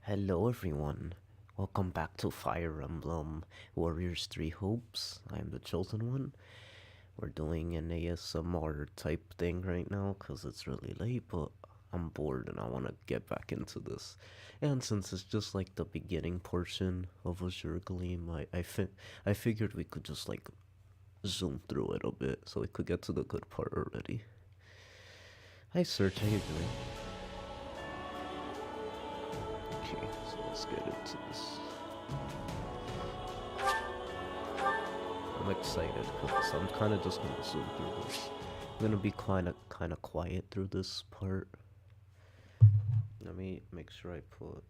Hello everyone, welcome back to Fire Emblem Warriors Thre Hopes. I'm the chosen one. We're doing an ASMR type thing right now because it's really late, but I'm bored and I want to get back into this. And since it's just like the beginning portion of Azure Gleam, I figured we could just like zoom through it a bit so we could get to the good part already. Hi Serge, how you doing? Okay, so let's get into this. I'm excited because I'm kind of just gonna zoom through this. I'm gonna be kind of quiet through this part. Let me make sure I put.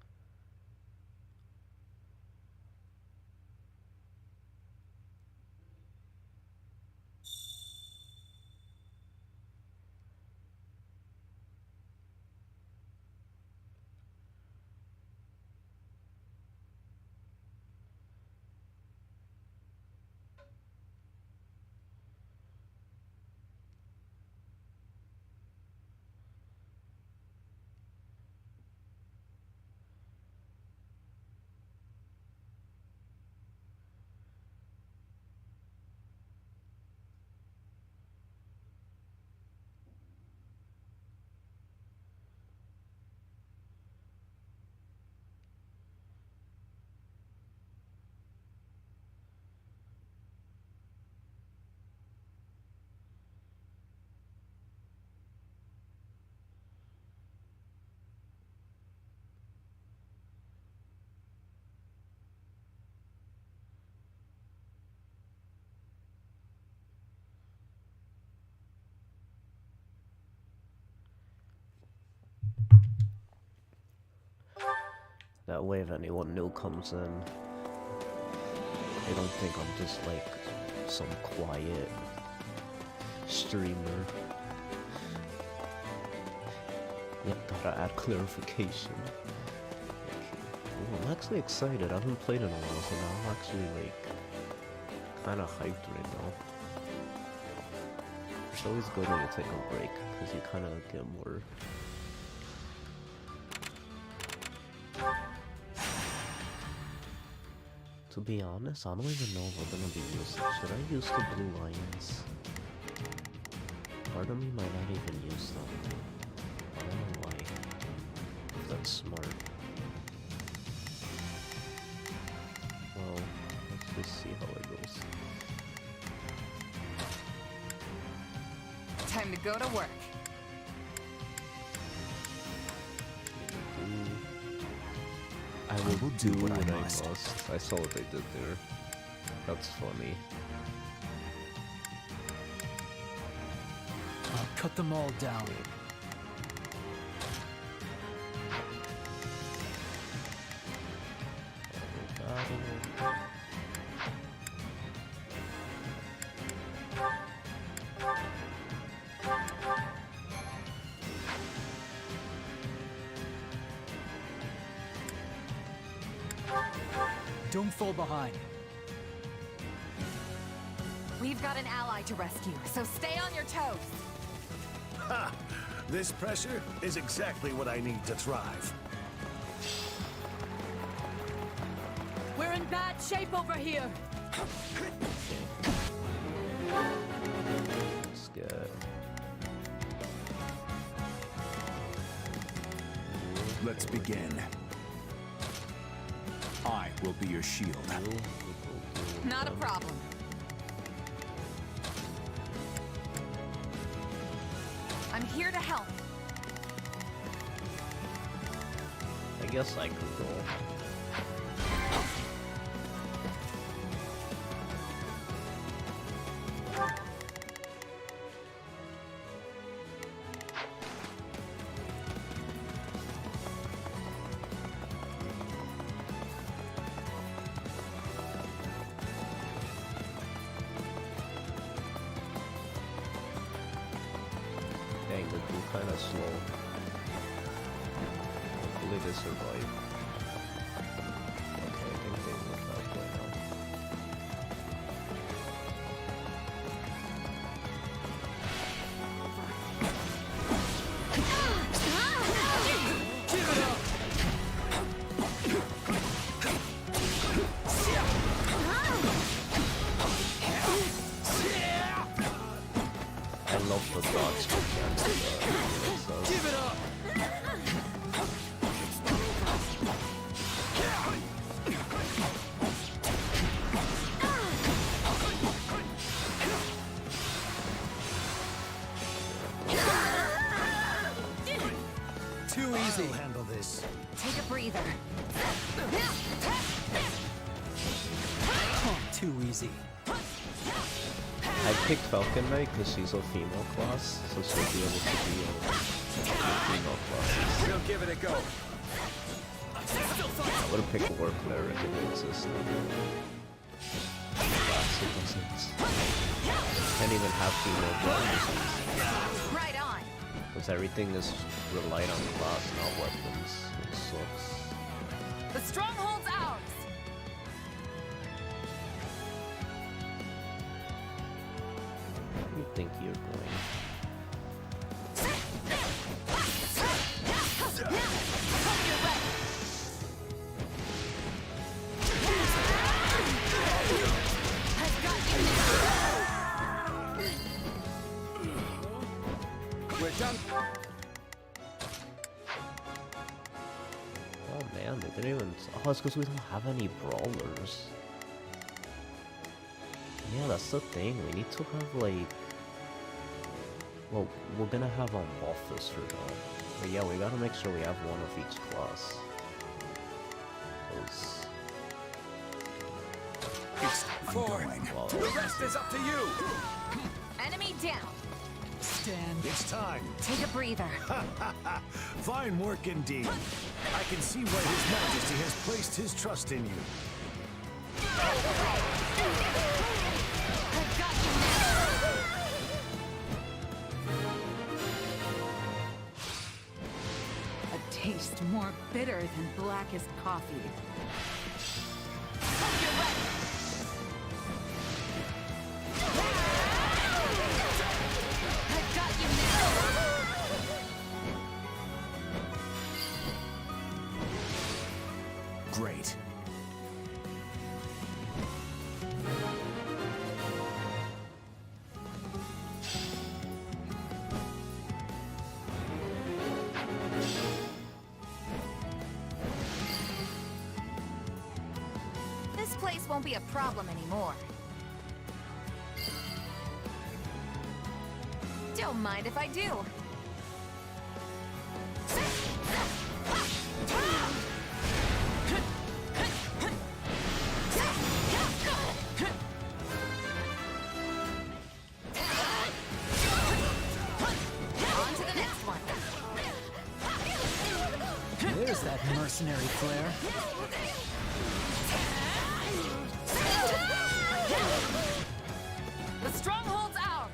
That way, if anyone new comes in, they don't think I'm just like some quiet streamer. Yep, gotta add clarification. Okay. Ooh, I'm actually excited. I haven't played in a while, so now I'm actually like kind of hyped right now. It's always good when you take a break because you kind of get more. To be honest, I don't even know if we're gonna be using. Should I use the blue lines? Part of me might not even use them. I don't know why. If that's smart. Well, let's just see how it goes. Time to go to work. I will do what I must. I saw what they did there. That's funny. I'll cut them all down. Don't fall behind. We've got an ally to rescue, so stay on your toes. Ha! This pressure is exactly what I need to thrive. We're in bad shape over here. Let's get. Let's begin. I will be your shield. Not a problem. I'm here to help. I guess I could go. Dang, they do kind of slow. Hopefully they survive. Okay, I think they will not play now. the dodge against Give it up! Too easy. I'll handle this. Take a breather. Oh, too easy. I picked Falcon Knight because she's a female class, so she'll be able to be a female class. We'll give it a go. I would have picked War Cleric if it existed. Alas, it doesn't. Can't even have female class. Right on. Because everything is relied on class, not weapons. It sucks. The stronghold's ours. Where do you think you're going? We're done. Oh man, they didn't even... Oh, it's because we don't have any brawlers. Yeah, that's the thing. We need to have, like... Well, we're gonna have an officer though. But yeah, we gotta make sure we have one of each class. 'Cause... It's going. Well, The rest is up to you. Enemy down. Stand. It's time. Take a breather. Fine work indeed. I can see why His Majesty has placed his trust in you. I've got you now. A taste more bitter than blackest coffee. Hope you're ready. I've got you now. Great. This place won't be a problem anymore. Don't mind if I do. On to the next one. There's that mercenary flare. The stronghold's ours.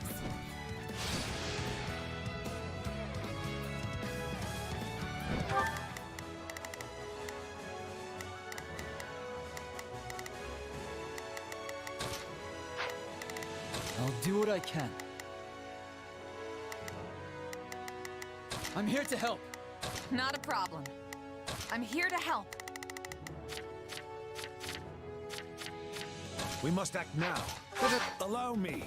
I'll do what I can. I'm here to help. Not a problem. I'm here to help. We must act now. Allow me.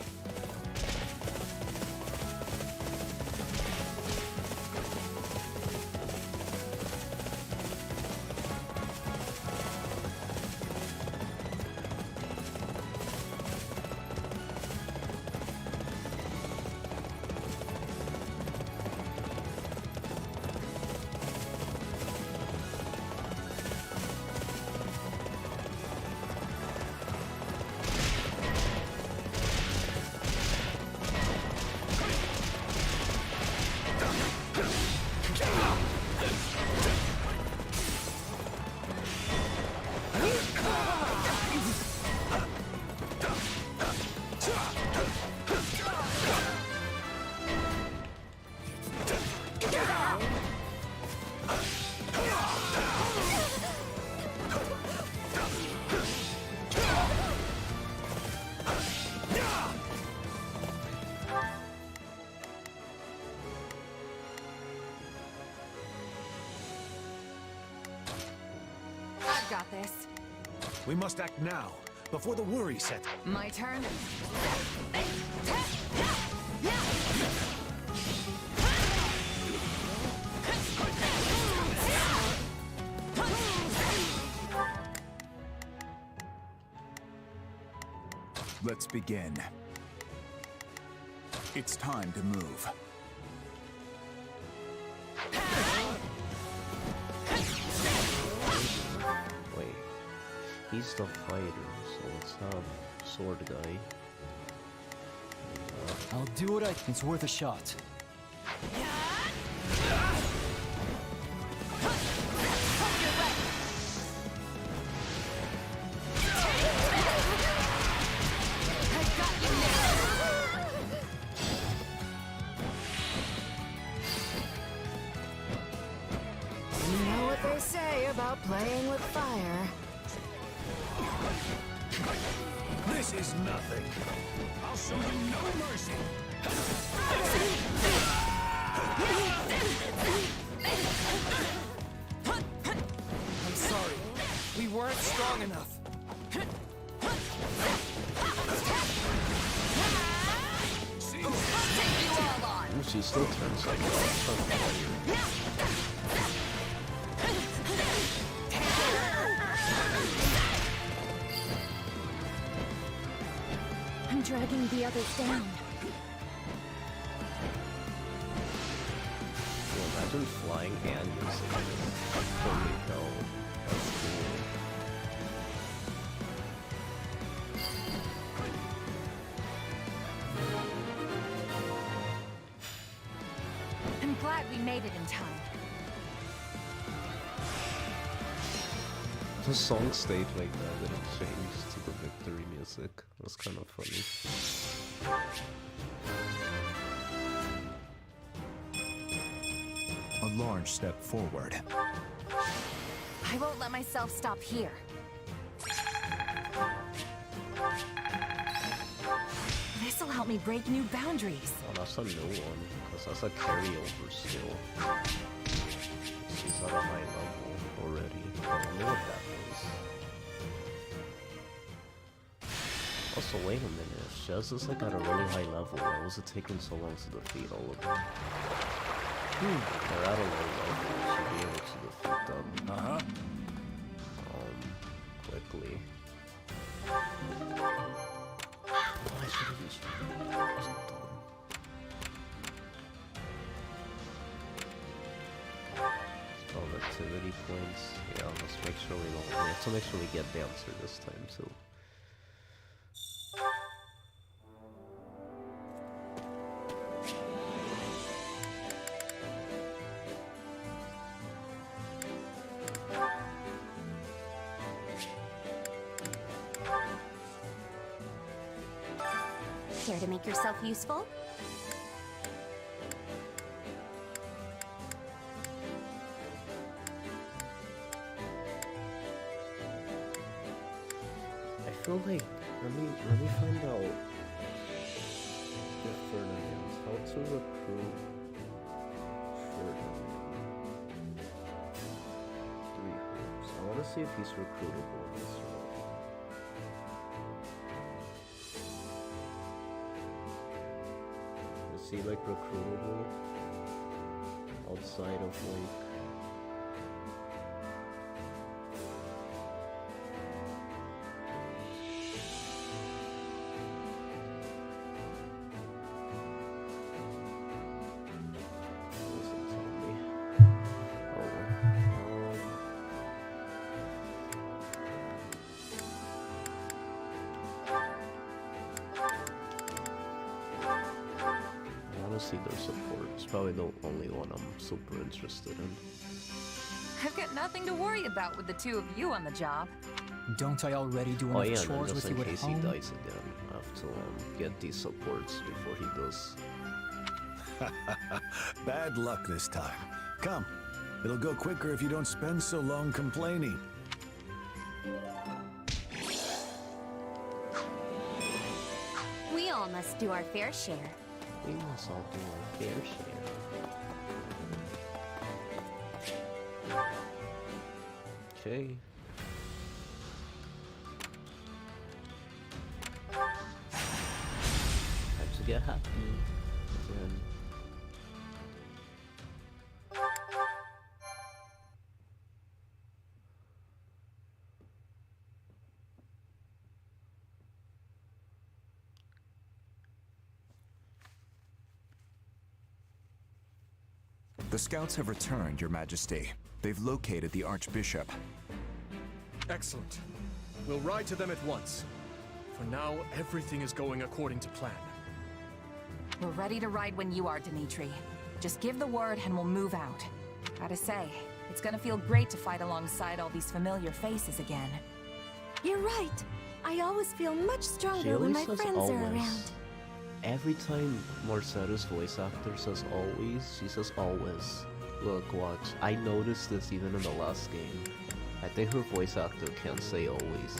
I've got this. We must act now, before the worry sets. My turn. Let's begin. It's time to move. Wait, he's the fighter, so let's have sword guy. I'll do what it's worth a shot. You know what they say about playing with fire. This is nothing. I'll show you no mercy. I'm sorry. We weren't strong enough. Ooh, she still turns like a fire. I'm dragging the others down. Well, imagine flying and using it. Holy hell. That's cool. I'm glad we made it in time. The song stayed like that, and it changed to the victory music. It was kind of funny. A large step forward. I won't let myself stop here. This'll help me break new boundaries. Oh, that's a new one, because that's a carryover skill. She's at a high level already. I don't know what that was. Also, wait a minute. Shaz is like at a really high level. Why was it taking so long to defeat all of them? They're at a low level. We should be able to defeat them. Quickly. Oh, I should have used activity points. Yeah, let's make sure we don't. We have to make sure we get Dancer this time too. Care to make yourself useful? I feel like let me find out if Ferdinand, how to recruit Ferdinand. Thre Hopes. I want to see if he's recruitable in this role. Is he like recruitable outside of like? See their support. It's probably the only one I'm super interested in. I've got nothing to worry about with the two of you on the job. Don't I already do Oh enough yeah, and chores just with in you at case he home? dies again, I have to get these supports before he does. Bad luck this time. Come. It'll go quicker if you don't spend so long complaining. We all must do our fair share. We must all do our fair share. Okay. Time to get happy again. The scouts have returned, Your Majesty. They've located the Archbishop. Excellent. We'll ride to them at once. For now, everything is going according to plan. We're ready to ride when you are, Dimitri. Just give the word and we'll move out. Gotta say, it's gonna feel great to fight alongside all these familiar faces again. You're right. I always feel much She stronger when always my says friends always. are around. Every time Marcetta's voice actor says always, she says always. Look, watch. I noticed this even in the last game. I think her voice actor can't say always.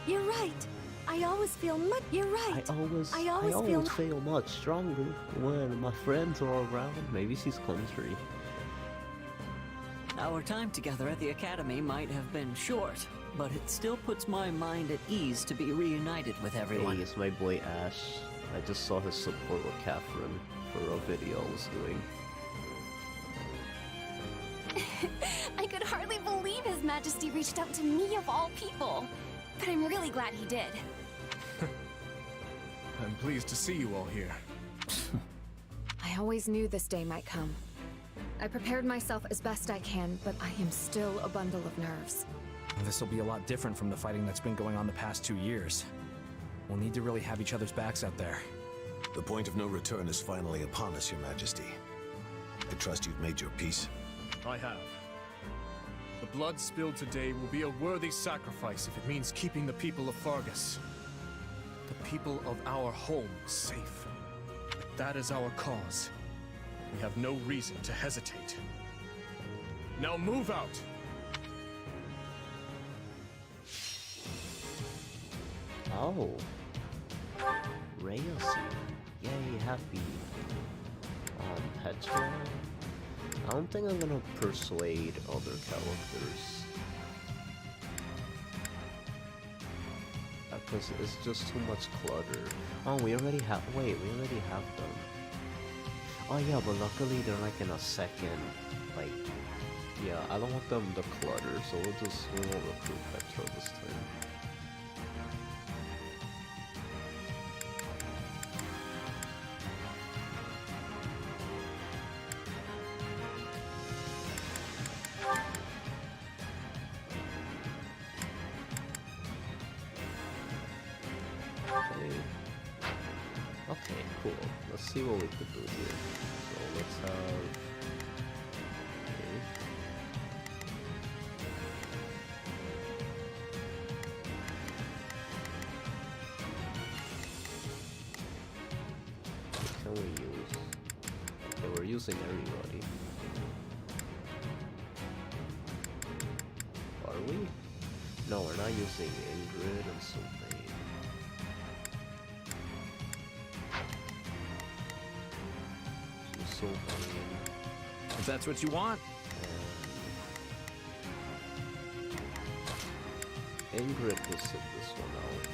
You're right. I always feel much. You're right. I always feel. feel much stronger when my friends are around. Maybe she's country. Our time together at the Academy might have been short, but it still puts my mind at ease to be reunited with everyone. Hey, it's my boy Ash. I just saw his support with Catherine for a video I was doing. I could hardly believe His Majesty reached out to me of all people. But I'm really glad he did. I'm pleased to see you all here. I always knew this day might come. I prepared myself as best I can, but I am still a bundle of nerves. This'll be a lot different from the fighting that's been going on the past 2 years. We'll need to really have each other's backs out there. The point of no return is finally upon us, Your Majesty. I trust you've made your peace. I have. The blood spilled today will be a worthy sacrifice if it means keeping the people of Fargus, the people of our home, safe. If that is our cause, we have no reason to hesitate. Now move out! Oh. Reyes. Yay, happy. Petra. I don't think I'm gonna persuade other characters. Because it's just too much clutter. Oh, we already have. Wait, we already have them. Oh yeah, but luckily they're like in a second. Like, yeah, I don't want them to clutter, so we won't recruit Petra this time. Okay, cool. Let's see what we can do here. So let's have... Okay. What can we use? Okay, we're using everybody. Are we? No, we're not using Ingrid and Sylvain. If that's what you want. Ingrid will sit this one out.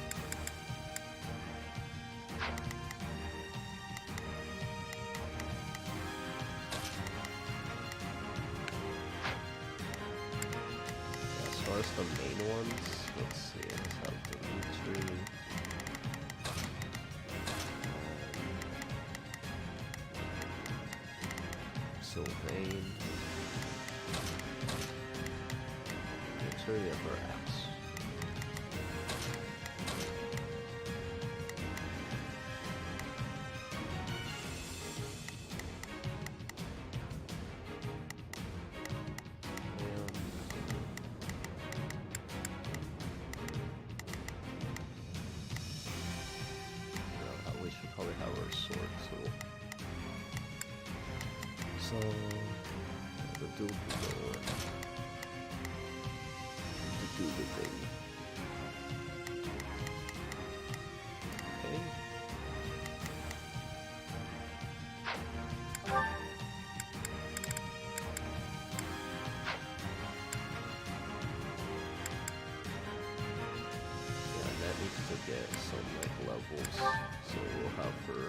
As far as the main ones, let's see, let's have Dimitri. Sylvain. Victoria perhaps. We should probably have our sword too. So the Duke will go to do the thing. Okay. Yeah, that needs to get some like levels, so we'll have her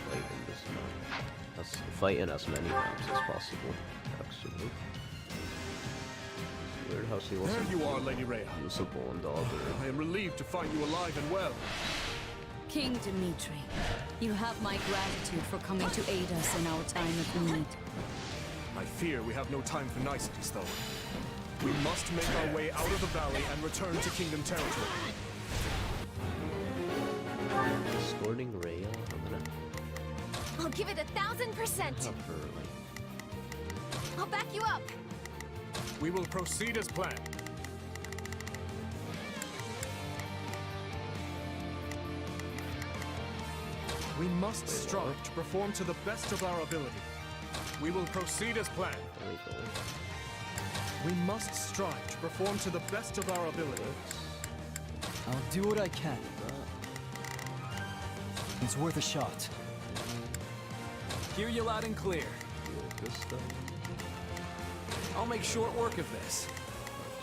fight in this map. Fight in as many maps as possible, actually. It's weird how she wasn't There you are, Lady Rhea. usable in the other. I am relieved to find you alive and well. King Dimitri, you have my gratitude for coming to aid us in our time of need. I fear we have no time for niceties, though. We must make our way out of the valley and return to Kingdom territory. Escorting Rhea? I'm gonna I'll give it 1,000%. have her, like, I'll back you up. We will proceed as planned. We must strive to perform to the best of our ability. We will proceed as planned. there we go. We must strive to perform to the best of our ability. I'll do what I can. It's worth a shot. Hear you loud and clear. Deal this stuff. I'll make short work of this.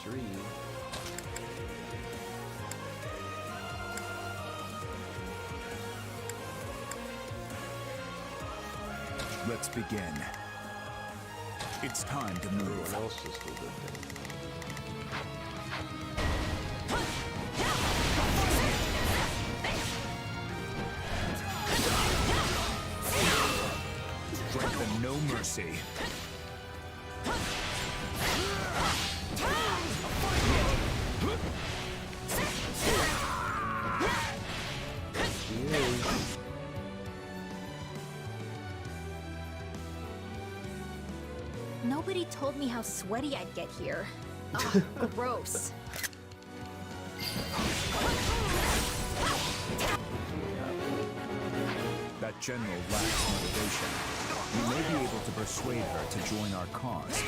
Tree. Let's begin. It's time to move. Everyone else just did it. Grant them no mercy. Nobody told me how sweaty I'd get here. Ugh, gross. That general lacks motivation. We may be able to persuade her to join our cause.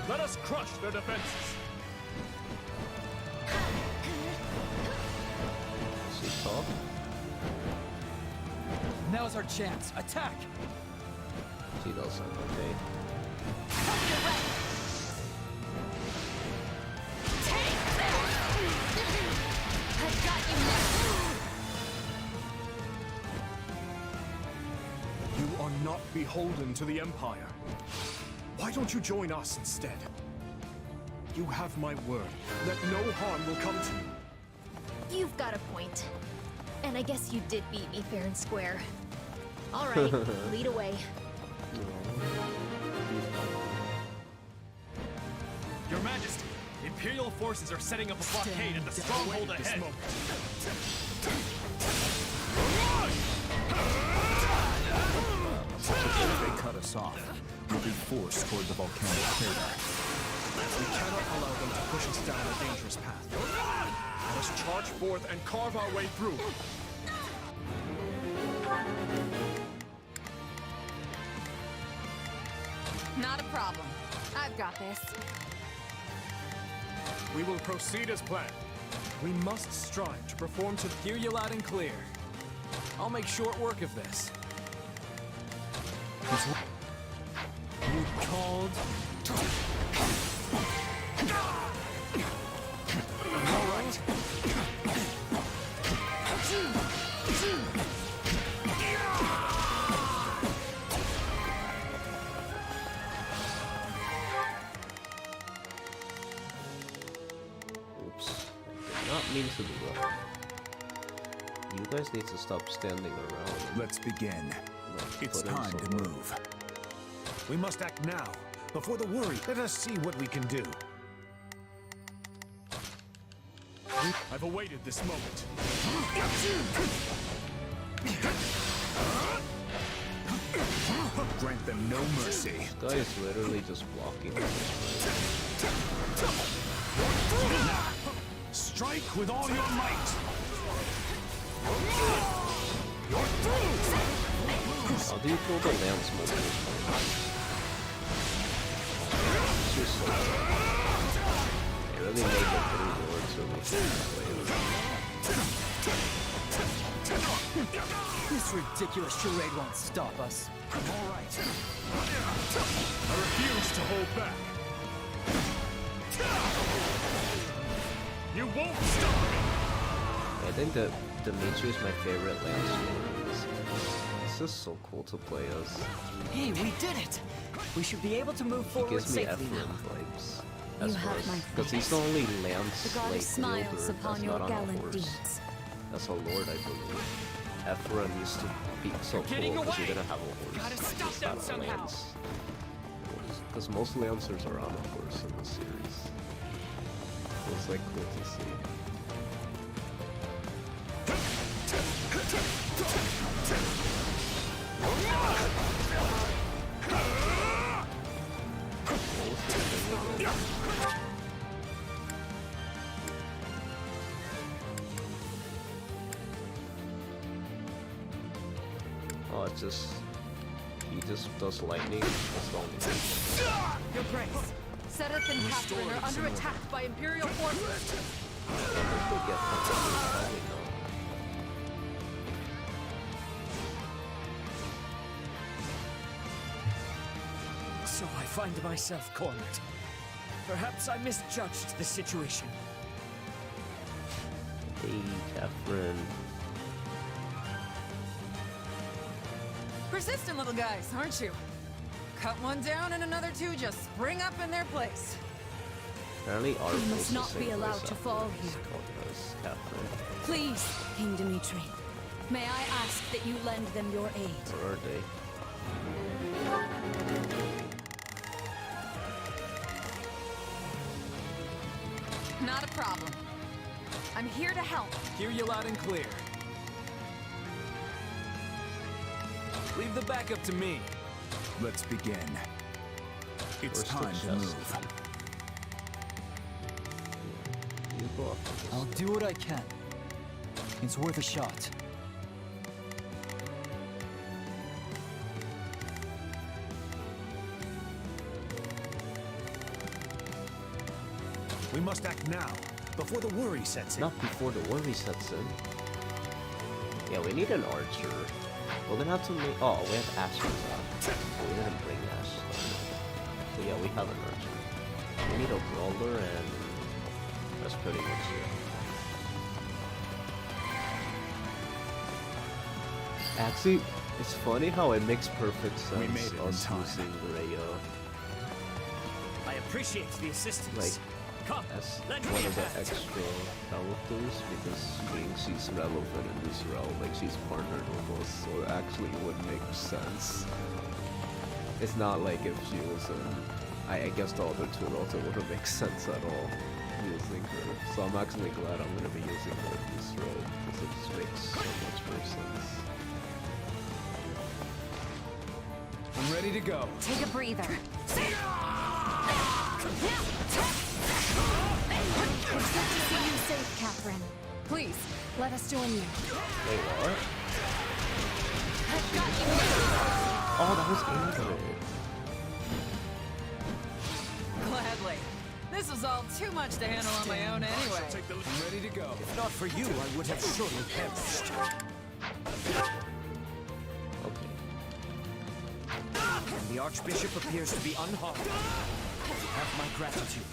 Let us crush their defenses. Is he tough? Now's our chance. Attack! He does sound okay. I've got you now. You are not beholden to the Empire. Why don't you join us instead? You have my word that no harm will come to you. You've got a point. And I guess you did beat me fair and square. All right, lead away. Your Majesty, Imperial forces are setting up a blockade at the stronghold ahead. If they cut us off, we'll be forced toward the volcanic crater. We cannot allow them to push us down a dangerous path. Let us charge forth and carve our way through. Not a problem. I've got this. We will proceed as planned. We must strive to perform to... Hear you loud and clear. I'll make short work of this. You called? All right. Oops. I did not mean to do that. You guys need to stop standing around. Let's begin. It's Put in time some to work. move. We must act now. Before the worry, let us see what we can do. I've awaited this moment. Grant them no mercy. This guy is literally just blocking. Strike with all your might. How do you pull the lance movement? It's just so it really made the 3 words really This ridiculous charade won't stop us. All right. I refuse to hold back. You won't stop me! I think that Dimitri is my favorite Lance. It's just so cool to play as. Hey, we did it! We should be able to move He forward gives me safely Ephraim now. vibes. You have my Because he's the only Lance The goddess like smiles wielder upon that's your not on a gallant horse. deeds. That's a lord, I believe. Ephraim used to be so cool because he didn't have a horse. Gotta He stop just them had a somehow. lance. Because most Lancers are on a horse in the series. It was like cool to see. Oh, it's just... He just does lightning. That's the only thing. Your Grace, Seteth and Catherine are under attack by Imperial forces. They get probably no. So I find myself cornered. Perhaps I misjudged the situation. Hey, Catherine. Persistent little guys, aren't you? Cut one down and another two just spring up in their place. Apparently our You must not be allowed to fall here. Catherine. Please, King Dimitri, may I ask that you lend them your aid? Where are they? Not a problem. I'm here to help. Hear you loud and clear. Leave the backup to me. Let's begin. It's Where's the time to chest? move. You go after this. I'll do what I can. It's worth a shot. We must act now, before the worry sets in. Not before the worry sets in. Yeah, we need an archer. We're gonna have to make. Oh, we have Azure. We didn't bring Azure. So yeah, we have an archer. We need a brawler, and that's pretty much it. Actually, it's funny how it makes perfect sense. We made it in us time. using Rhea I appreciate the assistance. like Come, as lend one me a of the hand. extra characters because being she's relevant in this realm, like she's partnered with us, so it actually would make sense. It's not like if she was in, I guess the other two roles, it wouldn't make sense at all using her. So I'm actually glad I'm gonna be using her in this role because it just makes so much more sense. I'm ready to go. Take a breather. It's good to see you safe, Catherine. Please, let us join you. Wait, what? Oh, that was Ingrid. Gladly. This was all too much to handle on my own anyway. I'm ready to go. If not for you, I would have surely perished. Okay. And the Archbishop appears to be unharmed. Have my gratitude.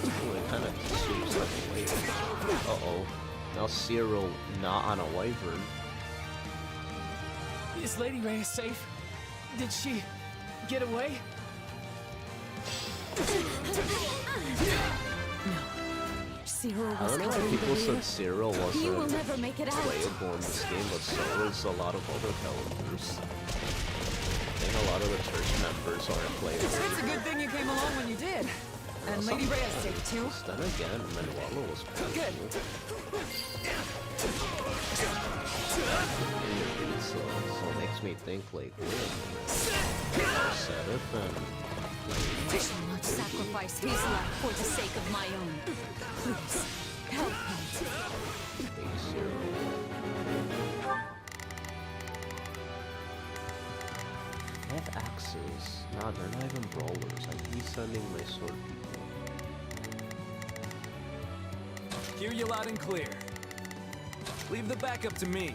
Ooh, it kind of sweeps like a wave. Uh-oh. Now Cyril not on a wyvern. Is Lady Rhea safe? Did she get away? Cyril I was don't know caught why in people the said rear. Cyril You will wasn't never make it out. playable in this game, but so is a lot of other characters. I think a lot of the church members aren't playable. It's a good thing you came along when you did. And Lady Rhea's safe too. Then again, Manuela was pretty Good. cool. So it makes me think like, Seteth and I shall not sacrifice his life for the sake of my own. Please, help me. Big Zero. I have axes. Nah, they're not even brawlers. I keep sending my sword people. Hear you loud and clear. Leave the backup to me.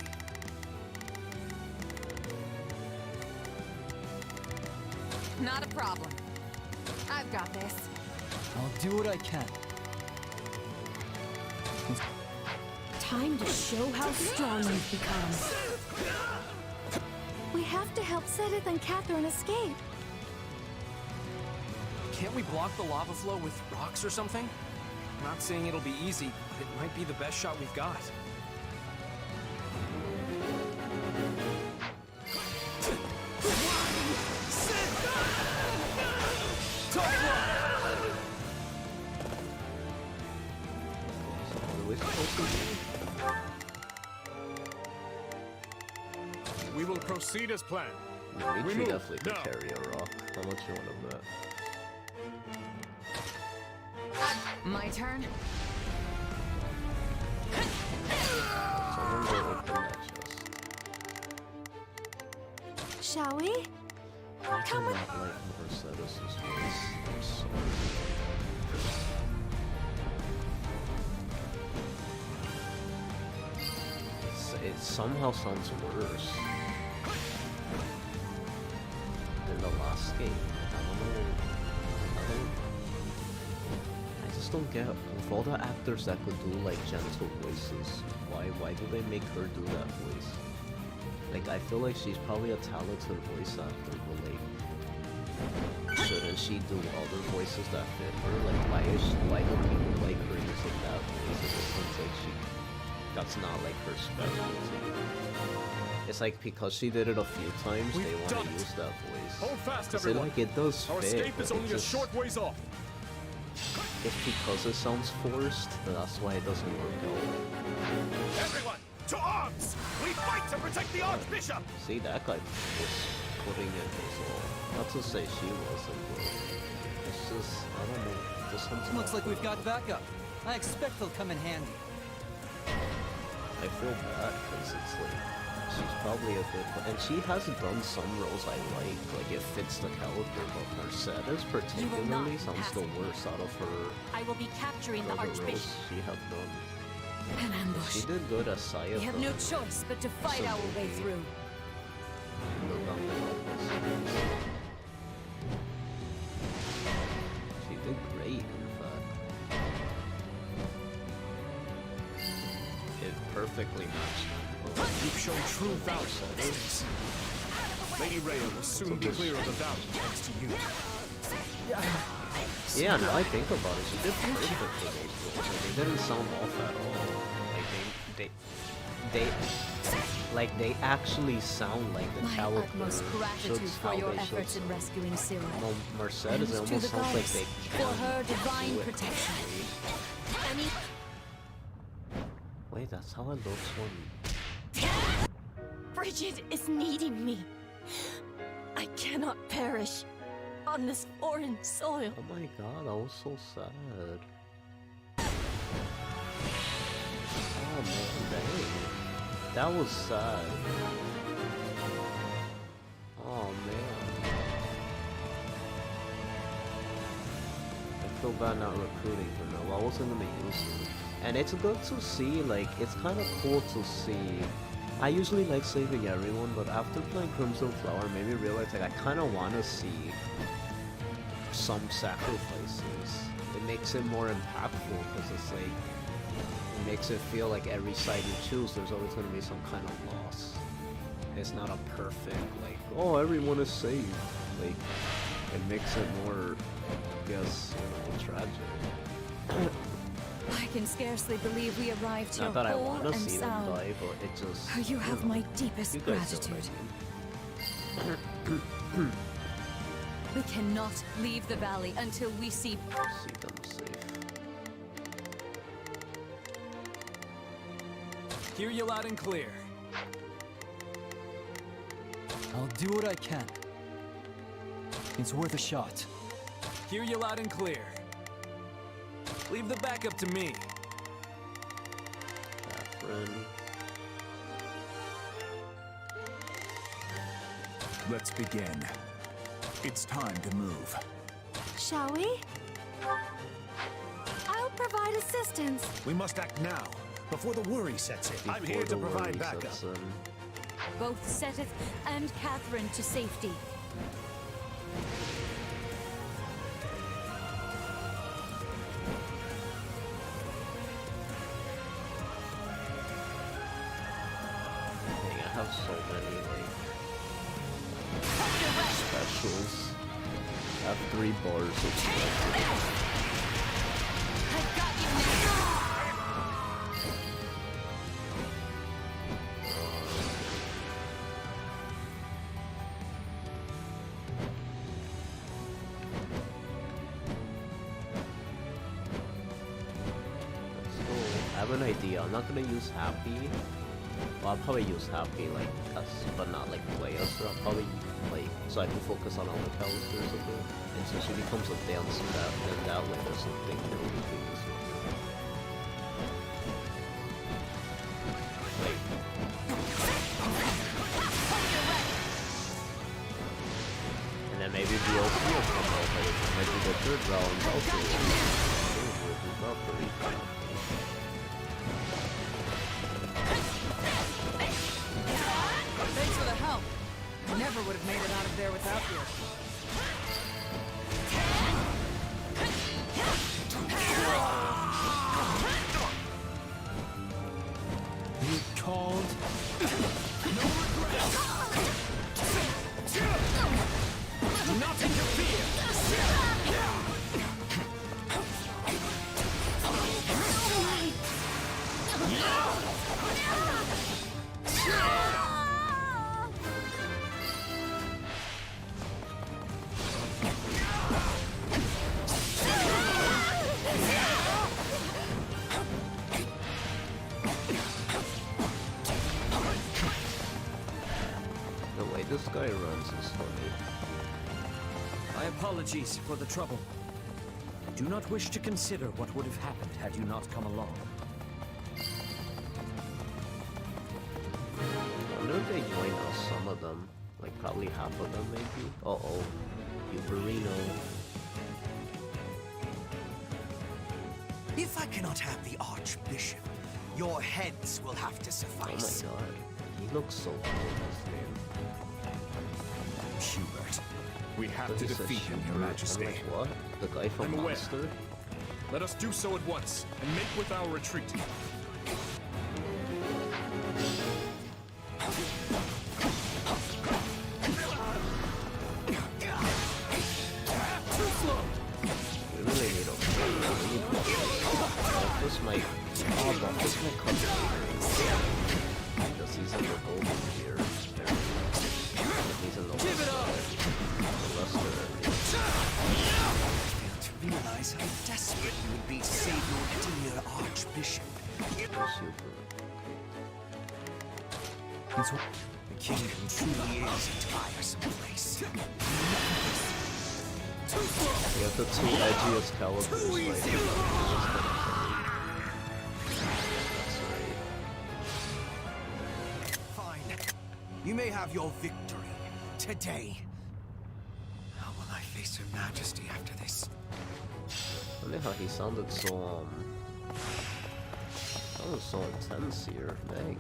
Not a problem. I've got this. I'll do what I can. Time to show how strong you've become. We have to help Sedith and Catherine escape. Can't we block the lava flow with rocks or something? I'm not saying it'll be easy, but it might be the best shot we've got. We will proceed as planned. Dimitri move definitely could now. carry a rock. How much you want to bet? My turn? Someone go open that chest. Shall we? I do not like Mercedes's voice. I'm sorry. It somehow sounds worse than the last game. I don't know. I just don't get with all the actors that could do like gentle voices. Why do they make her do that voice? Like I feel like she's probably a talented voice actor, but like shouldn't she do other voices that fit her? Like why do people like her using that voice? It just seems like that's not like her specialty. It's like because she did it a few times, they want to use that voice. Hold fast, 'Cause everyone. like it does Our fit, escape is but only a short ways off. it's because it sounds forced, that's why it doesn't work out. Everyone, to arms! We fight to protect the Archbishop! See, that guy was putting in his all. Not to say she wasn't, but it's just, I don't know, just something. Looks like we've got backup. I expect they'll come in handy. I feel bad because it's like she's probably a good, and she has done some roles I like it fits the character, but Mercedes particularly sounds the worst out of her. I will be capturing the other roles Archbishop. she have done. An ambush. She did good as Saya. We have no choice but to fight our way through. She did great, in fact. It perfectly matched. You've shown true valor. Lady Rhea will soon be clear of the valley thanks to you. Yeah, now I think about it, she did perfect for those roles. Like, they didn't sound off at all. Like they actually sound like the My character utmost gratitude should for how your they should efforts in sound. rescuing Scylla. Well, Mercedes, it And to almost the sounds like goddess they for can't her do divine it protection. correctly. Wait, that's how it looks when... Bridget is needing me. I cannot perish on this foreign soil. Oh my god, that was so sad. Oh man, dang. That was sad. Oh man. I feel bad not recruiting her now. I wasn't gonna use her. And it's good to see, like, it's kind of cool to see. I usually like saving everyone, but after playing Crimson Flower, made me realize, like, I kind of want to see some sacrifices. It makes it more impactful, because it's like, it makes it feel like every side you choose, there's always going to be some kind of loss. It's not a perfect, like, oh, everyone is saved. Like, it makes it more, I guess, you know, tragic. I can scarcely believe we arrived here Not that I whole want to and see them sound. die, but it just... Oh, you have my deepest you guys know gratitude. what I mean. We cannot leave the valley until we see them safe. Hear you loud and clear. I'll do what I can. It's worth a shot. Hear you loud and clear. Leave the backup to me. Catherine. Let's begin. It's time to move. Shall we? I'll provide assistance. We must act now, before the worry sets in. I'm here to provide backup. both Sedith and Catherine to safety. have so many like specials. I have 3 bars of specials. An idea. I'm not gonna use happy. Well, I'll probably use happy like us, but not like play us. So I'll probably like so I can focus on other characters a bit. And so she becomes a dance in that, and that way there's something new between this one. Like, and then maybe the OP will come out. Maybe the 3rd round also will be not pretty fun. Thanks for the help. I never would have made it out of there without you. You called? No regret! Do not interfere! The way this guy runs is funny. My apologies for the trouble. I do not wish to consider what would have happened had you not come along. I wonder if they join us, some of them. Like, probably half of them, maybe? Uh-oh. Uberino. If I cannot have the Archbishop, your heads will have to suffice. Oh my god. He looks so cool in this game. Hubert, we have So to he says defeat him, Your Hubert. Majesty. I'm like, what? The guy from I'm aware. Monster? Let us do so at once, and make with our retreat. We really need a This might... Oh, but this might come later. Because he's in the golden here. He's in the Give it up! The Luster area. To realize how desperate you would be to save your dear Archbishop. Super. The kingdom truly is a tiresome place. We have the 2 edgiest calibers right here. That's right. Fine. You may have your victory today. How will I face Her Majesty after this? Funny how he sounded so intense here. Dang.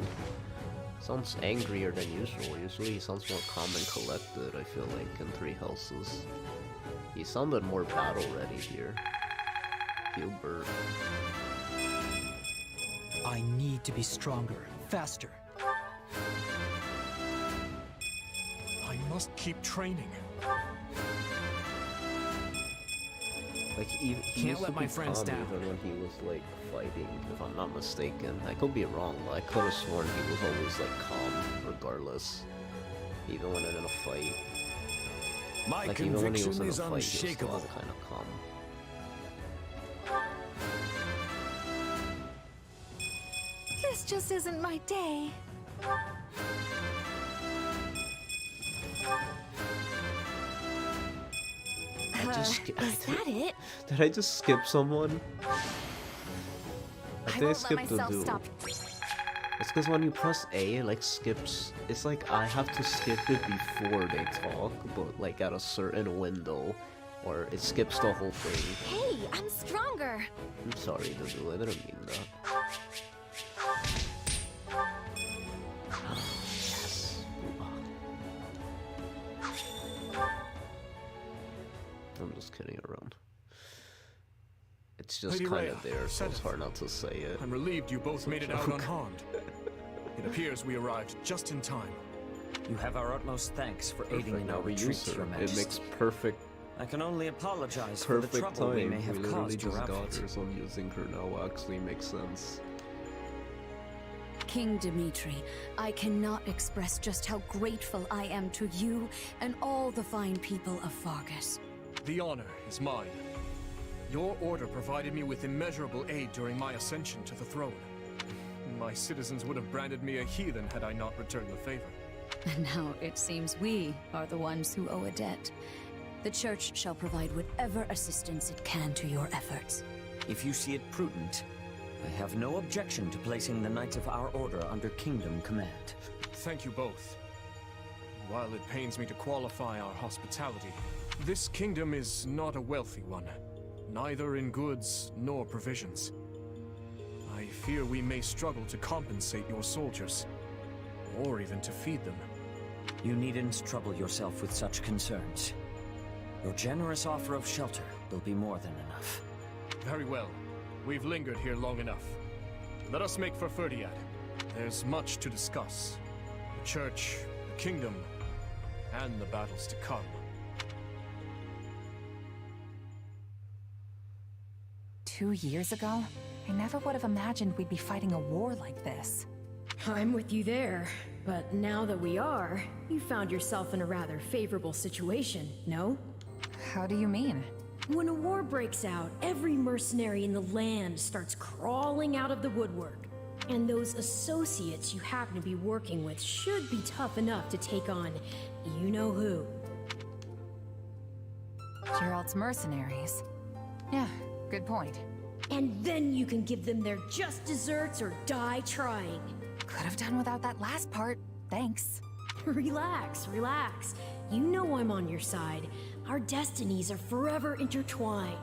Sounds angrier than usual. Usually he sounds more calm and collected, I feel like, in 3 Houses. He sounded more battle ready here. Hubert. I need to be stronger, faster. I must keep training. Like, he Can't used let to my be friends calm down. even when he was, like, fighting, if I'm not mistaken. I could be wrong, but I could have sworn he was always, like, calm, regardless. Even when in a fight. My Like, even when he was conviction in a is fight, he was unshakable. still kind of calm. This just isn't my day. Is that it? Did I just skip someone? I think I won't let skipped the myself dude. stop. It's because when you press A, it like skips. It's like I have to skip it before they talk, but like at a certain window, or it skips the whole thing. Hey, I'm stronger. I'm sorry, dude. I didn't mean that. Yes. I'm just kidding around. It's just Lady kind of Rhea, there, so said it's it. hard not to say it. I'm relieved you both made it out joke. unharmed. It It appears we arrived just in time. You have our utmost thanks for aiding in Now our we retreat, use her. Your It Majesty. makes perfect I can only apologize for the perfect trouble we time. may have We literally caused your just got outfit. her, so I'm using her now. Actually makes sense. King Dimitri, I cannot express just how grateful I am to you and all the fine people of Fargus. The honor is mine. Your order provided me with immeasurable aid during my ascension to the throne. My citizens would have branded me a heathen had I not returned the favor. And now it seems we are the ones who owe a debt. The Church shall provide whatever assistance it can to your efforts. If you see it prudent, I have no objection to placing the Knights of our Order under Kingdom command. Thank you both. While it pains me to qualify our hospitality, this kingdom is not a wealthy one, neither in goods nor provisions. I fear we may struggle to compensate your soldiers, or even to feed them. You needn't trouble yourself with such concerns. Your generous offer of shelter will be more than enough. Very well. We've lingered here long enough. Let us make for Ferdiad. There's much to discuss. The Church, the Kingdom, and the battles to come. 2 years ago? I never would have imagined we'd be fighting a war like this. I'm with you there. But now that we are, you found yourself in a rather favorable situation, no? How do you mean? When a war breaks out, every mercenary in the land starts crawling out of the woodwork. And those associates you happen to be working with should be tough enough to take on you-know-who. Gerald's mercenaries. Yeah, good point. And then you can give them their just desserts or die trying. Could have done without that last part. Thanks. Relax, relax. You know I'm on your side. Our destinies are forever intertwined.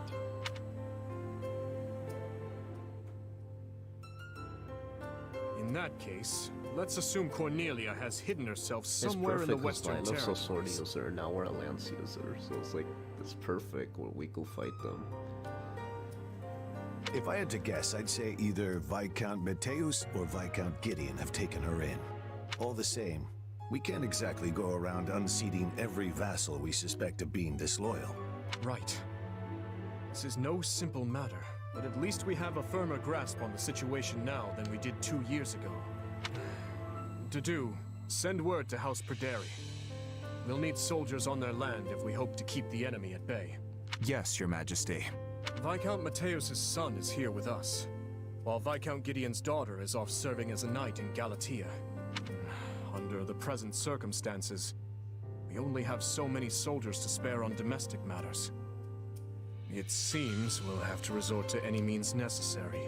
In that case, let's assume Cornelia has hidden herself somewhere in the Western I love so sword Territories. user, now we're a lance user, so it's like, it's perfect where we go fight them. If I had to guess, I'd say either Viscount Mateus or Viscount Gideon have taken her in. All the same, we can't exactly go around unseating every vassal we suspect of being disloyal. Right. This is no simple matter, but at least we have a firmer grasp on the situation now than we did 2 years ago. To do, send word to House Perderi. We'll need soldiers on their land if we hope to keep the enemy at bay. Yes, Your Majesty. Viscount Mateus' son is here with us, while Viscount Gideon's daughter is off serving as a knight in Galatia. Under the present circumstances, we only have so many soldiers to spare on domestic matters. It seems we'll have to resort to any means necessary,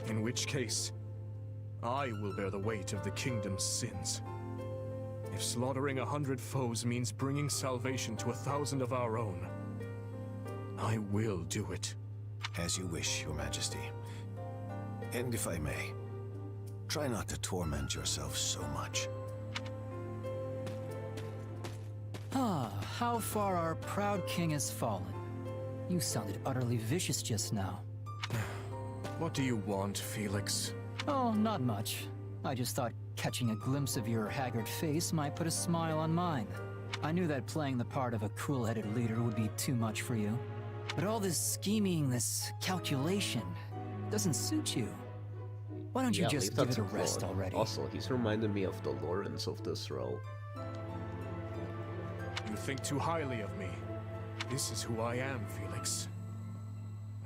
in which case, I will bear the weight of the kingdom's sins. If slaughtering 100 foes means bringing salvation to 1,000 of our own, I will do it. As you wish, Your Majesty. And if I may, try not to torment yourself so much. Ah, how far our proud king has fallen. You sounded utterly vicious just now. What do you want, Felix? Oh, not much. I just thought catching a glimpse of your haggard face might put a smile on mine. I knew that playing the part of a cruel-headed leader would be too much for you. But all this scheming, this calculation, doesn't suit you. Why don't you Yeah, just leave give that it a to rest Claude. already? Also, he's reminded me of the Lawrence of this row. You think too highly of me. This is who I am, Felix.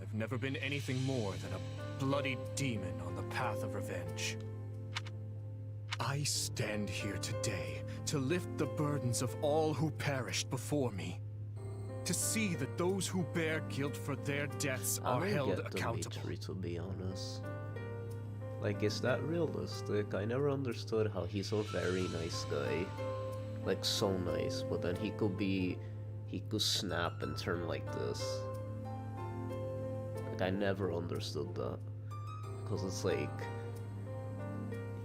I've never been anything more than a bloody demon on the path of revenge. I stand here today to lift the burdens of all who perished before me. To see that those who bear guilt for their deaths I are don't held get accountable. Dimitri, to be honest. Like, is that realistic? I never understood how he's a very nice guy. Like, so nice, but then he could snap and turn like this. Like, I never understood that. Because it's like,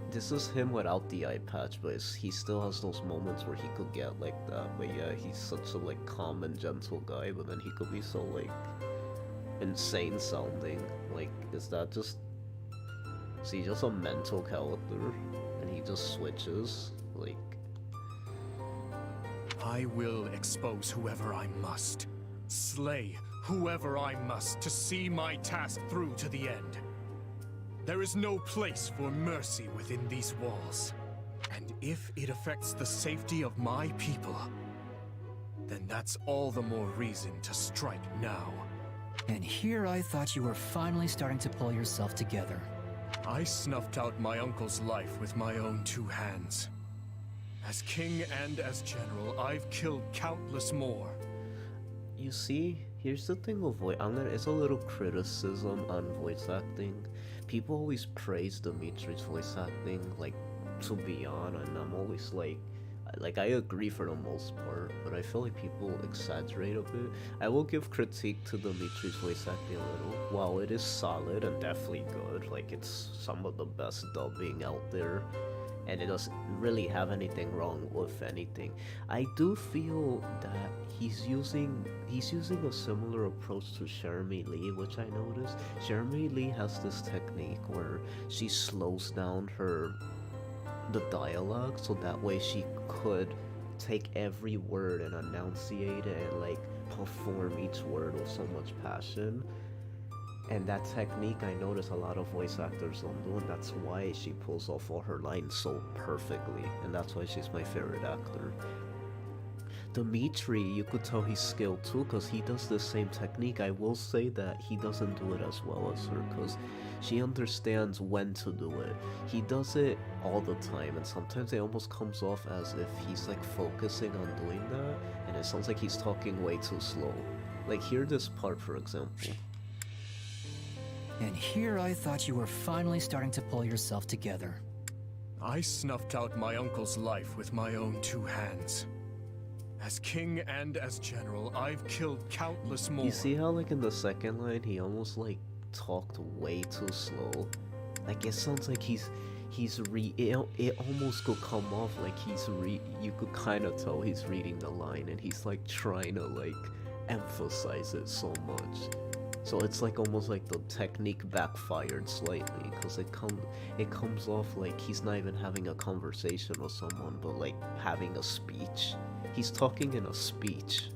this is him without the eye patch, but he still has those moments where he could get like that. But yeah, he's such a like calm and gentle guy, but then he could be so like insane sounding. Like, is that just... is he just a mental character? and he just switches. Like, I will expose whoever I must. Slay whoever I must to see my task through to the end. There is no place for mercy within these walls. And if it affects the safety of my people, then that's all the more reason to strike now. And here I thought you were finally starting to pull yourself together. I snuffed out my uncle's life with my own 2 hands. As king and as general, I've killed countless more. you see, here's the thing with voice. It's a little criticism on voice acting. People always praise Dimitri's voice acting, like, to beyond, and I'm always like I agree for the most part, but I feel like people exaggerate a bit. I will give critique to Dimitri's voice acting a little. While it is solid and definitely good, like it's some of the best dubbing out there, and it doesn't really have anything wrong with anything. I do feel that he's using a similar approach to Jeremy Lee, which I noticed. Jeremy Lee has this technique where she slows down the dialogue so that way she could take every word and enunciate it and like perform each word with so much passion. And that technique I notice a lot of voice actors don't do, and that's why she pulls off all her lines so perfectly, and that's why she's my favorite actor. Dimitri, you could tell he's skilled too, because he does the same technique. I will say that he doesn't do it as well as her, because she understands when to do it. He does it all the time, and sometimes it almost comes off as if he's like focusing on doing that, and it sounds like he's talking way too slow. Like, hear this part, for example. And here I thought you were finally starting to pull yourself together. I snuffed out my uncle's life with my own 2 hands. As king and as general, I've killed countless more. You see how like in the second line he almost like talked way too slow? Like it sounds like it almost could come off like you could kind of tell he's reading the line and he's like trying to like emphasize it so much. So it's like almost like the technique backfired slightly, because it comes off like he's not even having a conversation with someone, but like having a speech. He's talking in a speech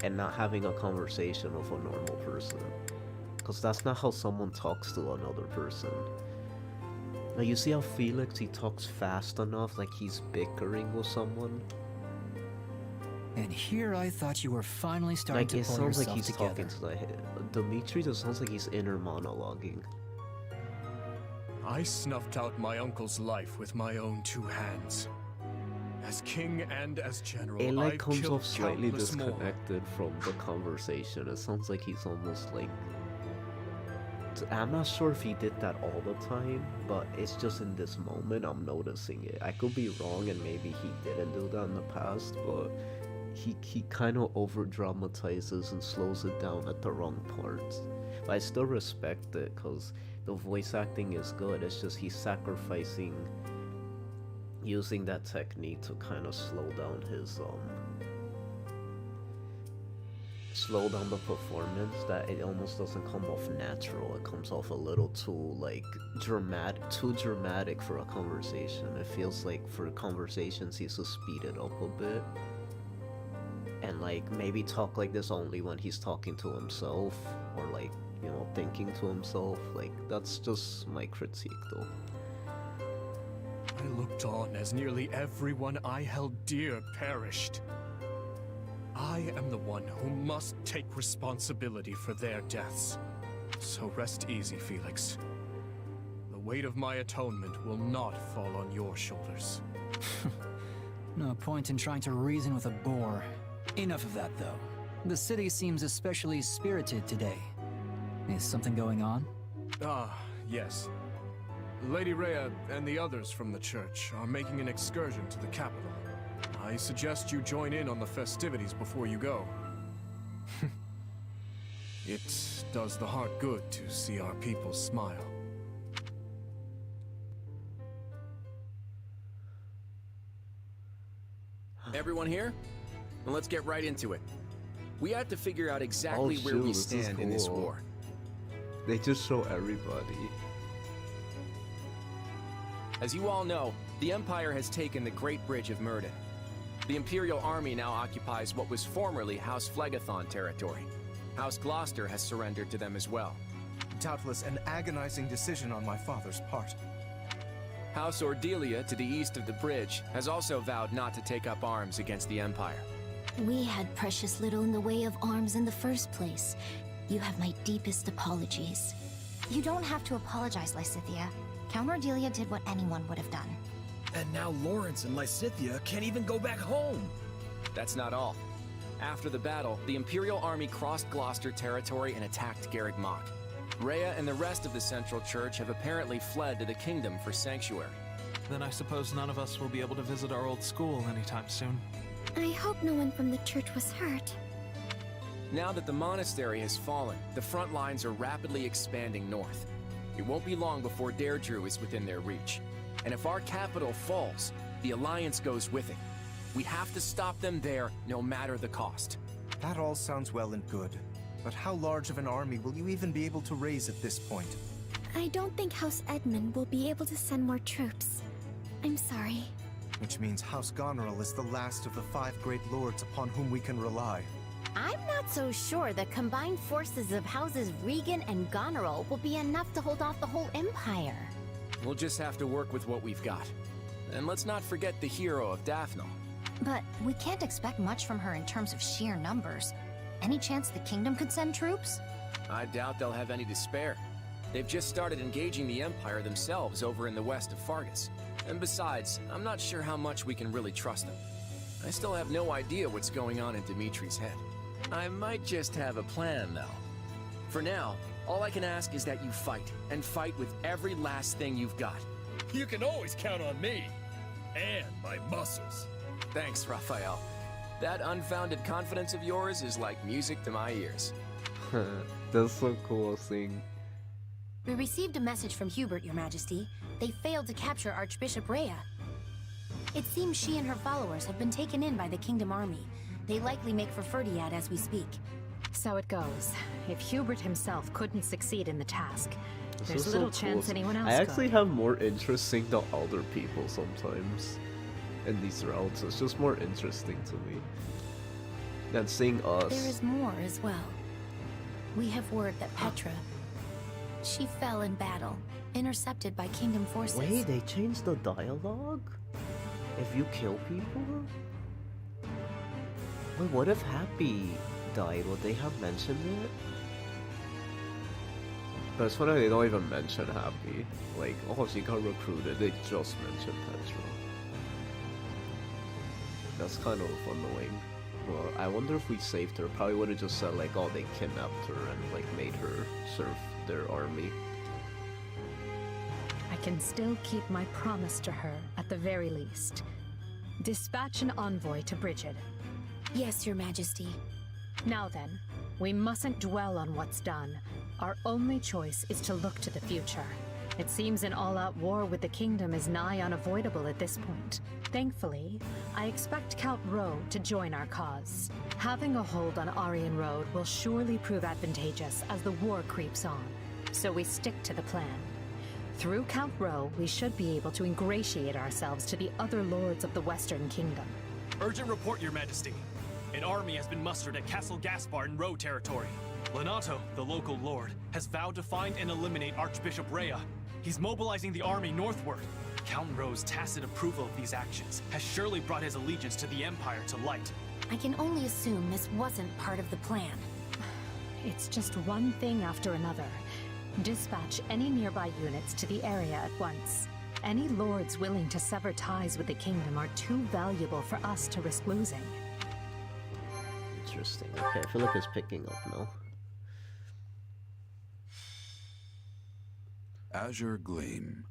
and not having a conversation with a normal person, because that's not how someone talks to another person. Now you see how Felix, he talks fast enough like he's bickering with someone? And here I thought you were finally starting to pull yourself together. Like it sounds like he's talking to Dimitri, just sounds like he's inner monologuing. I snuffed out my uncle's life with my own 2 hands. As king and as general, it like I've comes killed off slightly disconnected from the conversation. It sounds like he's almost like... I'm not sure if he did that all the time, but it's just in this moment I'm noticing it. I could be wrong and maybe he didn't do that in the past, but he kind of over dramatizes and slows it down at the wrong parts. But I still respect it because the voice acting is good. It's just he's sacrificing using that technique to kind of slow down the performance, that it almost doesn't come off natural. It comes off a little too like dramatic for a conversation. It feels like for conversations he has to speed it up a bit and like maybe talk like this only when he's talking to himself or like, you know, thinking to himself. Like, that's just my critique though. I looked on as nearly everyone I held dear perished. I am the one who must take responsibility for their deaths. So rest easy, Felix. The weight of my atonement will not fall on your shoulders. No point in trying to reason with a boar. Enough of that, though. The city seems especially spirited today. Is something going on? Ah, yes. Lady Rhea and the others from the church are making an excursion to the capital. I suggest you join in on the festivities before you go. It does the heart good to see our people smile. Everyone here? Well, let's get right into it. We have to figure out exactly where we stand in this war. They just show everybody. As you all know, the Empire has taken the Great Bridge of Myrddin. The Imperial Army now occupies what was formerly House Phlegethon territory. House Gloucester has surrendered to them as well. Doubtless an agonizing decision on my father's part. House Ordelia, to the east of the bridge, has also vowed not to take up arms against the Empire. We had precious little in the way of arms in the first place. You have my deepest apologies. You don't have to apologize, Lysithea. Count Ordelia did what anyone would have done. And now Lawrence and Lysithea can't even go back home. That's not all. After the battle, the Imperial Army crossed Gloucester territory and attacked Garreg Mach. Rhea and the rest of the Central Church have apparently fled to the Kingdom for sanctuary. Then I suppose none of us will be able to visit our old school anytime soon. I hope no one from the church was hurt. Now that the monastery has fallen, the front lines are rapidly expanding north. It won't be long before Deirdre is within their reach. And if our capital falls, the Alliance goes with it. We have to stop them there, no matter the cost. That all sounds well and good. But how large of an army will you even be able to raise at this point? I don't think House Edmund will be able to send more troops. I'm sorry. Which means House Goneril is the last of the 5 great lords upon whom we can rely. I'm not so sure the combined forces of Houses Regan and Goneril will be enough to hold off the whole Empire. We'll just have to work with what we've got. And let's not forget the hero of Daphne. But we can't expect much from her in terms of sheer numbers. Any chance the Kingdom could send troops? I doubt they'll have any to spare. They've just started engaging the Empire themselves over in the west of Fargus. And besides, I'm not sure how much we can really trust them. I still have no idea what's going on in Dimitri's head. I might just have a plan, though. For now, all I can ask is that you fight, and fight with every last thing you've got. You can always count on me. And my muscles. Thanks, Raphael. That unfounded confidence of yours is like music to my ears. That's so cool seeing. We received a message from Hubert, Your Majesty. They failed to capture Archbishop Rhea. It seems she and her followers have been taken in by the Kingdom Army. They likely make for Ferdiad as we speak. So it goes. If Hubert himself couldn't succeed in the task, This there's is little so chance cool. anyone else I actually could. have more interest seeing the other people sometimes in these routes. It's just more interesting to me than seeing us. There is more as well. We have word that Petra... She fell in battle, intercepted by Kingdom forces. Wait, they changed the dialogue? If you kill people? Wait, what if Happy died? Would they have mentioned it? But it's funny they don't even mention Happy. Like, oh, she got recruited. They just mentioned Petra. That's kind of annoying. Well, I wonder if we saved her. Probably would have just said like, oh, they kidnapped her and like made her serve their army. I can still keep my promise to her, at the very least. Dispatch an envoy to Bridget. Yes, Your Majesty. Now then, we mustn't dwell on what's done. Our only choice is to look to the future. It seems an all-out war with the Kingdom is nigh unavoidable at this point. Thankfully, I expect Count Rowe to join our cause. Having a hold on Aryan Road will surely prove advantageous as the war creeps on. So we stick to the plan. Through Count Rowe, we should be able to ingratiate ourselves to the other lords of the Western Kingdom. Urgent report, Your Majesty. An army has been mustered at Castle Gaspar in Rowe territory. Lenato, the local lord, has vowed to find and eliminate Archbishop Rhea. He's mobilizing the army northward. Count Rowe's tacit approval of these actions has surely brought his allegiance to the Empire to light. I can only assume this wasn't part of the plan. It's just one thing after another. Dispatch any nearby units to the area at once. Any lords willing to sever ties with the Kingdom are too valuable for us to risk losing. Interesting. Okay, I feel like it's picking up now. Azure Gleam.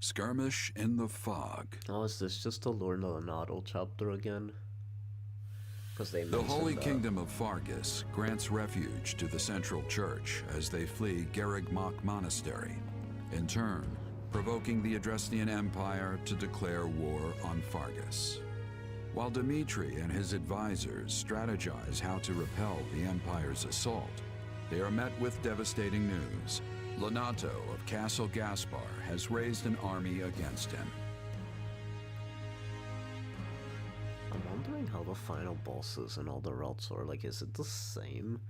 Skirmish in the Fog. Oh, is this just a Lorna Lenato chapter again? Because they The Holy that. Kingdom of Fargus grants refuge to the Central Church as they flee Garreg Mach Monastery, in turn provoking the Adrestian Empire to declare war on Fargus. While Dimitri and his advisors strategize how to repel the Empire's assault, they are met with devastating news. Lonato of Castle Gaspar has raised an army against him. I'm wondering how the final bosses and all the routes are. Like, is it the same?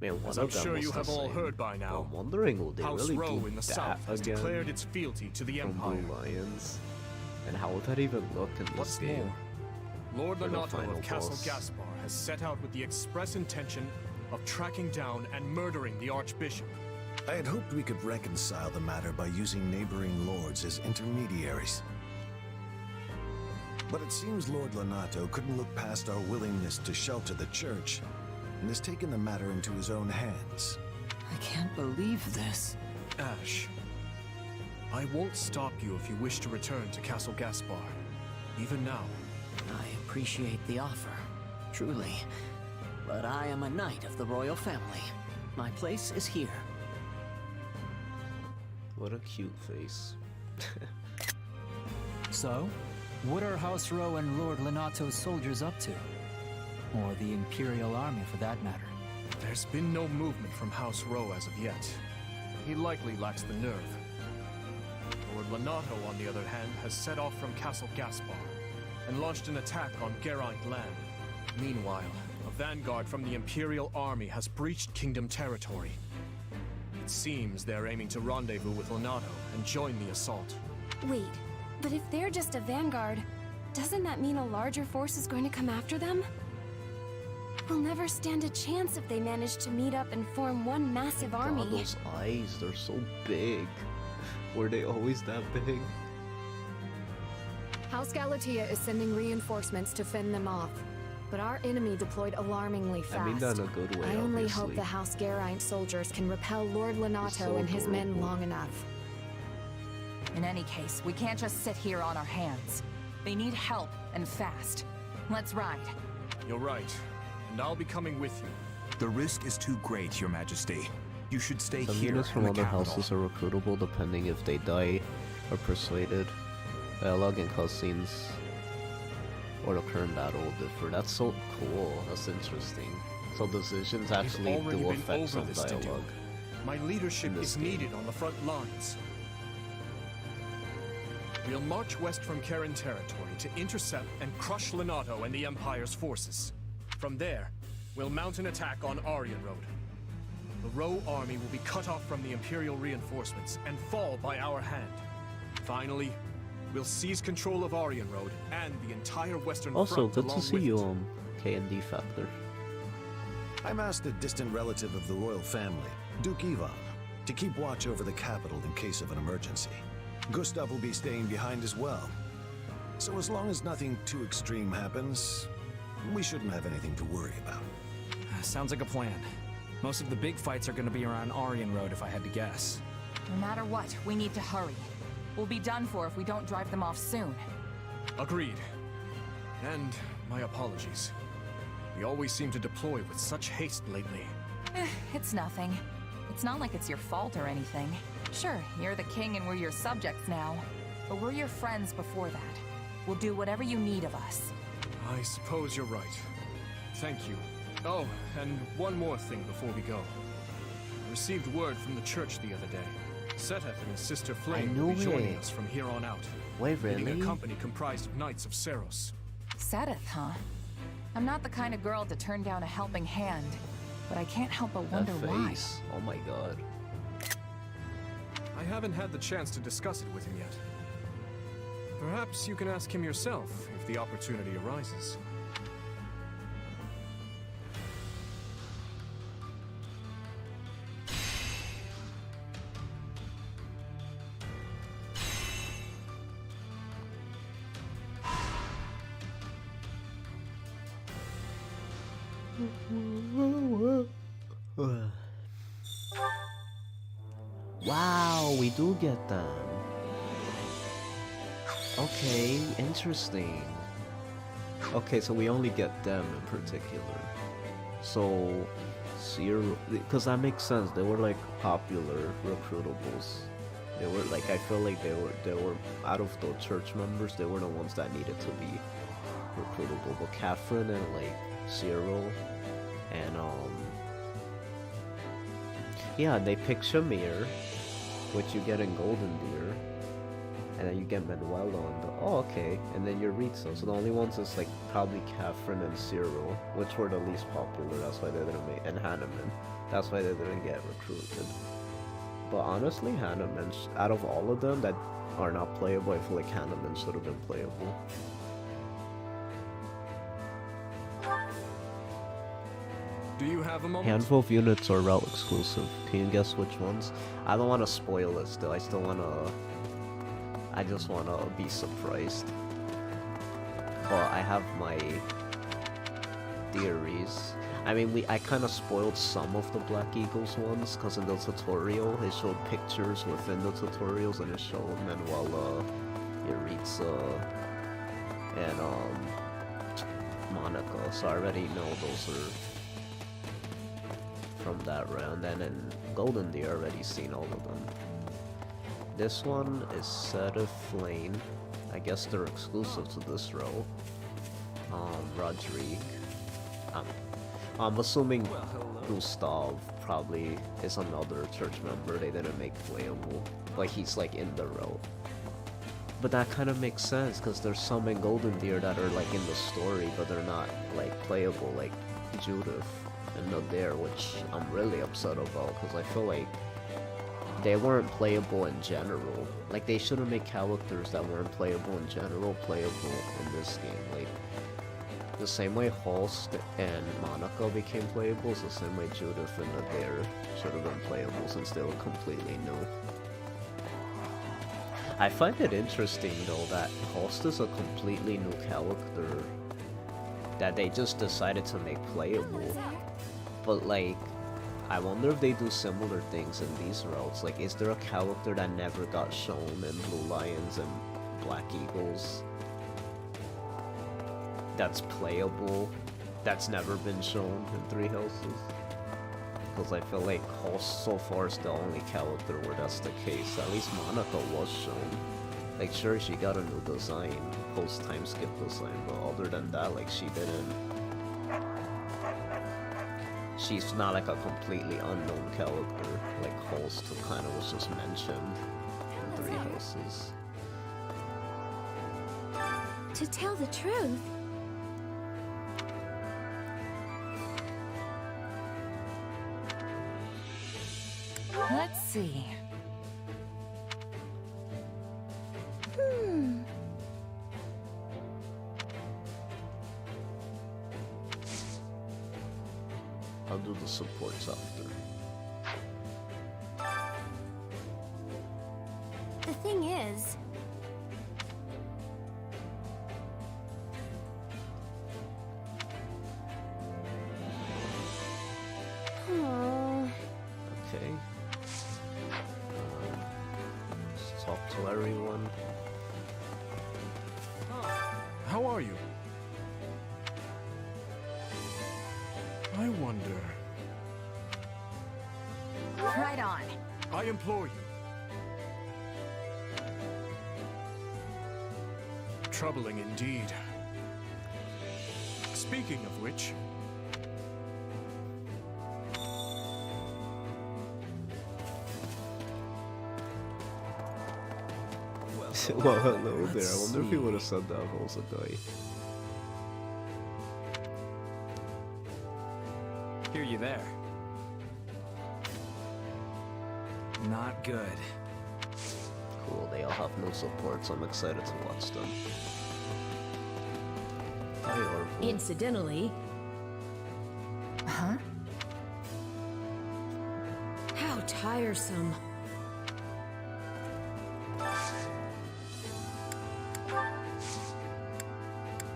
Man, one As of I'm them sure was you the have all same. heard by now, I'm wondering, will they House really Row do in the that south has again declared its fealty to the from Empire. Blue Lions? And how would that even look in this What's game? more, Lord For the Lonato final of Castle boss? Gaspar has set out with the express intention of tracking down and murdering the Archbishop. I had hoped we could reconcile the matter by using neighboring lords as intermediaries. But it seems Lord Lonato couldn't look past our willingness to shelter the church, and has taken the matter into his own hands. I can't believe this. Ash, I won't stop you if you wish to return to Castle Gaspar, even now. I appreciate the offer, truly. But I am a knight of the royal family. My place is here. What a cute face. So, what are House Row and Lord Lonato's soldiers up to? Or the Imperial Army, for that matter? There's been no movement from House Row as of yet. He likely lacks the nerve. Lord Lonato, on the other hand, has set off from Castle Gaspar and launched an attack on Geraint land. Meanwhile, a vanguard from the Imperial Army has breached Kingdom territory. It seems they're aiming to rendezvous with Lonato and join the assault. Wait, but if they're just a vanguard, doesn't that mean a larger force is going to come after them? We'll never stand a chance if they manage to meet up and form one massive army. God, those eyes, they're so big. Were they always that big? House Galatea is sending reinforcements to fend them off. But our enemy deployed alarmingly fast. I mean that in a good way, I only obviously. hope the House Geraint soldiers can repel Lord Lonato so and his men adorable. long enough. In any case, we can't just sit here on our hands. They need help, and fast. Let's ride. You're right, and I'll be coming with you. The risk is too great, Your Majesty. You should stay Some here units in from the other capital. houses are recruitable depending if they die or persuaded. Dialogue and cutscenes or the current battle will differ. That's so cool. That's interesting. So decisions actually We've already do been affect over some this to do. dialogue. My leadership in this is game. needed on the front lines. We'll march west from Karen territory to intercept and crush Lonato and the Empire's forces. From there, we'll mount an attack on Aryan Road. The Row army will be cut off from the Imperial reinforcements and fall by our hand. Finally, we'll seize control of Aryan Road and the entire western Also, front good to along see with you, it. K&D Factor. I'm asked a distant relative of the royal family, Duke Ivan, to keep watch over the capital in case of an emergency. Gustav will be staying behind as well. So as long as nothing too extreme happens, we shouldn't have anything to worry about. Sounds like a plan. Most of the big fights are going to be around Aryan Road, if I had to guess. No matter what, we need to hurry. We'll be done for if we don't drive them off soon. Agreed. And my apologies. We always seem to deploy with such haste lately. It's nothing. It's not like it's your fault or anything. Sure, you're the king and we're your subjects now. But we're your friends before that. We'll do whatever you need of us. I suppose you're right. Thank you. Oh, and one more thing before we go. I received word from the church the other day. Seth and his sister Flame No will be joining way. us from here on out. Wait, Leading really? a company comprised of Knights of Seros. Sedith, huh? I'm not the kind of girl to turn down a helping hand, but I can't help but That wonder why. face. Oh my god. I haven't had the chance to discuss it with him yet. Perhaps you can ask him yourself if the opportunity arises. Wow, we do get them. Okay, interesting. Okay, so we only get them in particular. So, zero, because that makes sense. They were like popular recruitables. They were like, I feel like they were out of the church members. They were the ones that needed to be recruitable. But Catherine and like Zero and Yeah, they pick Shamir, which you get in Golden Deer, and then you get Manuela on the okay, and then Yuritsa. So the only ones is like probably Catherine and Cyril, which were the least popular. That's why they didn't make, and Hanneman. That's why they didn't get recruited. But honestly, Hanneman, out of all of them that are not playable, I feel like Hanneman should have been playable. Do you have a moment? Handful of units are route exclusive. Can you guess which ones? I don't want to spoil it still. I still want to... I just want to be surprised. But I have my theories. I mean, I kind of spoiled some of the Black Eagles ones, because in the tutorial, it showed pictures within the tutorials, and it showed Manuela, Yuritsa, and, Monica, so I already know those are from that round, and in Golden Deer, I already seen all of them. This one is Seta Flame. I guess they're exclusive to this row. Rodrigue. I'm assuming Gustav probably is another church member they didn't make playable, but he's like in the row. But that kind of makes sense, because there's some in Golden Deer that are like in the story, but they're not like playable, like Judith and Nadir, which I'm really upset about, because I feel like they weren't playable in general. Like, they shouldn't make characters that weren't playable in general playable in this game. Like, the same way Holst and Monica became playable is the same way Judith and Nadir should have been playable, since they were completely new. I find it interesting though that Holst is a completely new character that they just decided to make playable. But like, I wonder if they do similar things in these routes. Like, is there a character that never got shown in Blue Lions and Black Eagles that's playable, that's never been shown in Thre Houses? Because I feel like Holst so far is the only character where that's the case. At least Monica was shown. Like, sure, she got a new design, post-time skip design, but other than that, like, she didn't. She's not like a completely unknown character, like Holst, who kind of was just mentioned in Thre Houses. To tell the truth, Let's see. I'll do the supports after. the thing is... Okay. Let's talk to everyone. How are you? I wonder... Right on. I implore you. Troubling indeed. Speaking of which... Well, hello there. I wonder if he would have said that if I was a guy. Hear you there. Not good. Cool, they all have no support, so I'm excited to watch them. Hi, Orville. Incidentally... Huh? How tiresome.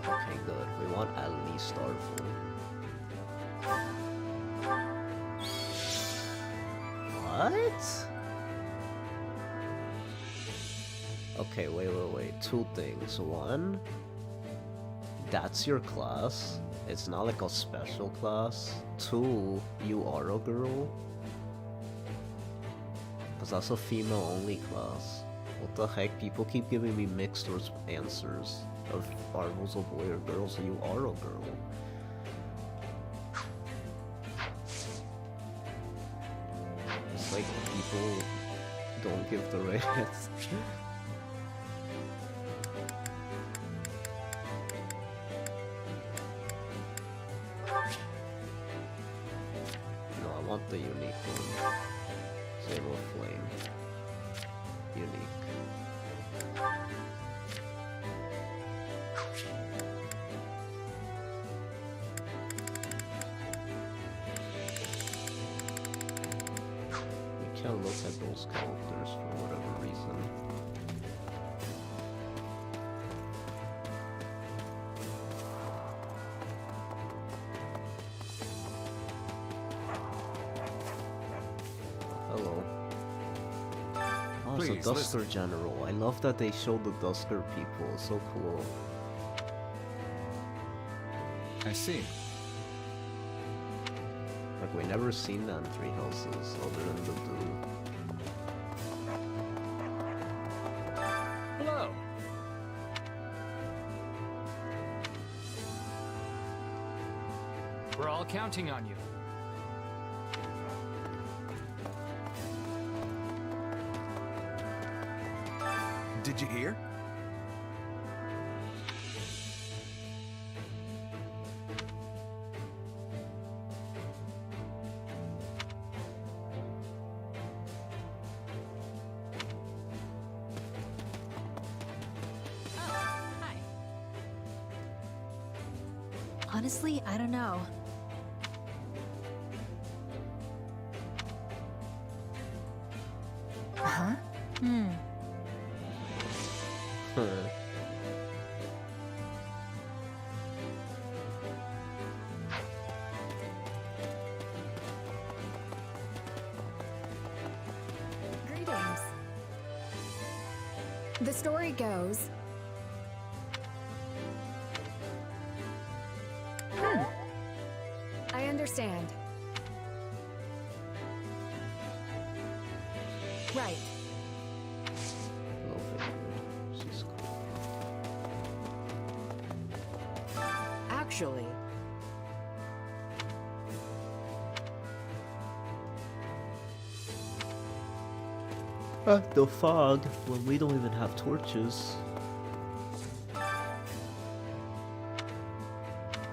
Okay, good. We want at least Orville. What? Okay, wait. Two things. One, that's your class. It's not like a special class. Two, you are a girl. Because that's a female-only class. What the heck? People keep giving me mixed answers of Arvel's a boy or girl, so you are a girl. give the right answer. No, I want the unique one. Zero flame. Unique. You can't look at those characters for whatever reason. Hello. Oh, it's a Please, Dusker General. I love that they showed the Dusker people. It's so cool. I see. Like, we never seen that in Three Houses other than the dude. Hello. We're all counting on you. Did you hear? Honestly, I don't know. Huh? Greetings. The story goes... I understand. Right. She's cool. Actually... The fog, when we don't even have torches.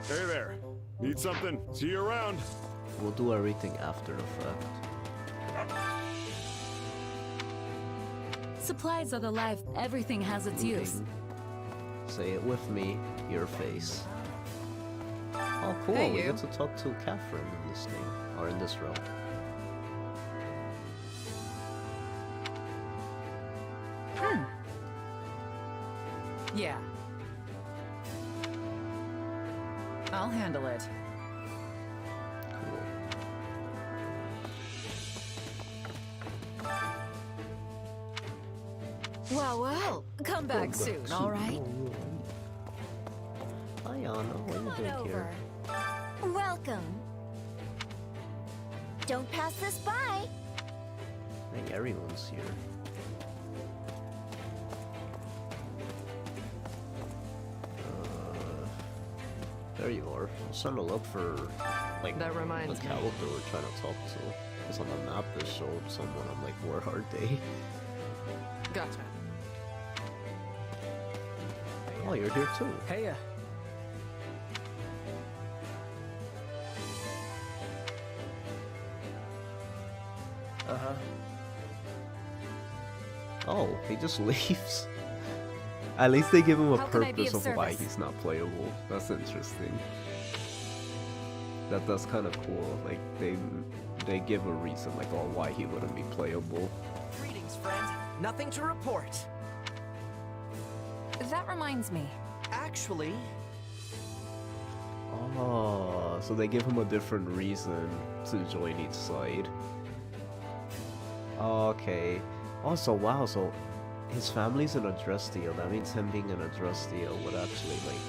Hey there. Need something? See you around. We'll do everything after effect. Supplies are the life. Everything has its use. Say it with me, your face. Oh cool, Hey, we you. get to talk to Catherine in this thing, or in this realm. Yeah. I'll handle it. Well, come back soon, all right? Hi Anna, what are you doing here? Welcome. Don't pass this by. I think everyone's here. There you are. I was trying to look for, like, That reminds the me. character we're trying to talk to. Because on the map it showed someone. I'm like, where are they? Gotcha. Oh, you're here too. Hey, Uh-huh. Oh, he just leaves. At least they give him a How can I be purpose of of why service? he's not playable. That's interesting. That's kind of cool. Like they give a reason, like, oh, why he wouldn't be playable. Greetings, friend. Nothing to report. That reminds me. Actually, Oh, so they give him a different reason to join each side. Okay. Also, wow, so his family's an address deal. That means him being an address deal would actually, like,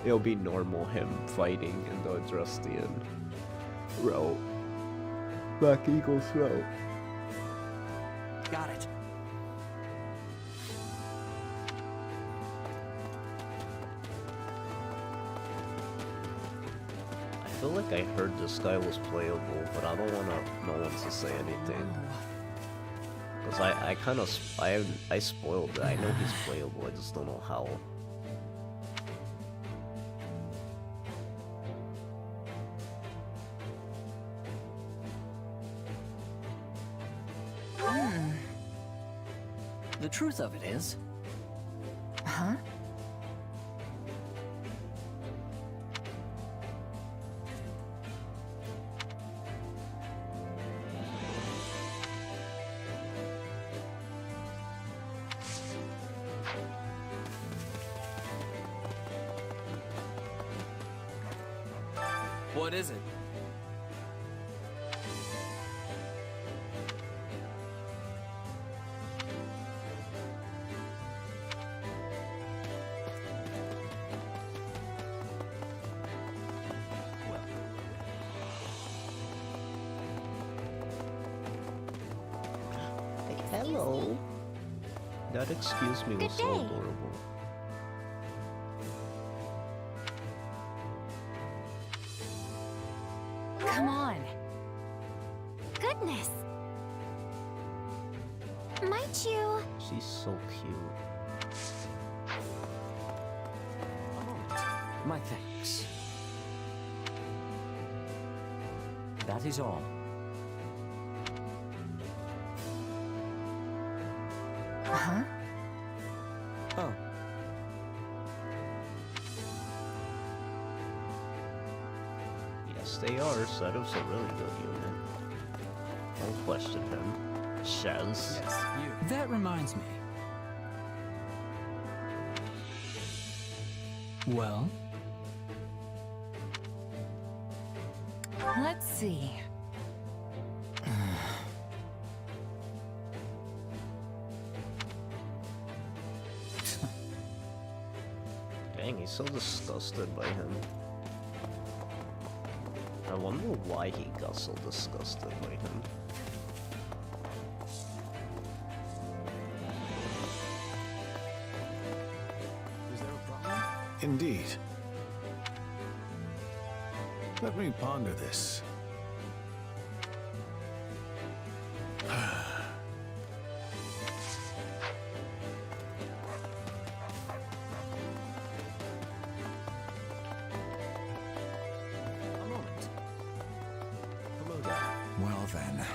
it'll be normal him fighting in the address deal route. Black Eagles route. got it. I feel like I heard this guy was playable, but I don't want no one to say anything. Cause I kind of I spoiled it. I know he's playable. I just don't know how. The truth of it is... Huh? What is it? Hey, hello. That excuse me was so adorable. Come on. Goodness. Might you? She's so cute. My thanks. That is all. Huh? Oh. Yes, they are. Setup's a really good unit. Don't question him. Shaz. Yes, you. That reminds me. Well? Let's see. Dang, he's so disgusted by him. I wonder why he got so disgusted by him. Is there a problem? Indeed. Let me ponder this. Well then.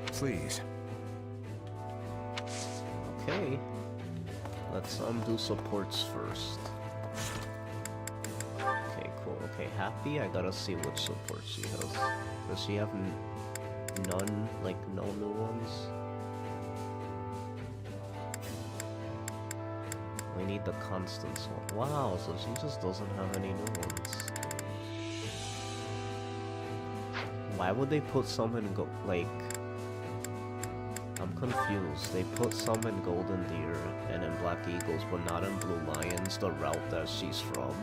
Please. Okay. Let's do supports first. Okay, cool. Okay, Happy, I gotta see what support she has. Does she have none, like no new ones? We need the Constance one. Wow, so she just doesn't have any new ones. Why would they put some in like... I'm confused. They put some in Golden Deer and in Black Eagles, but not in Blue Lions, the route that she's from.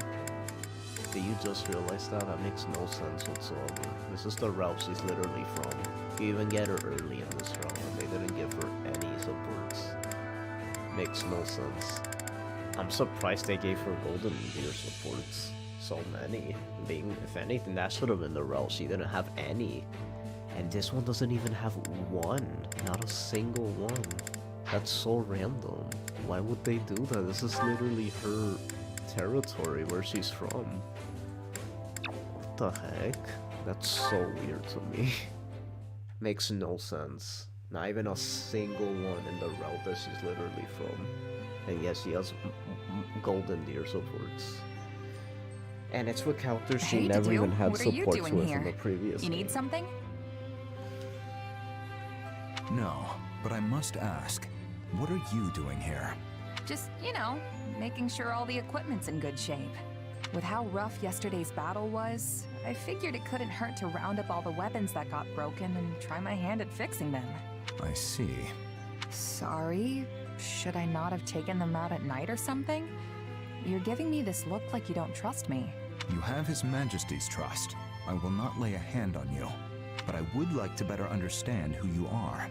Did you just realize that? That makes no sense whatsoever. This is the route she's literally from. You even get her early in this route, and they didn't give her any supports. Makes no sense. I'm surprised they gave her Golden Deer supports. So many. Being, if anything, that should have been the route. She didn't have any. And this one doesn't even have one. Not a single one. That's so random. Why would they do that? This is literally her territory where she's from. What the heck? That's so weird to me. Makes no sense. Not even a single one in the route that she's literally from. And yes, she has Golden Deer supports. And it's with characters she never even had supports with in the previous You need something? No, but I must ask, what are you doing here? Just, you know, making sure all the equipment's in good shape. With how rough yesterday's battle was, I figured it couldn't hurt to round up all the weapons that got broken and try my hand at fixing them. I see. Sorry? Should I not have taken them out at night or something? You're giving me this look like you don't trust me. You have His Majesty's trust. I will not lay a hand on you, but I would like to better understand who you are.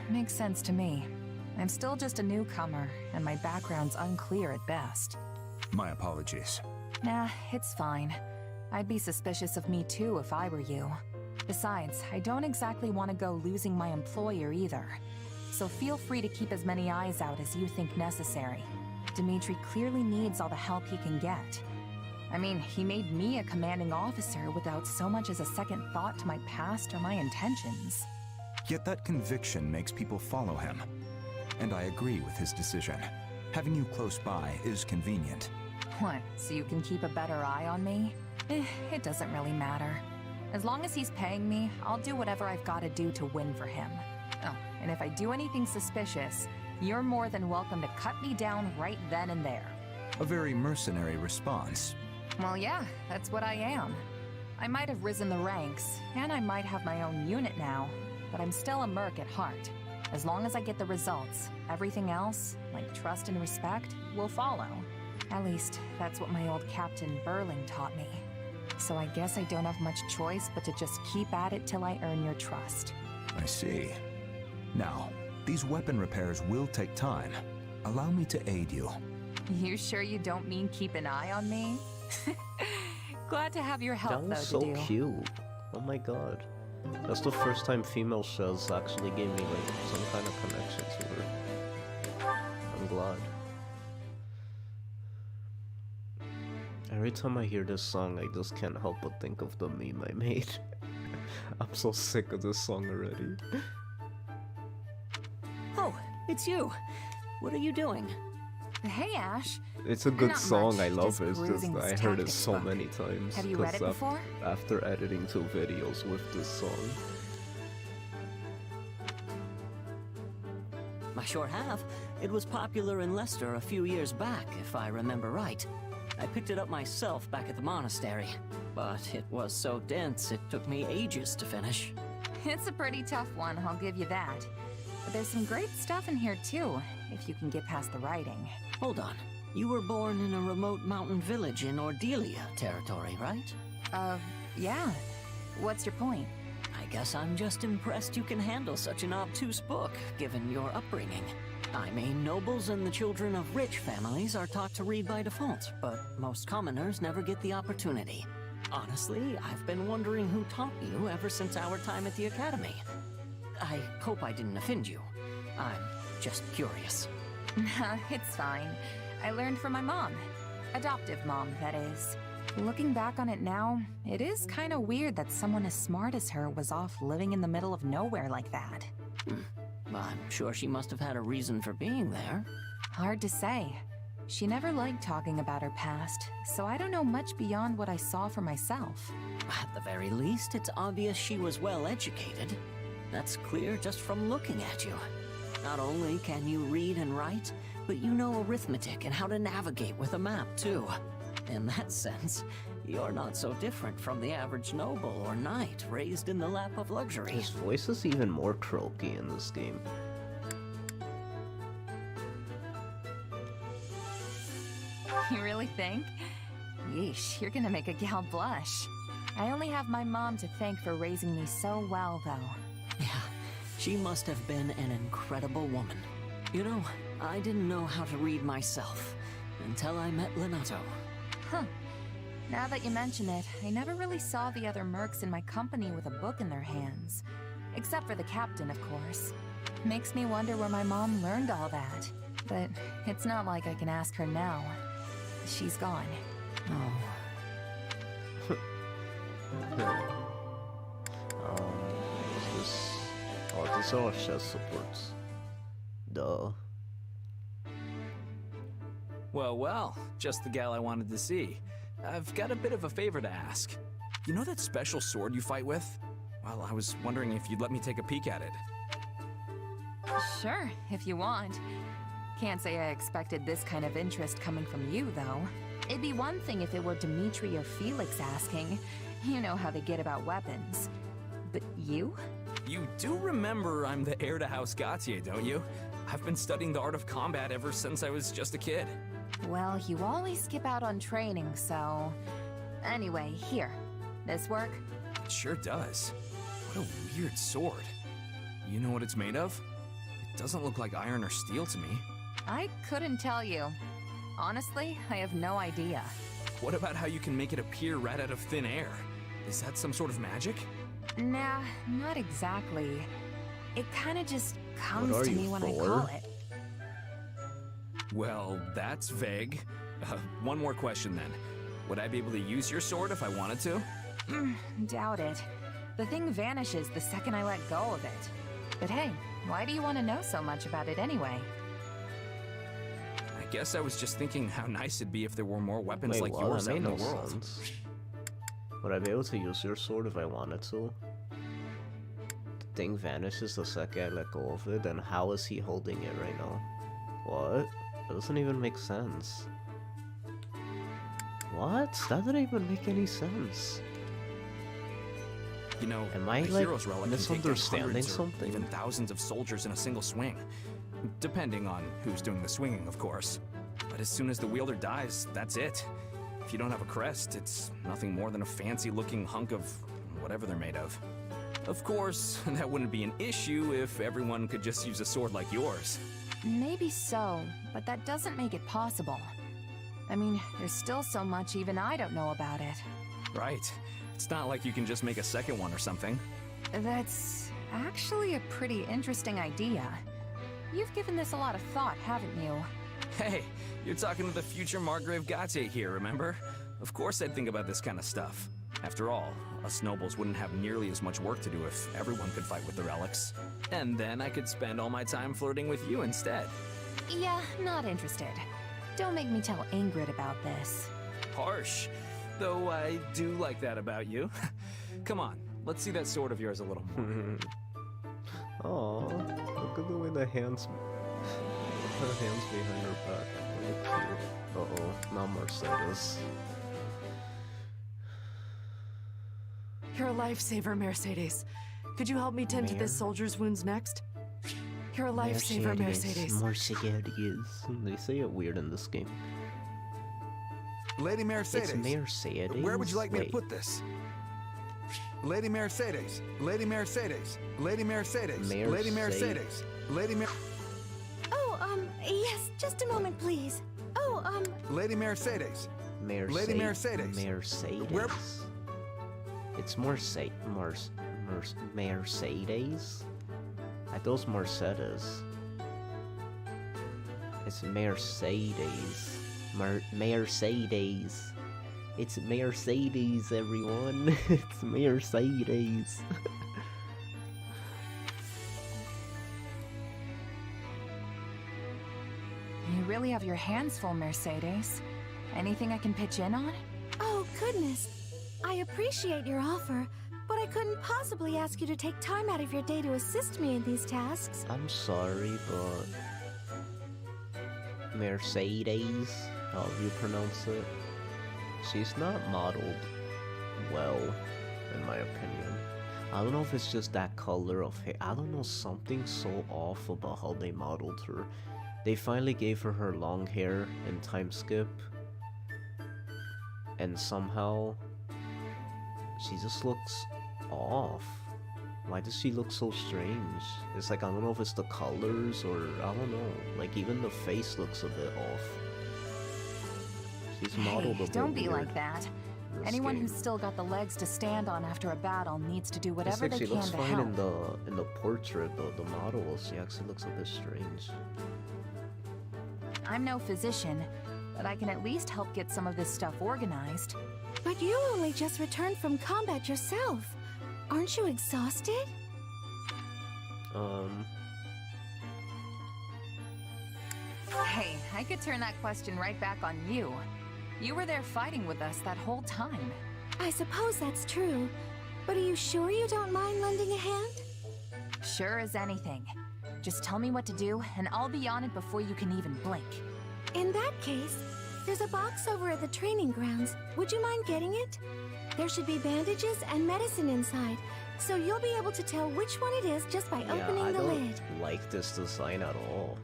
Makes sense to me. I'm still just a newcomer, and my background's unclear at best. My apologies. Nah, it's fine. I'd be suspicious of me too if I were you. Besides, I don't exactly want to go losing my employer either. So feel free to keep as many eyes out as you think necessary. Dimitri clearly needs all the help he can get. I mean, he made me a commanding officer without so much as a second thought to my past or my intentions. Yet that conviction makes people follow him. And I agree with his decision. Having you close by is convenient. What, so you can keep a better eye on me? It doesn't really matter. As long as he's paying me, I'll do whatever I've got to do to win for him. Oh, and if I do anything suspicious, you're more than welcome to cut me down right then and there. A very mercenary response. Well, yeah, that's what I am. I might have risen the ranks, and I might have my own unit now, but I'm still a merc at heart. As long as I get the results, everything else, like trust and respect, will follow. At least, that's what my old Captain Burling taught me. So I guess I don't have much choice but to just keep at it till I earn your trust. I see. Now, these weapon repairs will take time. Allow me to aid you. You sure you don't mean keep an eye on me? Glad to have your help, That was though, so to do. cute. Oh my god. That's the first time female shells actually gave me like some kind of connection to her. I'm glad. Every time I hear this song, I just can't help but think of the meme I made. I'm so sick of this song already. Oh, it's you. What are you doing? Hey, Ash. It's a good Not song, much, I love just it. It's just perusing I this heard it tactics so book. many times. Have you read it 'cause before? After editing 2 videos with this song. I sure have. It was popular in Leicester a few years back, if I remember right. I picked it up myself back at the monastery, but it was so dense it took me ages to finish. It's a pretty tough one, I'll give you that. But there's some great stuff in here too, if you can get past the writing. Hold on. You were born in a remote mountain village in Ordelia territory, right? Yeah. What's your point? I guess I'm just impressed you can handle such an obtuse book, given your upbringing. I mean, nobles and the children of rich families are taught to read by default, but most commoners never get the opportunity. Honestly, I've been wondering who taught you ever since our time at the academy. I hope I didn't offend you. I'm just curious. It's fine. I learned from my mom. Adoptive mom, that is. Looking back on it now, it is kind of weird that someone as smart as her was off living in the middle of nowhere like that. I'm sure she must have had a reason for being there. Hard to say. She never liked talking about her past, so I don't know much beyond what I saw for myself. At the very least, it's obvious she was well educated. That's clear just from looking at you. Not only can you read and write, but you know arithmetic and how to navigate with a map, too. In that sense, you're not so different from the average noble or knight raised in the lap of luxury. His voice is even more croaky in this game. You really think? Yeesh, you're gonna make a gal blush. I only have my mom to thank for raising me so well, though. Yeah, she must have been an incredible woman. You know, I didn't know how to read myself until I met Lenato. Huh. Now that you mention it, I never really saw the other mercs in my company with a book in their hands. Except for the captain, of course. Makes me wonder where my mom learned all that. But it's not like I can ask her now. She's gone. Oh. What's this? Oh, these are chest supports. Duh. Well, well, just the gal I wanted to see. I've got a bit of a favor to ask. You know that special sword you fight with? Well, I was wondering if you'd let me take a peek at it. Sure, if you want. Can't say I expected this kind of interest coming from you, though. It'd be one thing if it were Dimitri or Felix asking. You know how they get about weapons. But you? You do remember I'm the heir to House Gautier, don't you? I've been studying the art of combat ever since I was just a kid. Well, you always skip out on training, so... Anyway, here. This work? It sure does. What a weird sword. You know what it's made of? It doesn't look like iron or steel to me. I couldn't tell you. Honestly, I have no idea. What about how you can make it appear right out of thin air? Is that some sort of magic? Nah, not exactly. It kinda just comes are to you, me when I Thor? call it. Well, that's vague. One more question then. Would I be able to use your sword if I wanted to? Doubt it. The thing vanishes the second I let go of it. But hey, why do you want to know so much about it anyway? I guess I was just thinking how nice it'd be if there were more weapons Wait, like what? yours That out in made the no world. sense. Would I be able to use your sword if I wanted to? The thing vanishes the second I let go of it, then how is he holding it right now? What? That doesn't even make sense. What? That didn't even make any sense. You know, Am I, a like, hero's relic can take down misunderstanding hundreds or something? even thousands of soldiers in a single swing. Depending on who's doing the swinging, of course. But as soon as the wielder dies, that's it. If you don't have a crest, it's nothing more than a fancy-looking hunk of whatever they're made of. Of course, that wouldn't be an issue if everyone could just use a sword like yours. Maybe so, but that doesn't make it possible. I mean, there's still so much even I don't know about it. Right. It's not like you can just make a second one or something. That's actually a pretty interesting idea. You've given this a lot of thought, haven't you? Hey, you're talking to the future Margrave Gautier here, remember? Of course I'd think about this kind of stuff. After all, us nobles wouldn't have nearly as much work to do if everyone could fight with the relics. And then I could spend all my time flirting with you instead. Yeah, not interested. Don't make me tell Ingrid about this. Harsh. Though I do like that about you. Come on, let's see that sword of yours a little more. Oh, look at the way the hands, her hands behind her back. Really cute. Uh-oh, not Mercedes. You're a lifesaver, Mercedes. Could you help me tend to this soldier's wounds next? You're a lifesaver, Mercedes. Mercedes. They say it weird in this game. Lady Mercedes. It's Mercedes? Where would you like me to Wait. put this? Lady Mercedes. Lady Mercedes. Lady Mercedes. Lady Mercedes. Lady Mer... Oh, yes, just a moment, please. Oh, Lady Mercedes. Lady Mercedes. Mercedes. Where... It's Mercedes. I thought it was Mercedes. It's Mercedes. Mercedes. It's Mercedes, everyone. It's Mercedes. You really have your hands full, Mercedes. Anything I can pitch in on? oh, goodness. I appreciate your offer, but I couldn't possibly ask you to take time out of your day to assist me in these tasks. I'm sorry, but Mercedes, however you pronounce it, she's not modeled well, in my opinion. I don't know if it's just that color of hair. I don't know, something so off about how they modeled her. They finally gave her long hair in time skip, and somehow she just looks off. Why does she look so strange? It's like, I don't know if it's the colors or I don't know. Like, even the face looks a bit off. She's modeled a bit Don't be weird like that. in this Anyone game. who's still got the legs to stand on after a battle needs to do It's whatever like they she can looks to fine help. in the portrait, the model. She actually looks a bit strange. I'm no physician, but I can at least help get some of this stuff organized. But you only just returned from combat yourself. Aren't you exhausted? Hey, I could turn that question right back on you. You were there fighting with us that whole time. I suppose that's true. But are you sure you don't mind lending a hand? Sure as anything. Just tell me what to do, and I'll be on it before you can even blink. In that case, there's a box over at the training grounds. Would you mind getting it? There should be bandages and medicine inside, so you'll be able to tell which one it is just by opening I the don't lid. like this design at all.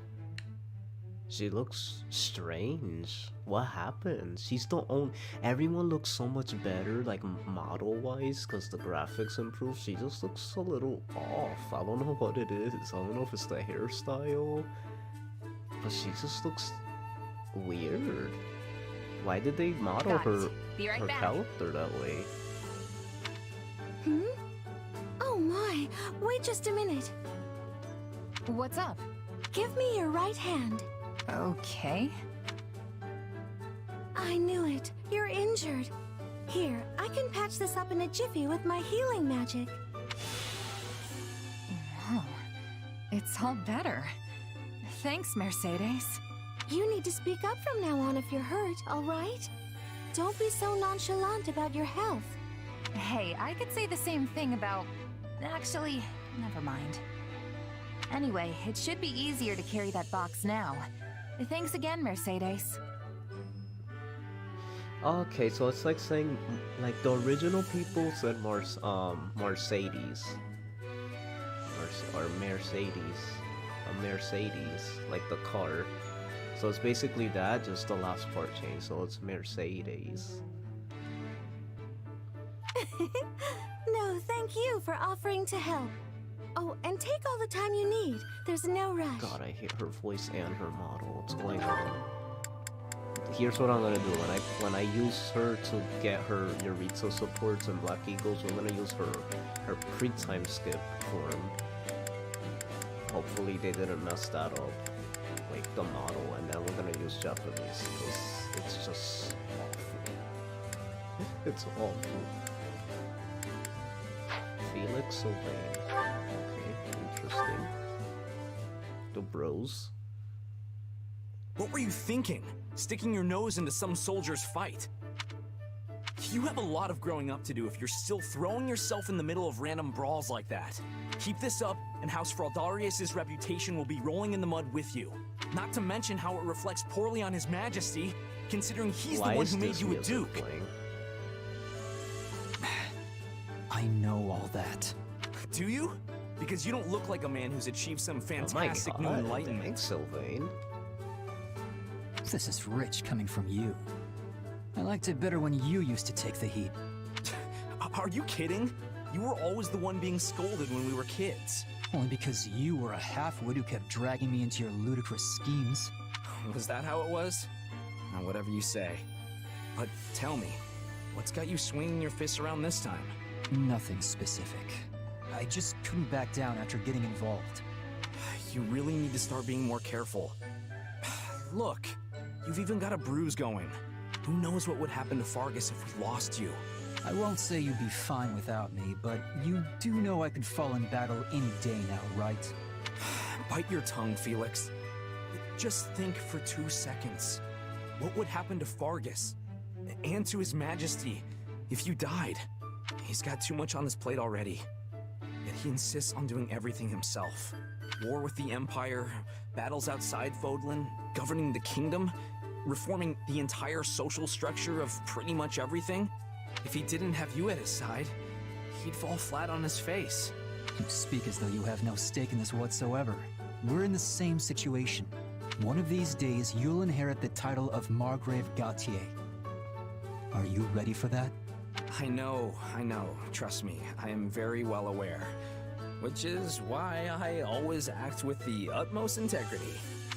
She looks strange. What happened? She's the only. Everyone looks so much better, like model-wise, because the graphics improved. She just looks a little off. I don't know what it is. I don't know if it's the hairstyle, but she just looks weird. Why did they model Got it. her Be right back. character that way? Hmm? Oh my, wait just a minute. What's up? Give me your right hand. Okay. I knew it. You're injured. Here, I can patch this up in a jiffy with my healing magic. Oh, it's all better. Thanks, Mercedes. You need to speak up from now on if you're hurt, all right? Don't be so nonchalant about your health. Hey, I could say the same thing about... Actually, never mind. Anyway, it should be easier to carry that box now. Thanks again, Mercedes. Okay, so it's like saying, like the original people said Mercedes. Or Mercedes. A Mercedes, like the car. So it's basically that, just the last part changed, so it's Mercedes. No, thank you for offering to help. Oh, and take all the time you need. There's no rush. God, I hate her voice and her model. What's going on? Here's what I'm gonna do. When I use her to get her Yuritsa supports and Black Eagles, we're gonna use her pre-time skip form. Hopefully they didn't mess that up, like the model, and then we're gonna use Japanese because it's just awful. It's awful. Felix Sylvain. Okay, interesting. The bros. What were you thinking? Sticking your nose into some soldier's fight? You have a lot of growing up to do if you're still throwing yourself in the middle of random brawls like that. Keep this up, and House Fraldarius' reputation will be rolling in the mud with you. Not to mention how it reflects poorly on His Majesty, considering he's the one who made you a duke. I know all that. Do you? Because you don't look like a man who's achieved some fantastic new enlightenment. Thanks, Sylvain. This is rich coming from you. I liked it better when you used to take the heat. Are you kidding? You were always the one being scolded when we were kids. Only because you were a half-wit who kept dragging me into your ludicrous schemes. Was that how it was? Whatever you say. But tell me, what's got you swinging your fists around this time? Nothing specific. I just couldn't back down after getting involved. You really need to start being more careful. Look, you've even got a bruise going. Who knows what would happen to Fargus if we lost you? I won't say you'd be fine without me, but you do know I could fall in battle any day now, right? Bite your tongue, Felix. Just think for 2 seconds. What would happen to Fargus? And to His Majesty if you died? He's got too much on his plate already. Yet he insists on doing everything himself. War with the Empire, battles outside Fodlan, governing the kingdom, reforming the entire social structure of pretty much everything. If he didn't have you at his side, he'd fall flat on his face. You speak as though you have no stake in this whatsoever. We're in the same situation. One of these days, you'll inherit the title of Margrave Gautier. Are you ready for that? I know. Trust me, I am very well aware. Which is why I always act with the utmost integrity.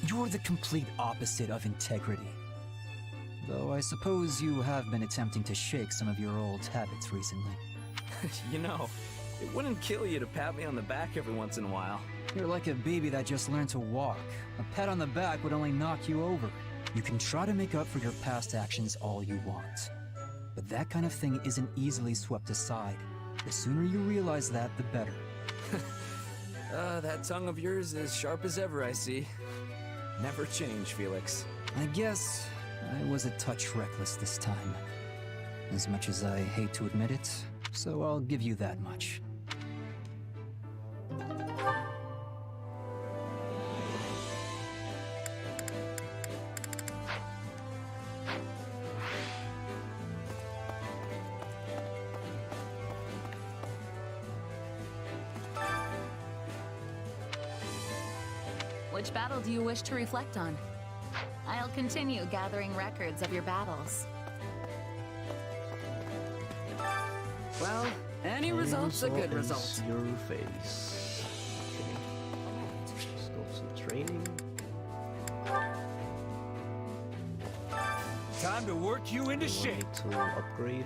You're the complete opposite of integrity. Though I suppose you have been attempting to shake some of your old habits recently. You know, it wouldn't kill you to pat me on the back every once in a while. You're like a baby that just learned to walk. A pat on the back would only knock you over. You can try to make up for your past actions all you want. But that kind of thing isn't easily swept aside. The sooner you realize that, the better. That tongue of yours is sharp as ever, I see. Never change, Felix. I guess I was a touch reckless this time. As much as I hate to admit it, so I'll give you that much. Which battle do you wish to reflect on? I'll continue gathering records of your battles. Well, any result's a good result. Your face. Okay. Let's go to training. Time to work you into shape. Need to upgrade.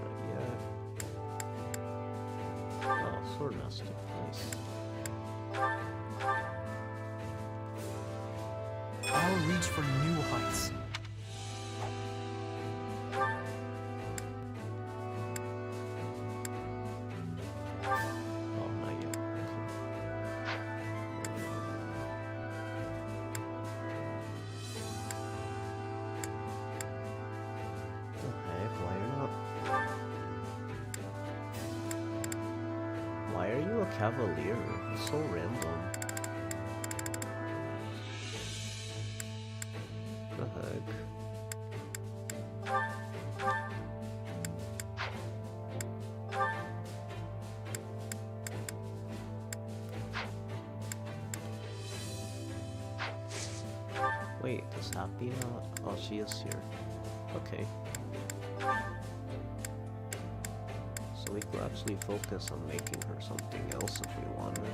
Not yet. Oh, sword master, nice. I'll reach for new heights. Oh, not yet. Why are you a cavalier? It's so random. The heck? Wait, is Happy not? Oh, she is here. Okay. So we could actually focus on making her something else if we wanted.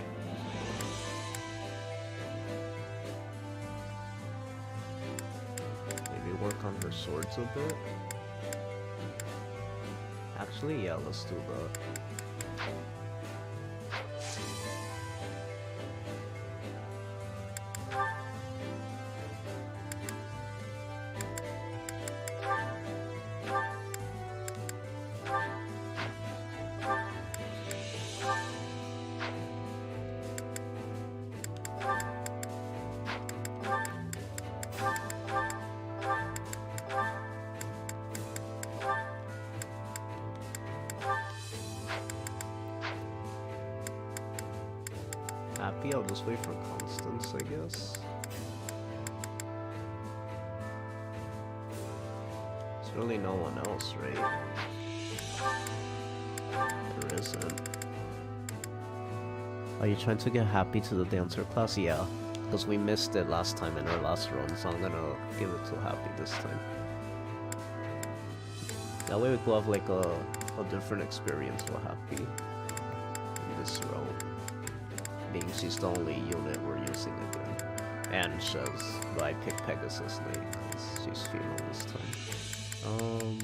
Maybe work on her swords a bit. Actually, yeah, let's do that. Happy, I'll just wait for Constance, I guess. There's really no one else, right? There isn't. Are you trying to get Happy to the dancer class? Yeah, because we missed it last time in our last run, so I'm gonna give it to Happy this time. That way we could have like a different experience with Happy in this row. Being she's the only unit we're using again. And Shez, but I picked Pegasus Knight because she's female this time.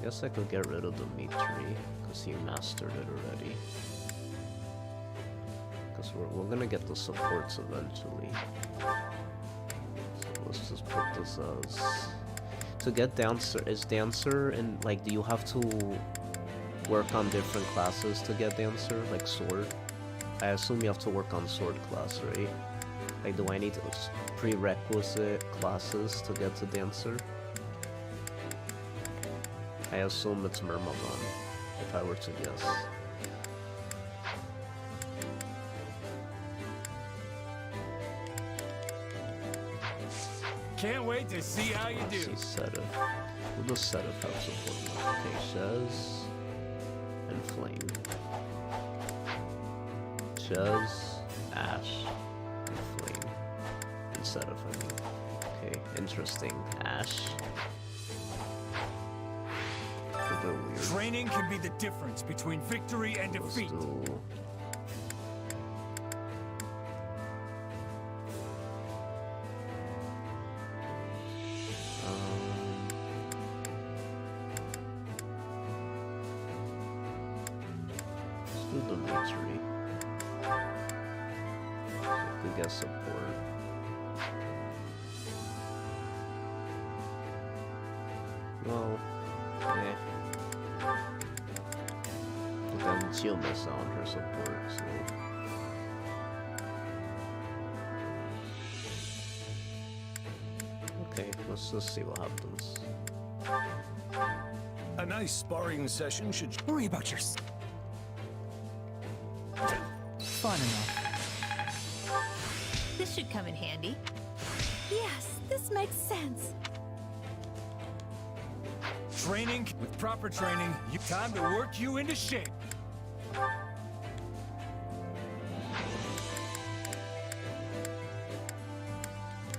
Guess I could get rid of Dimitri because he mastered it already. Because we're gonna get the supports eventually. So let's just put this as... To get Dancer, is Dancer and like, do you have to work on different classes to get Dancer? Like Sword? I assume you have to work on Sword class, right? Like, do I need prerequisite classes to get to Dancer? I assume it's Myrmidon, if I were to guess. Can't wait to see how you do. Set of. We'll just set of have support. Okay, Shez and Flame. Shez, Ash, and Flame. Instead of, I mean. Okay, interesting. Ash. A bit weird. Training can be the difference between victory and defeat. Dimitri. We get support. Well, eh. But then she'll miss out on her support, so... Okay, let's just see what happens. A nice sparring session should... Worry about your... Fine enough. This should come in handy. Yes, this makes sense. Training, with proper training, time to work you into shape.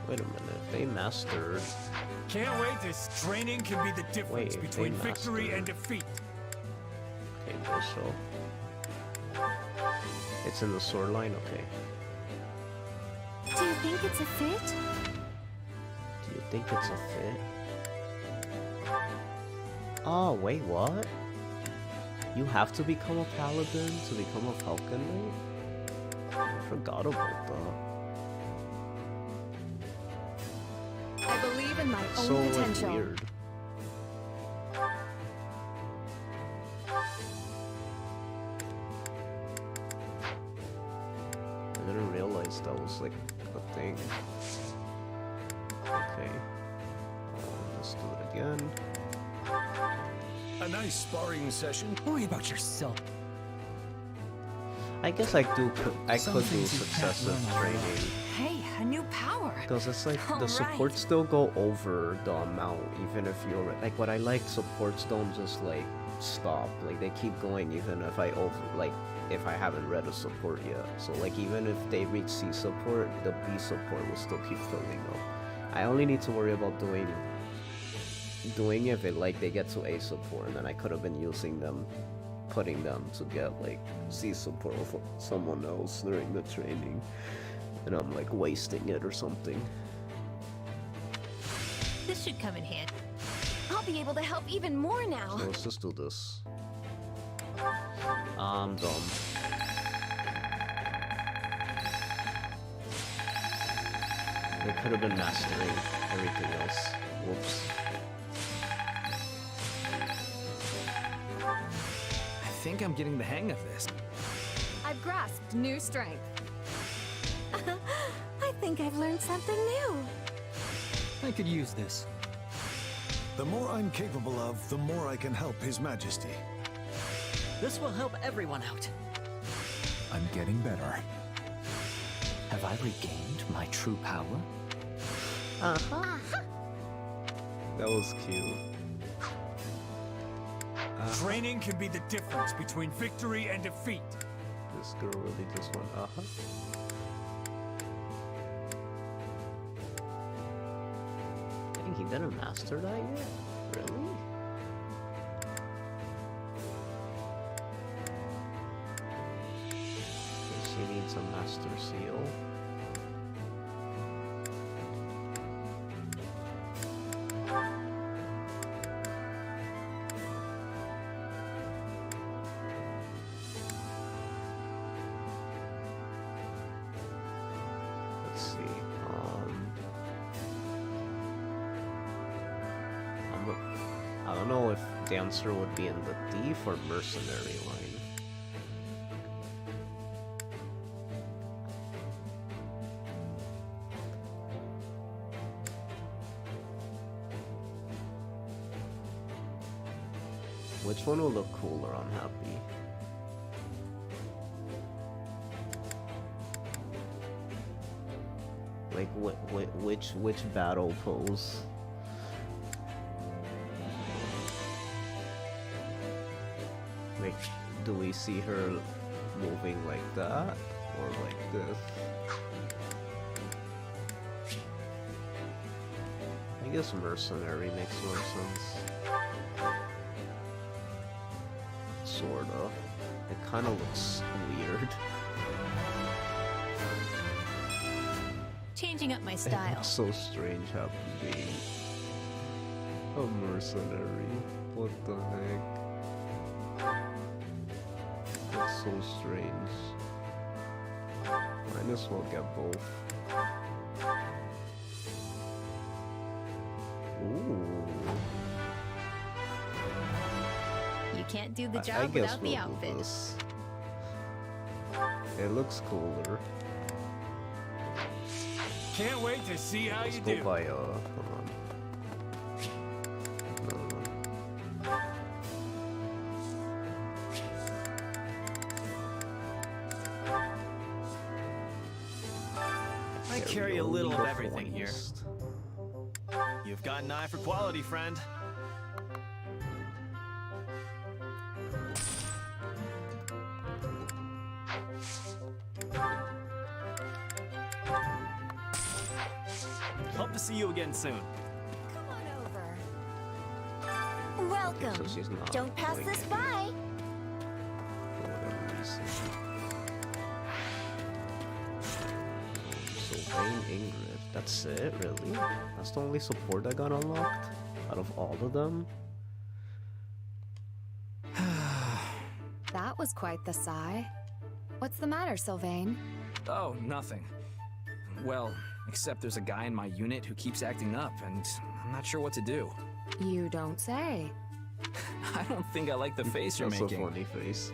Wait a minute, they mastered. Can't wait this. Training can be the difference between victory and defeat. Okay, bushel. It's in the sword line, okay. Do you think it's a fit? Do you think it's a fit? Oh, wait, what? You have to become a paladin to become a falcon knight? I forgot about that. I believe in my own So potential. weird. I didn't realize that was like a thing. Okay. Let's do it again. A nice sparring session. Worry about yourself. I guess I could do successive training. Hey, a new power. Because it's like the Alright. supports still go over the amount, even if you're like what I like. Supports don't just like stop, like they keep going even if I if I haven't read a support yet. So like even if they reach C support, the B support will still keep filling up. I only need to worry about doing if it like they get to A support, and then I could have been using them, putting them to get like C support for someone else during the training, and I'm like wasting it or something. This should come in handy. I'll be able to help even more now. So let's just do this. I'm dumb. They could have been mastering everything else. Whoops. I think I'm getting the hang of this. I've grasped new strength. I think I've learned something new. I could use this. The more I'm capable of, the more I can help His Majesty. This will help everyone out. I'm getting better. Have I regained my true power? That was cute. Training can be the difference between victory and defeat. This girl really just went, Dang, he didn't master that yet? Really? She needs a master seal. Let's see. I don't know if Dancer would be in the thief or mercenary line. Which one will look cooler? I'm happy. Like which battle pose? Like, do we see her moving like that or like this? I guess mercenary makes more sense. Sorta. It kind of looks weird. Changing up my It style. looks so strange having being a mercenary. What the heck? That's so strange. Might as well get both. Ooh. You can't do the I job guess without the we'll do outfit. this. It looks cooler. Can't wait to see how Let's you go do. by hold on. No. I There we carry a go, little of League everything here. Forest. You've got an eye for quality, friend. to see you again soon. Come on over. Welcome. So she's not Don't pass going this anywhere. by. For whatever reason. Sylvain Ingrid. That's it, really? That's the only support I got unlocked? Out of all of them? That was quite the sigh. What's the matter, Sylvain? Oh, nothing. Well, except there's a guy in my unit who keeps acting up, and I'm not sure what to do. You don't say. I don't think I like the face you're That's making. a funny face.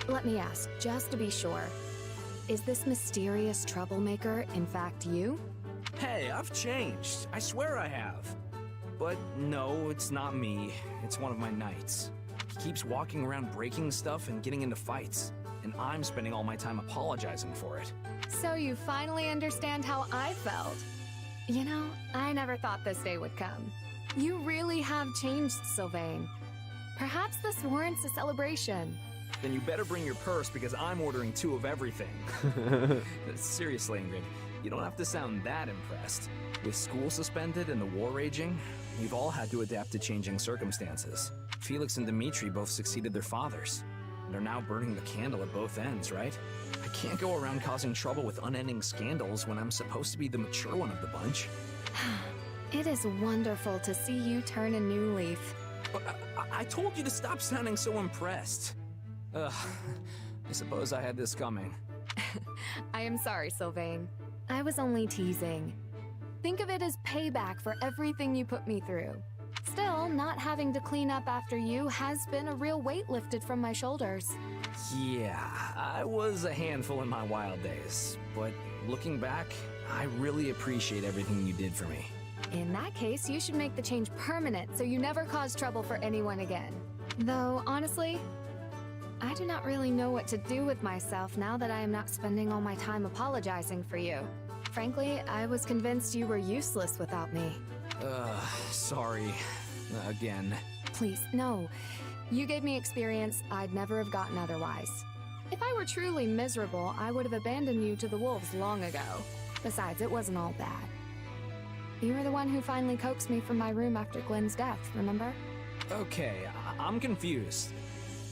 Let me ask, just to be sure. Is this mysterious troublemaker in fact you? Hey, I've changed. I swear I have. But no, it's not me. It's one of my knights. He keeps walking around breaking stuff and getting into fights, and I'm spending all my time apologizing for it. So you finally understand how I felt. You know, I never thought this day would come. You really have changed, Sylvain. Perhaps this warrants a celebration. Then you better bring your purse because I'm ordering 2 of everything. Seriously, Ingrid, you don't have to sound that impressed. With school suspended and the war raging, we've all had to adapt to changing circumstances. Felix and Dimitri both succeeded their fathers, and are now burning the candle at both ends, right? I can't go around causing trouble with unending scandals when I'm supposed to be the mature one of the bunch. It is wonderful to see you turn a new leaf. But I told you to stop sounding so impressed. Ugh, I suppose I had this coming. I am sorry, Sylvain. I was only teasing. Think of it as payback for everything you put me through. Still, not having to clean up after you has been a real weight lifted from my shoulders. Yeah, I was a handful in my wild days, but looking back, I really appreciate everything you did for me. In that case, you should make the change permanent so you never cause trouble for anyone again. Though, honestly, I do not really know what to do with myself now that I am not spending all my time apologizing for you. Frankly, I was convinced you were useless without me. Sorry. Again. Please, no. You gave me experience I'd never have gotten otherwise. If I were truly miserable, I would have abandoned you to the wolves long ago. Besides, it wasn't all bad. You were the one who finally coaxed me from my room after Glenn's death, remember? Okay, I'm confused.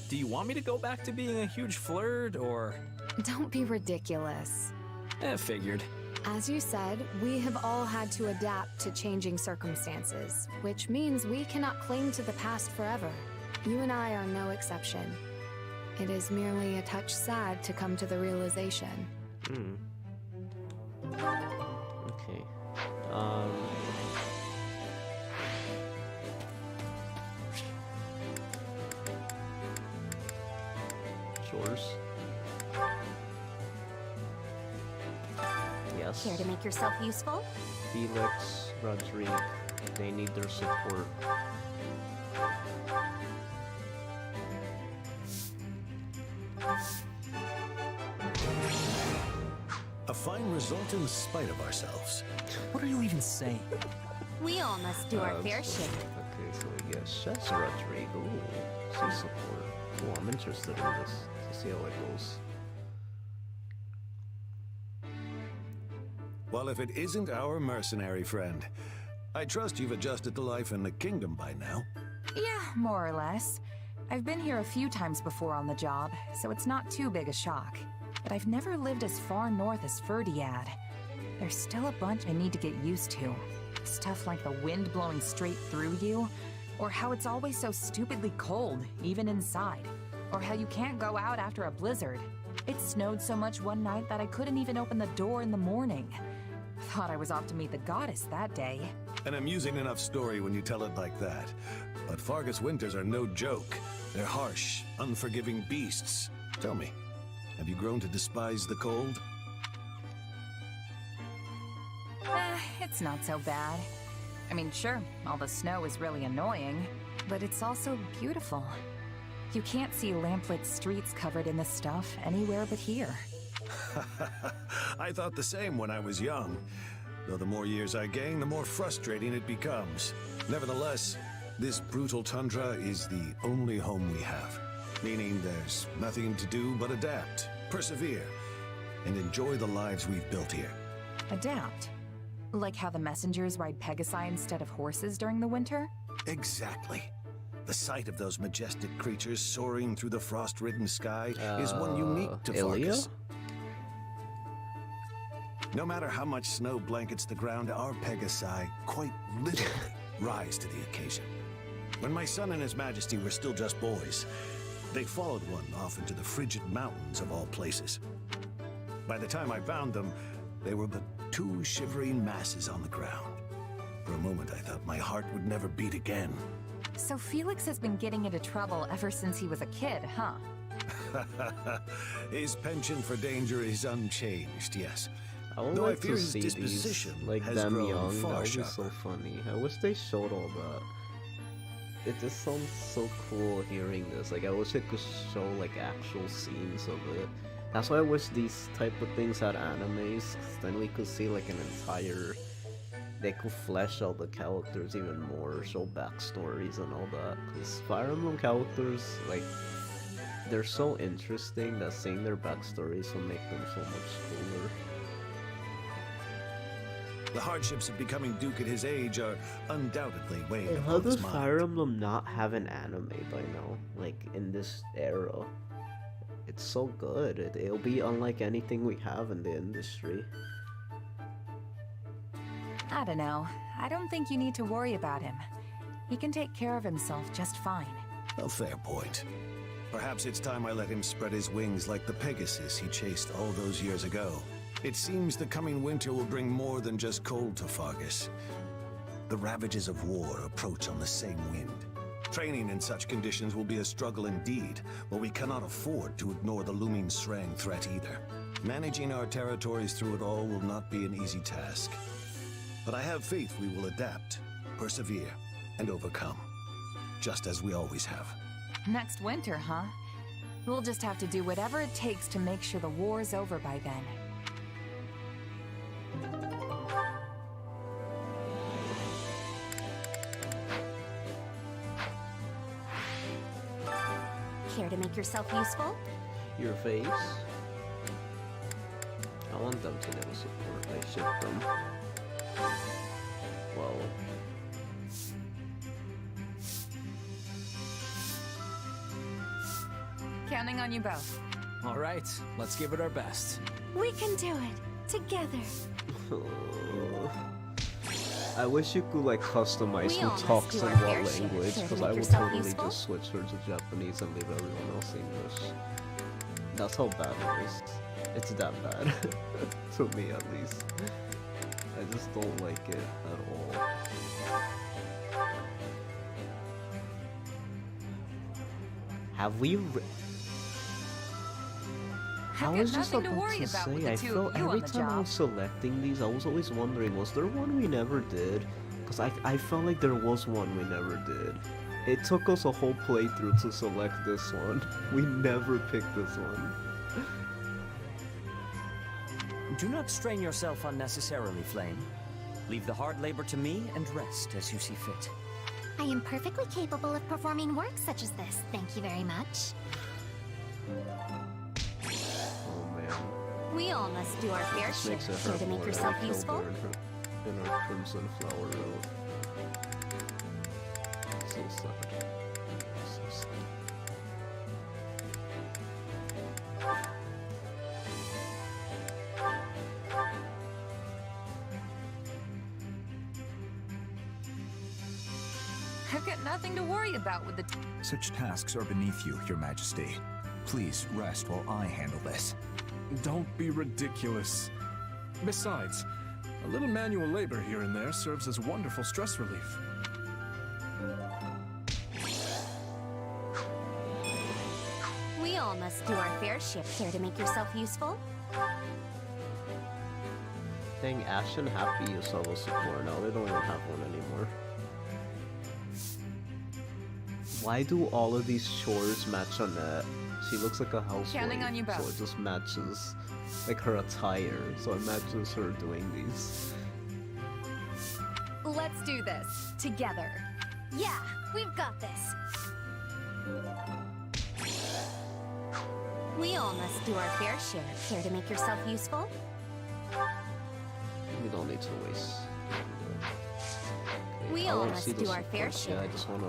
Do you want me to go back to being a huge flirt, or...? Don't be ridiculous. Figured. As you said, we have all had to adapt to changing circumstances, which means we cannot cling to the past forever. You and I are no exception. It is merely a touch sad to come to the realization. Okay. Chores. Yes. Care to make yourself useful? Felix, Rodrigue, they need their support. A fine result in spite of ourselves. What are you even saying? We all must do our fair share. Okay, so yes, that's Rodrigue. Ooh, see support. Oh, I'm interested in this to see how it goes. Well, if it isn't our mercenary friend, I trust you've adjusted to life in the kingdom by now. Yeah, more or less. I've been here a few times before on the job, so it's not too big a shock. But I've never lived as far north as Ferdiad. There's still a bunch I need to get used to. Stuff like the wind blowing straight through you, or how it's always so stupidly cold, even inside, or how you can't go out after a blizzard. It snowed so much one night that I couldn't even open the door in the morning. Thought I was off to meet the goddess that day. An amusing enough story when you tell it like that. But Fargus winters are no joke. They're harsh, unforgiving beasts. Tell me, have you grown to despise the cold? It's not so bad. I mean, sure, all the snow is really annoying, but it's also beautiful. You can't see lamplit streets covered in this stuff anywhere but here. I thought the same when I was young. Though the more years I gain, the more frustrating it becomes. Nevertheless, this brutal tundra is the only home we have. Meaning there's nothing to do but adapt, persevere, and enjoy the lives we've built here. Adapt? Like how the messengers ride Pegasi instead of horses during the winter? Exactly. The sight of those majestic creatures soaring through the frost-ridden sky is one unique to Fargus. No matter how much snow blankets the ground, our Pegasi quite literally rise to the occasion. When my son and his majesty were still just boys, they followed one off into the frigid mountains of all places. By the time I found them, they were but two shivering masses on the ground. For a moment, I thought my heart would never beat again. So Felix has been getting into trouble ever since he was a kid, huh? His penchant for danger is unchanged, yes. I would Though like I fear to his see disposition these, like has them grown young. That far would be sharper. so funny. I wish they showed all that. It just sounds so cool hearing this. Like I wish it could show like actual scenes of it. That's why I wish these type of things had animes. 'Cause then we could see like an entire. They could flesh out the characters even more, show backstories and all that. Because Fire Emblem characters, like, they're so interesting that seeing their backstories will make them so much cooler. The hardships of becoming Duke at his age are undoubtedly weighing Hey, how upon his does mind. Fire Emblem not have an anime by now? Like, in this era? It's so good. It'll be unlike anything we have in the industry. I don't know. I don't think you need to worry about him. He can take care of himself just fine. A fair point. Perhaps it's time I let him spread his wings like the Pegasus he chased all those years ago. It seems the coming winter will bring more than just cold to Fargus. The ravages of war approach on the same wind. Training in such conditions will be a struggle indeed, but we cannot afford to ignore the looming Srang threat either. Managing our territories through it all will not be an easy task. But I have faith we will adapt, persevere, and overcome. Just as we always have. Next winter, huh? We'll just have to do whatever it takes to make sure the war's over by then. Care to make yourself useful? Your face? I want them to never support. I ship them. Well. Counting on you both. All right, let's give it our best. We can do it together. I wish you could like customize We who all must talks do in our what fair share. language, Care to because make I would yourself totally useful? just switch her to Japanese and leave everyone else English. That's how bad it is. It's that bad. To me at least. I just don't like it at all. Have we I I've was got just nothing to about worry to about with say, the I two felt of you every on the time I job. was selecting these, I was always wondering, was there one we never did? Because I felt like there was one we never did. It took us a whole playthrough to select this one. We never picked this one. Do not strain yourself unnecessarily, Flame. Leave the hard labor to me and rest as you see fit. I am perfectly capable of performing work such as this. Thank you very much. Oh man. We all must do our fair This share. makes it Care hurt to make more yourself every useful? Kilburn in our Crimson Flower Road. So sad. So sad. I've got nothing to worry about with the Such tasks are beneath you, Your Majesty. Please rest while I handle this. Don't be ridiculous. Besides, a little manual labor here and there serves as wonderful stress relief. We all must do our fair share. Care to make yourself useful? Dang, Ash and Happy used to have a support, now they don't even have one anymore. Why do all of these chores match Annette? She looks like a housewife, Counting on you so both. it just matches like her attire, so it matches her doing these. Let's do this together. Yeah, we've got this. We all must do our fair share. Care to make yourself useful? We don't need to waste. Okay, We I all won't must see the do our fair supports, yeah, I just wanna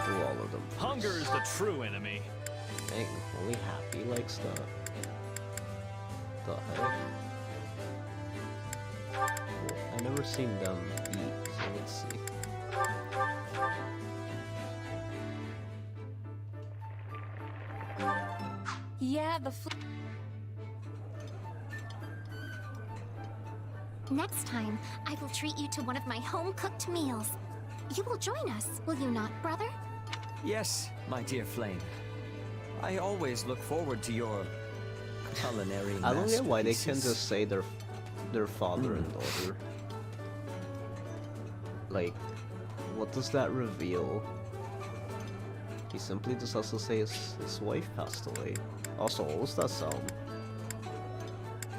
do all of them. Hunger is the true enemy. Dang, only Happy likes that. The heck? Cool. I never seen them eat, so let's see. Yeah, the Next time, I will treat you to one of my home-cooked meals. You will join us, will you not, brother? Yes, my dear Flame. I always look forward to your culinary I don't get why they masterpieces. can just say their father and daughter. Like, what does that reveal? He simply just has to say his wife passed away. Also, what was that sound?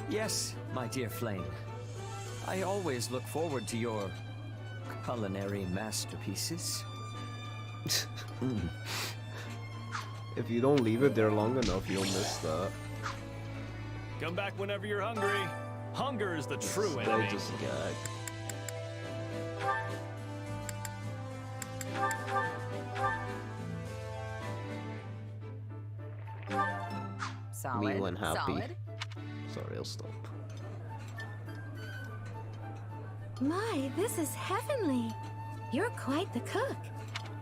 Yes, my dear Flame. I always look forward to your culinary masterpieces. If you don't leave it there long enough, you'll miss that. Come back whenever you're hungry. Hunger is the true This enemy. guy just gagged. solid. Me when happy. Solid. Sorry, I'll stop. My, this is heavenly. You're quite the cook.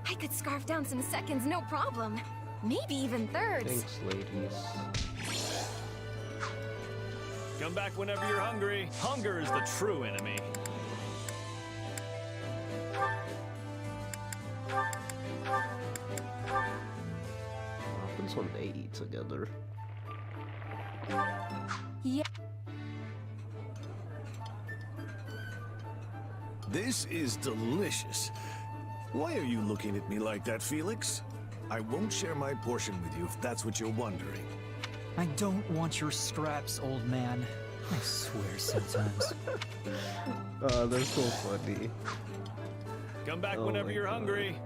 I could scarf down some seconds, no problem. Maybe even thirds. Thanks, ladies. Come back whenever you're hungry. Hunger is the true enemy. What happens when they eat together? Yeah. This is delicious. Why are you looking at me like that, Felix? I won't share my portion with you if that's what you're wondering. I don't want your scraps, old man. I swear sometimes. They're so funny. Come back Oh whenever my you're God. hungry.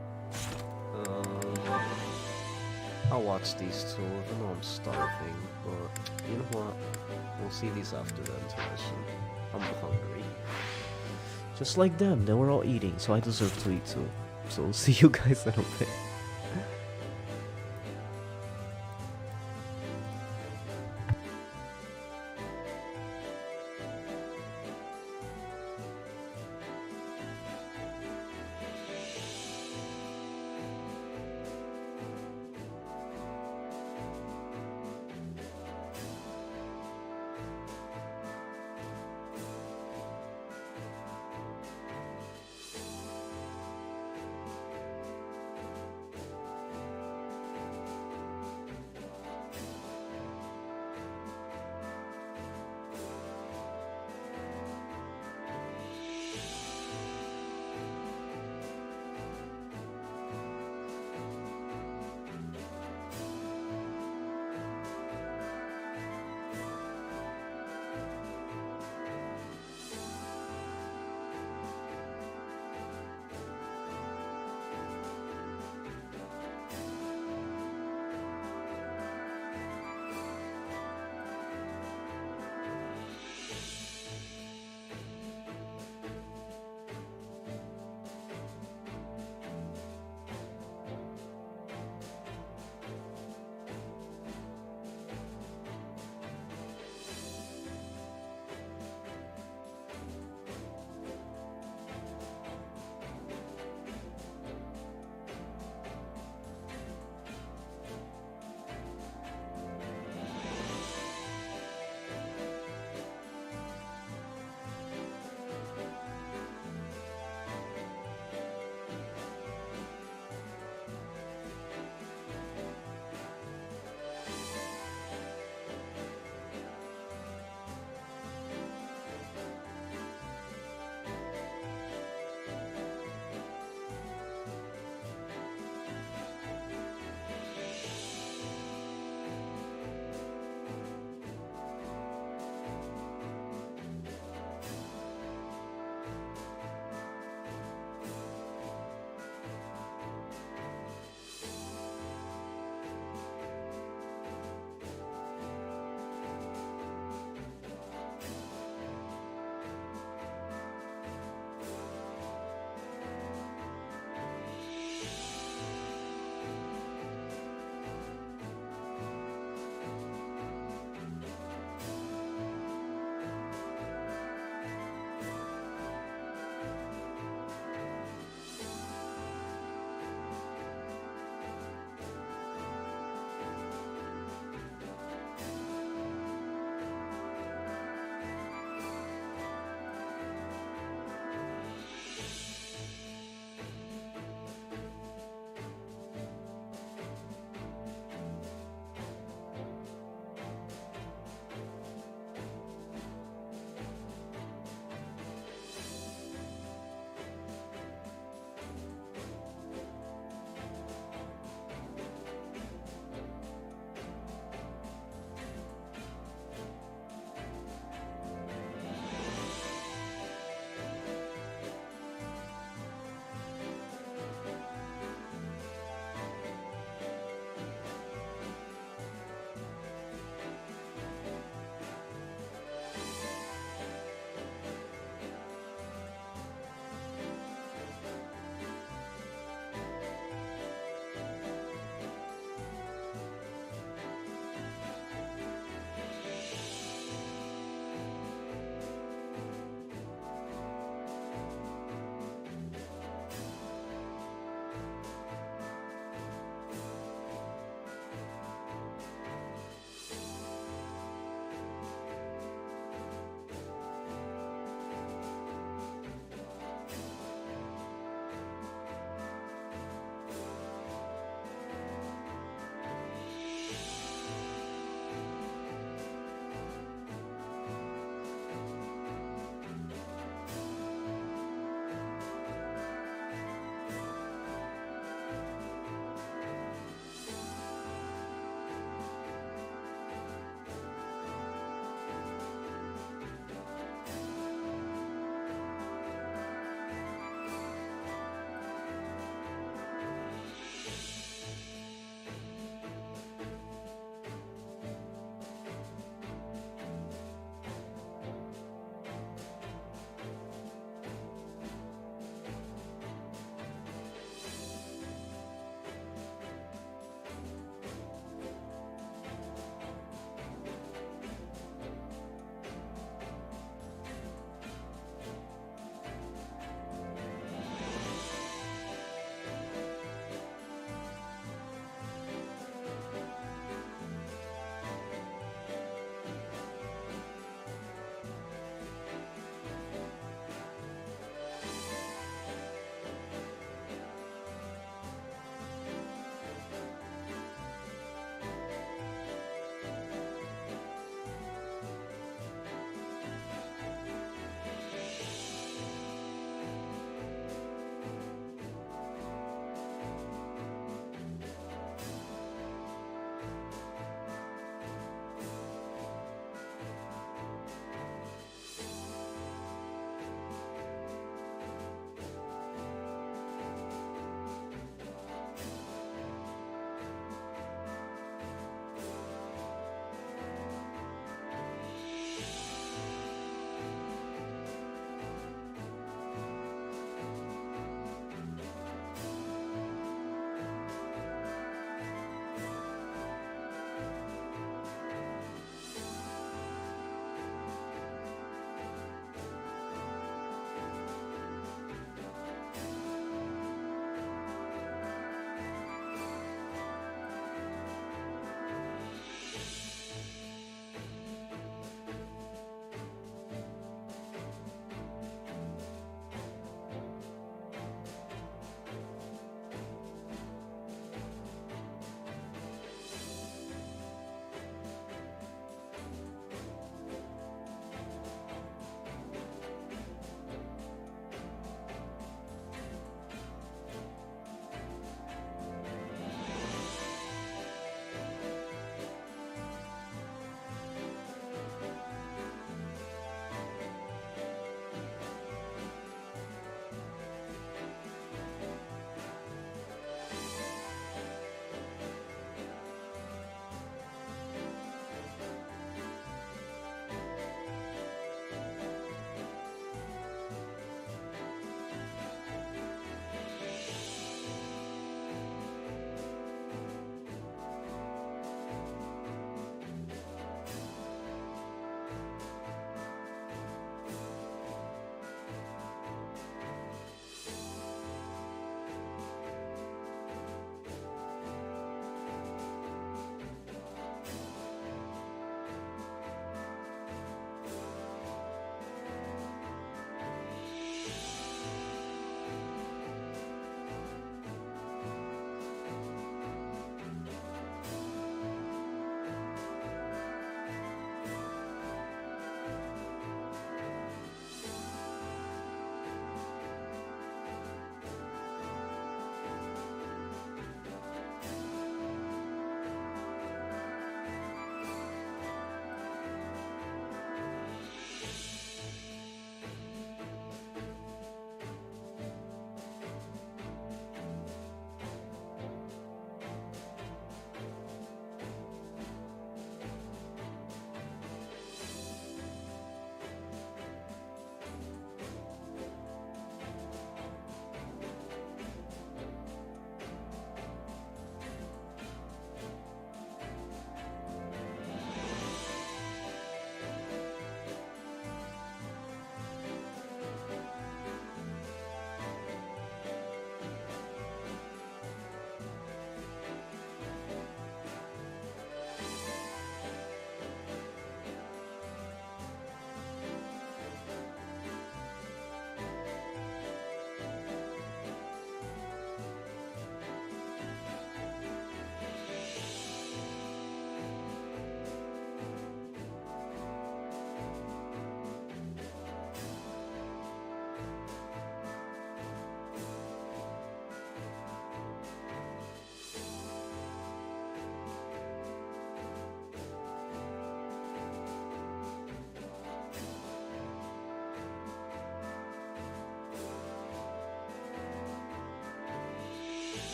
I'll watch these two, even though I'm starving, but you know what? We'll see these after the intermission. I'm hungry. Just like them, they were all eating, so I deserve to eat too. So see you guys in a bit.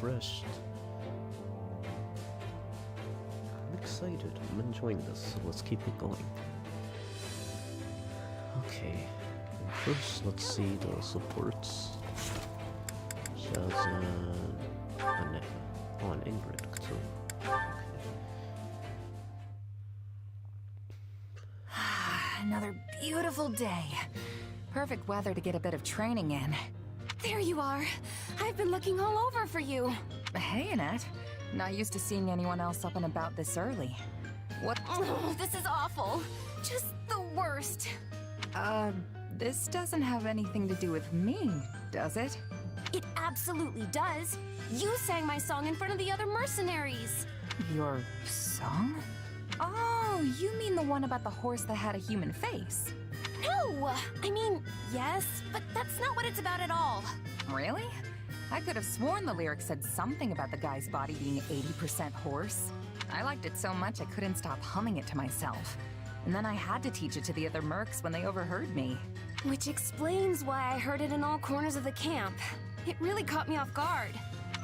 refreshed. I'm excited. I'm enjoying this, so let's keep it going. Okay. First, let's see the supports. She has an Ingrid too. Another beautiful day. Perfect weather to get a bit of training in. There you are. I've been looking all over for you. Hey, Annette. Not used to seeing anyone else up and about this early. What? Oh, this is awful. Just the worst. This doesn't have anything to do with me, does it? It absolutely does. You sang my song in front of the other mercenaries. Your song? Oh, you mean the one about the horse that had a human face? No! I mean, yes, but that's not what it's about at all. Really? I could have sworn the lyrics said something about the guy's body being 80% horse. I liked it so much I couldn't stop humming it to myself. And then I had to teach it to the other mercs when they overheard me. Which explains why I heard it in all corners of the camp. It really caught me off guard.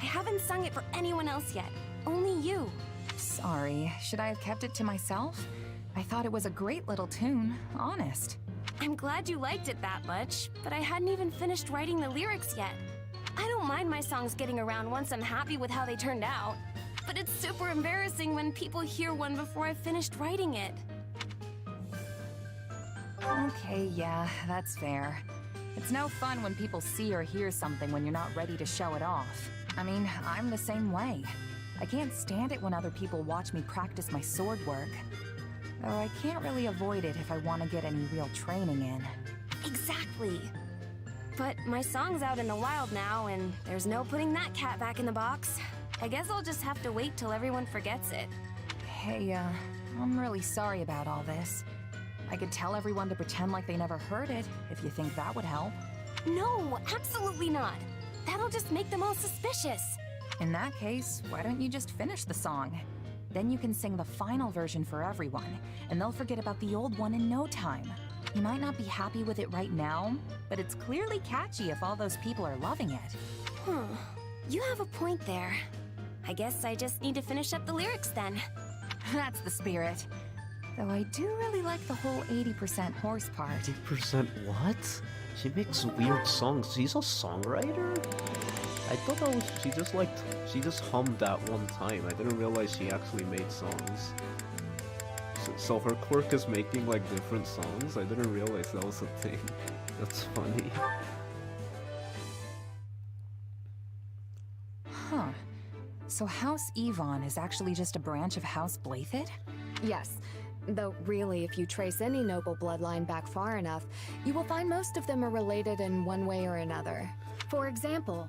I haven't sung it for anyone else yet. Only you. Sorry, should I have kept it to myself? I thought it was a great little tune, honest. I'm glad you liked it that much, but I hadn't even finished writing the lyrics yet. I don't mind my songs getting around once I'm happy with how they turned out. But it's super embarrassing when people hear one before I've finished writing it. Okay, yeah, that's fair. It's no fun when people see or hear something when you're not ready to show it off. I mean, I'm the same way. I can't stand it when other people watch me practice my sword work. Though I can't really avoid it if I want to get any real training in. Exactly. But my song's out in the wild now, and there's no putting that cat back in the box. I guess I'll just have to wait till everyone forgets it. Hey, I'm really sorry about all this. I could tell everyone to pretend like they never heard it, if you think that would help. No, absolutely not. That'll just make them all suspicious. In that case, why don't you just finish the song? Then you can sing the final version for everyone, and they'll forget about the old one in no time. You might not be happy with it right now, but it's clearly catchy if all those people are loving it. You have a point there. I guess I just need to finish up the lyrics then. That's the spirit. Though I do really like the whole 80% horse part. 80% what? She makes weird songs. She's a songwriter? I thought that was, she just hummed that one time. I didn't realize she actually made songs. So her quirk is making like different songs? I didn't realize that was a thing. That's funny. Huh. So House Yvonne is actually just a branch of House Blythed? Yes. Though really, if you trace any noble bloodline back far enough, you will find most of them are related in one way or another. For example,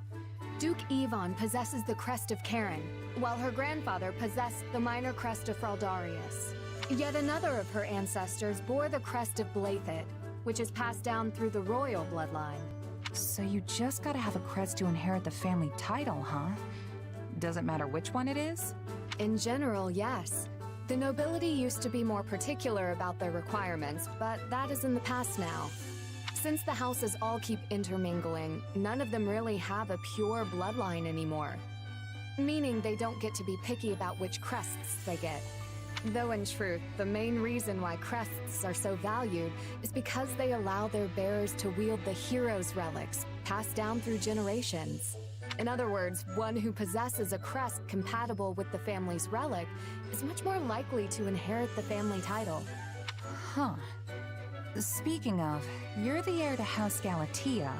Duke Yvonne possesses the crest of Karen, while her grandfather possessed the minor crest of Fraldarius. Yet another of her ancestors bore the crest of Blythed, which is passed down through the royal bloodline. So you just gotta have a crest to inherit the family title, huh? Doesn't matter which one it is? In general, yes. The nobility used to be more particular about their requirements, but that is in the past now. Since the houses all keep intermingling, none of them really have a pure bloodline anymore. Meaning they don't get to be picky about which crests they get. Though in truth, the main reason why crests are so valued is because they allow their bearers to wield the hero's relics, passed down through generations. In other words, one who possesses a crest compatible with the family's relic is much more likely to inherit the family title. Huh. Speaking of, you're the heir to House Galatea,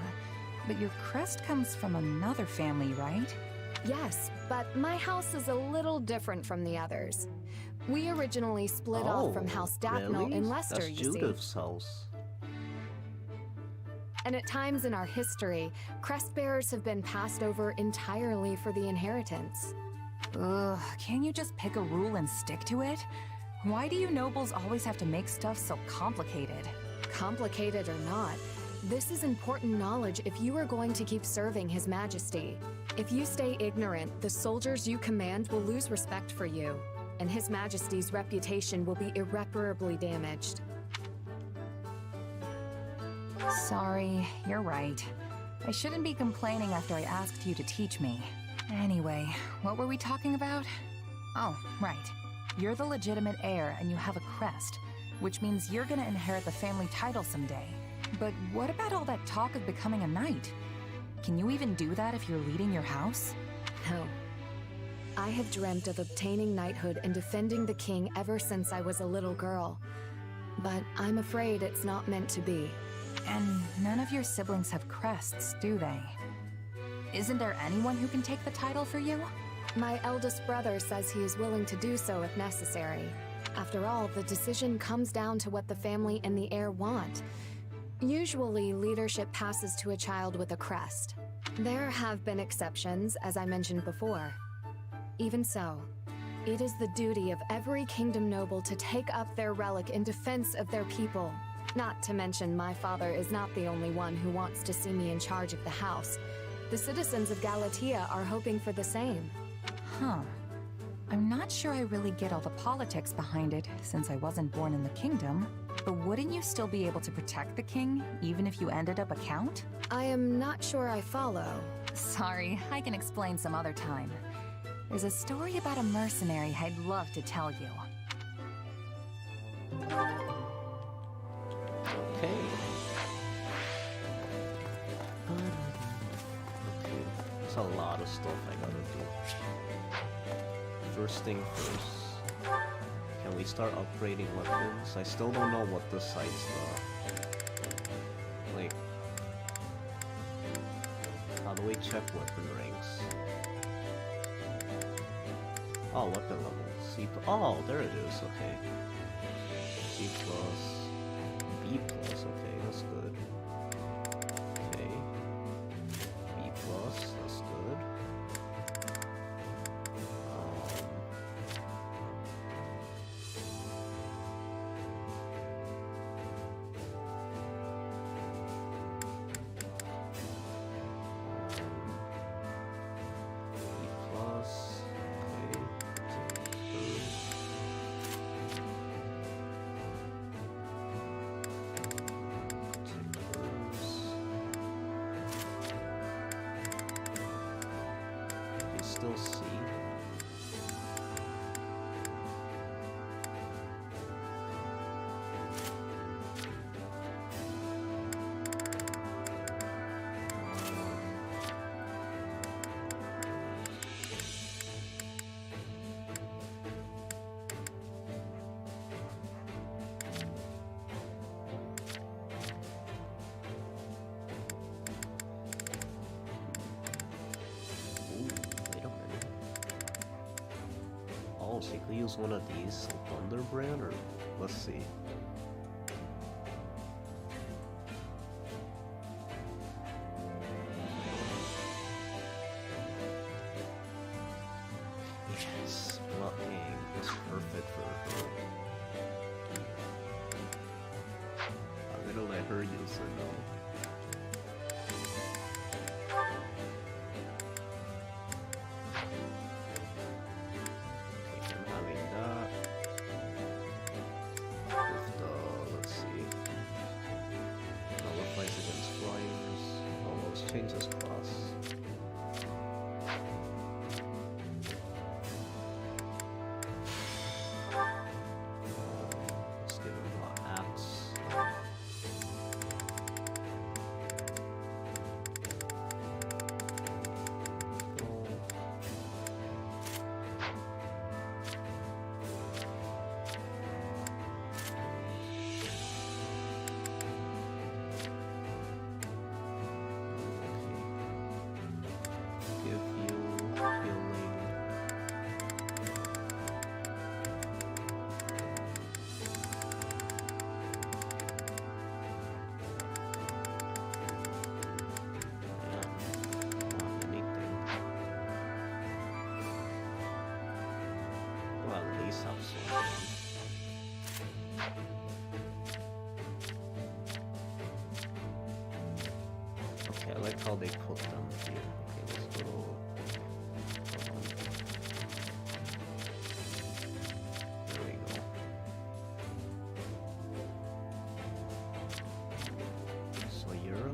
but your crest comes from another family, right? Yes, but my house is a little different from the others. We originally split off from House Daphne really? in Leicester, That's you Judith's see. house. And at times in our history, crest bearers have been passed over entirely for the inheritance. Ugh, can't you just pick a rule and stick to it? Why do you nobles always have to make stuff so complicated? Complicated or not, this is important knowledge if you are going to keep serving His Majesty. If you stay ignorant, the soldiers you command will lose respect for you, and His Majesty's reputation will be irreparably damaged. Sorry, you're right. I shouldn't be complaining after I asked you to teach me. Anyway, what were we talking about? Oh, right. You're the legitimate heir and you have a crest, which means you're gonna inherit the family title someday. But what about all that talk of becoming a knight? Can you even do that if you're leading your house? No. I have dreamt of obtaining knighthood and defending the king ever since I was a little girl. But I'm afraid it's not meant to be. And none of your siblings have crests, do they? Isn't there anyone who can take the title for you? My eldest brother says he is willing to do so if necessary. After all, the decision comes down to what the family and the heir want. Usually, leadership passes to a child with a crest. There have been exceptions, as I mentioned before. Even so, it is the duty of every kingdom noble to take up their relic in defense of their people. Not to mention, my father is not the only one who wants to see me in charge of the house. The citizens of Galatea are hoping for the same. Huh. I'm not sure I really get all the politics behind it, since I wasn't born in the kingdom. But wouldn't you still be able to protect the king, even if you ended up a count? I am not sure I follow. Sorry, I can explain some other time. There's a story about a mercenary I'd love to tell you. Okay. There's a lot of stuff I gotta do. First thing first. Can we start upgrading weapons? I still don't know what the sights are. Like, how do we check weapon ranks? Oh, weapon level. C+. Oh, there it is. Okay. C+. B+. Okay, that's good. Okay. B+. That's good. Still see. Oh, so you could use one of these, Thunder brand, or let's see. Yes, blocking is perfect for her. I'm gonna let her use it though. Changes class. Let's give him an axe. Okay, I like how they put them here. Okay, let's go. There we go. So you're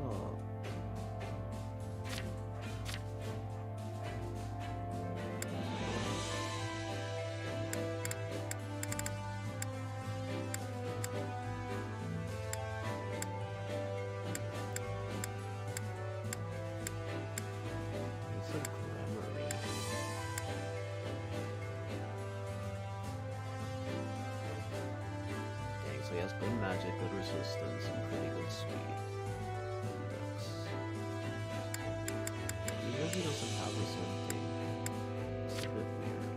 he has good magic, good resistance, and pretty good speed. Index. He really doesn't have his own thing. It's a bit weird.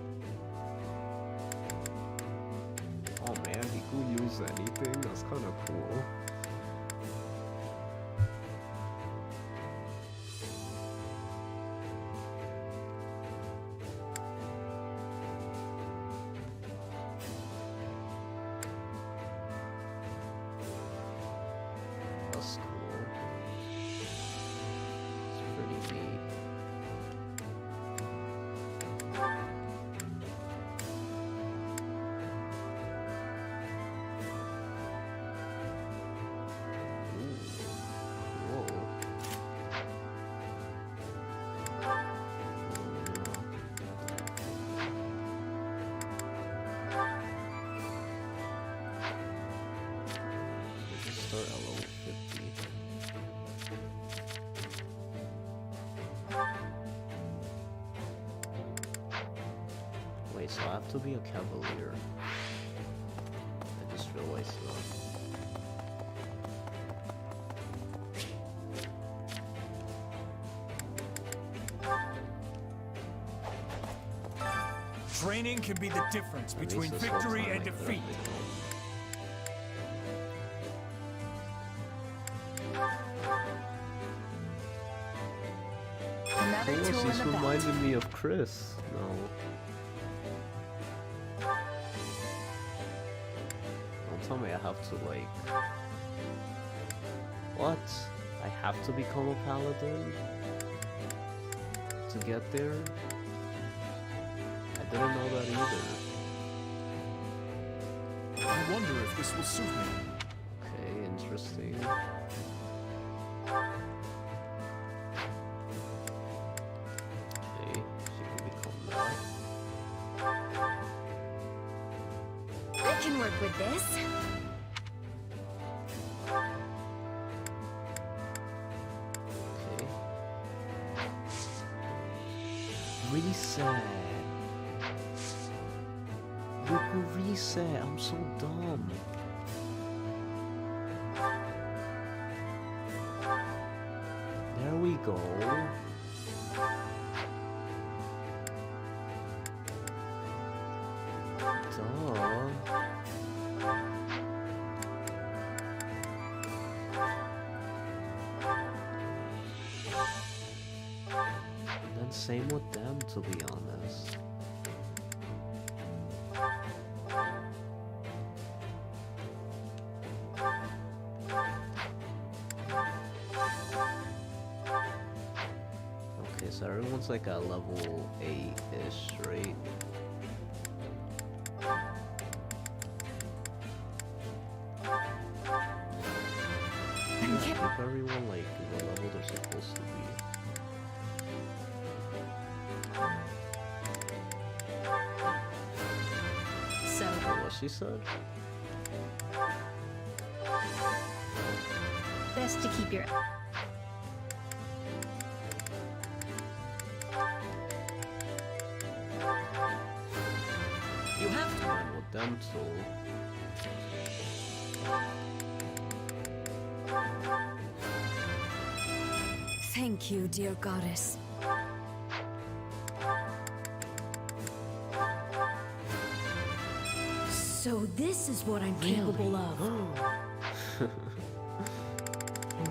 Oh man, he could use anything? That's kinda cool. That's cool. It's pretty neat. Start at level 50. Wait, so I have to be a cavalier. I just realized that. Training can be the difference between victory and defeat. Another tool in He's the belt. reminding me of Chris. No. Don't tell me I have to, like... What? I have to become a paladin? To get there? I didn't know that either. I wonder if this will suit me. Okay, interesting. Okay, she can become that. I can work with this. Okay. Reset. You could reset. I'm so dumb. There we go. Duh. And then same with them, to be honest. Okay, so everyone's like at level 8-ish, right? Yeah, keep everyone like the level they're supposed to be. So, What she said? best to keep your... You have to run with them too. Thank you, dear goddess. So this is what I'm capable of. Oh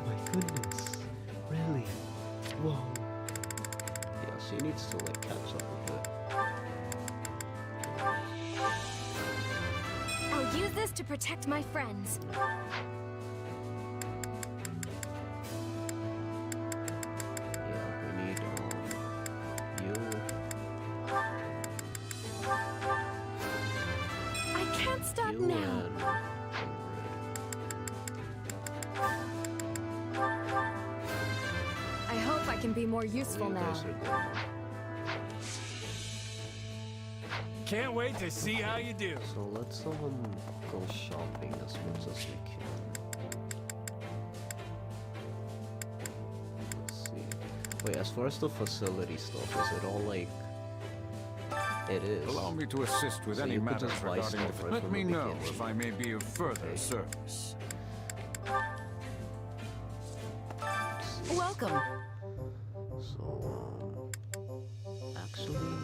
my goodness. Really? Whoa. Yeah, she needs to like catch up a bit. I'll use this to protect my friends. Yeah, we need you. I can't stop You now. and I hope I can be more useful you now. guys are good. Can't wait to see how you do. So let's go shopping as much as we can. Let's see. Wait, as far as the facility stuff, is it all like It is. Allow me to assist with So any you could matters just buy regarding stuff the... right Let from me the know beginning. if I may be of further service. Welcome. So, actually,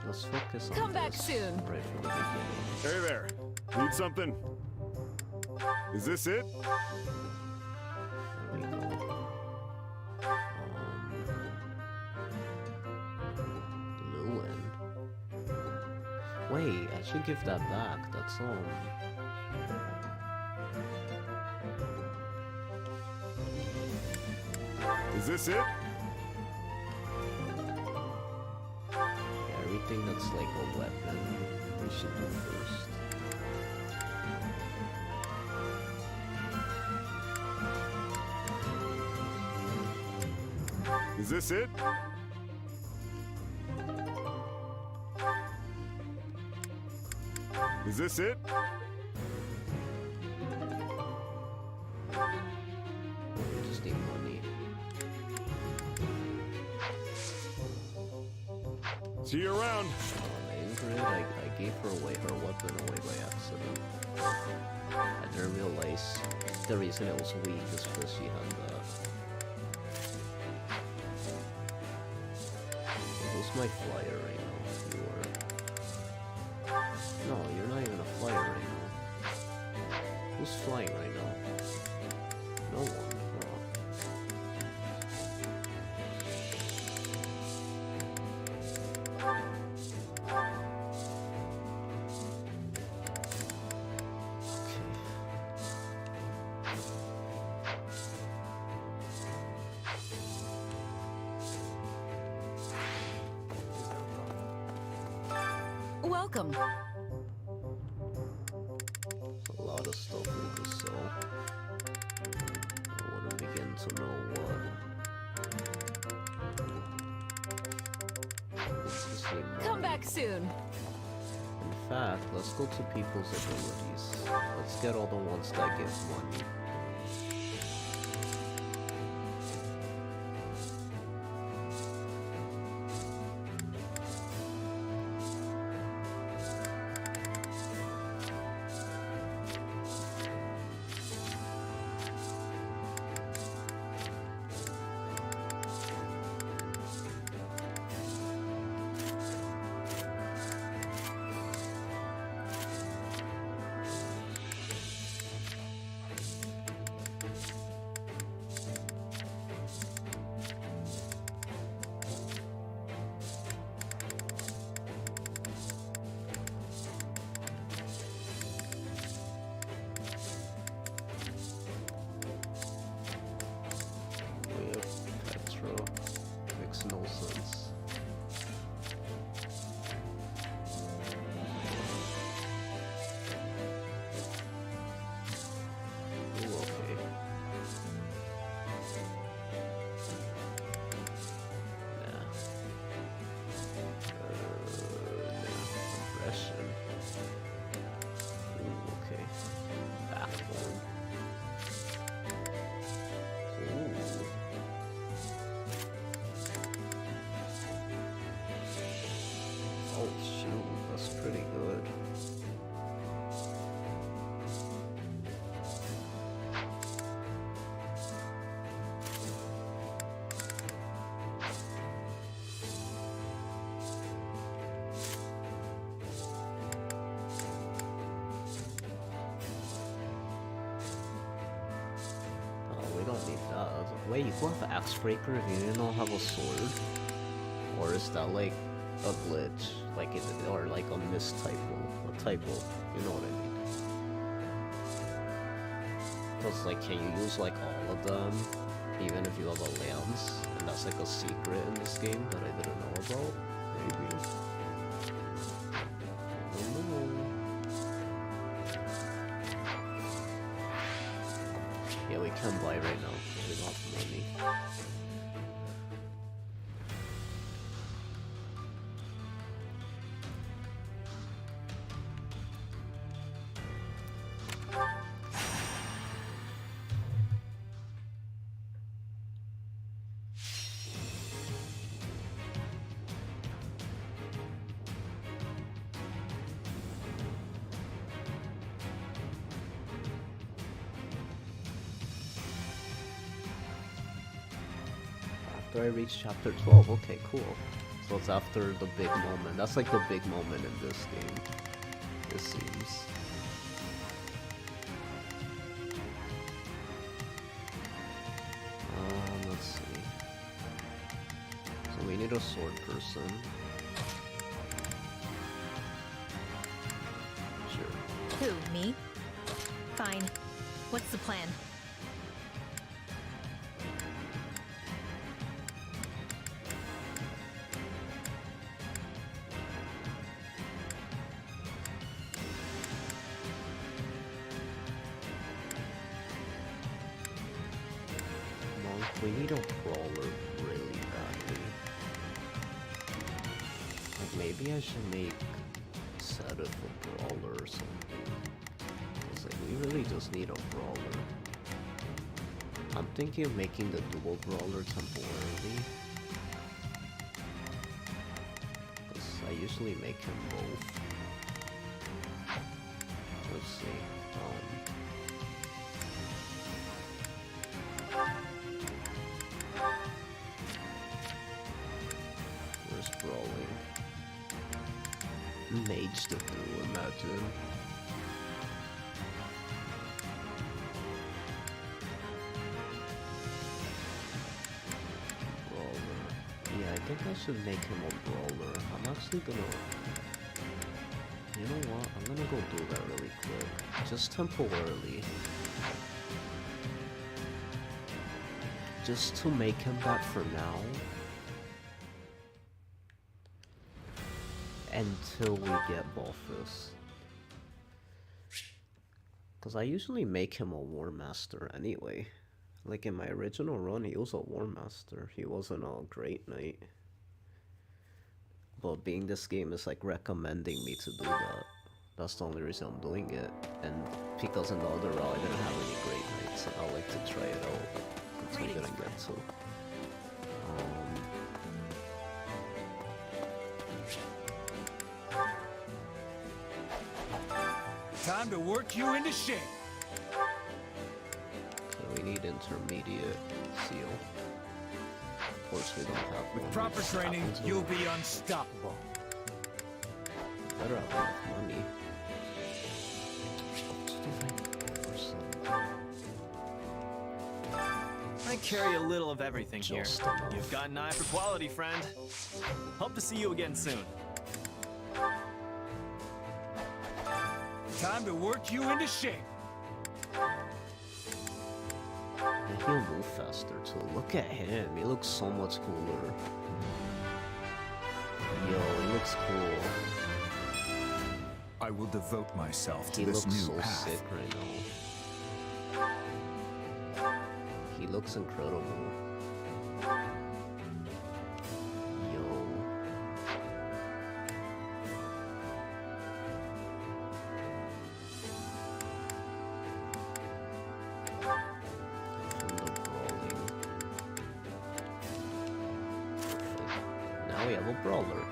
let's focus on Come back this soon. right from the beginning. Hey there. Need something? Is this it? There we go. Lewin. Wait, I should give that back. That's Is this it? Yeah, everything that's like a weapon, we should do first. Is this it? Is this it? We just need money. See you around. Ingrid, I gave her away, her weapon away by accident. I didn't realize the reason it was weak is because she had that. Who's my flyer right now? You are. No, you're not even a flyer right now. Who's flying right now? No one. Welcome. A lot of stuff we can sell. I want to begin to know what. Come back soon. In fact, let's go to people's abilities. Let's get all the ones that give money. Makes no sense. Ooh, okay. Nah. Compression. Ooh, okay. Backbone. Ooh. Oh shoot, that's pretty good. Oh, we don't need that. Wait, you can have an axe breaker if you don't have a sword? Or is that like a glitch, like it, or like a mistypo, a typo, you know what I mean? Because like, can you use like all of them, even if you have a lance, and that's like a secret in this game that I didn't know about? Maybe. I don't know. Yeah, we can buy right now because we don't have money. after I reach chapter 12. Okay, cool. So it's after the big moment. That's like the big moment in this game, it seems. Let's see. So we need a sword person. Sure. Who, me? Fine. What's the plan? We need a brawler really badly. Like maybe I should make Set of a brawler or something. It's like we really just need a brawler. I'm thinking of making the dual brawler temporarily. Because I usually make him both. Let's see. Where's brawling? Mage to do, imagine. Brawler. Yeah, I think I should make him a brawler. I'm actually gonna... You know what? I'm gonna go do that really quick. Just temporarily. Just to make him that for now. Until we get Balthus. Because I usually make him a War Master anyway. Like in my original run, he was a War Master. He wasn't a Great Knight. But being this game is like recommending me to do that. That's the only reason I'm doing it. And because in the other row I didn't have any Great Knights, and I like to try it out. Which I didn't get to. Time to work you into shape. So we need intermediate seal. Of course we don't have With one. proper training, you'll be unstoppable. Better have enough money. I carry a little of everything here. You've got an eye for quality, friend. Hope to see you again soon. Time to work you into shape. And he'll move faster too. Look at him. He looks so much cooler. Yo, he looks cool. I will devote myself to He this looks new so path. sick right now. He looks incredible. Yo. From the brawling. Perfect. Now we have a brawler.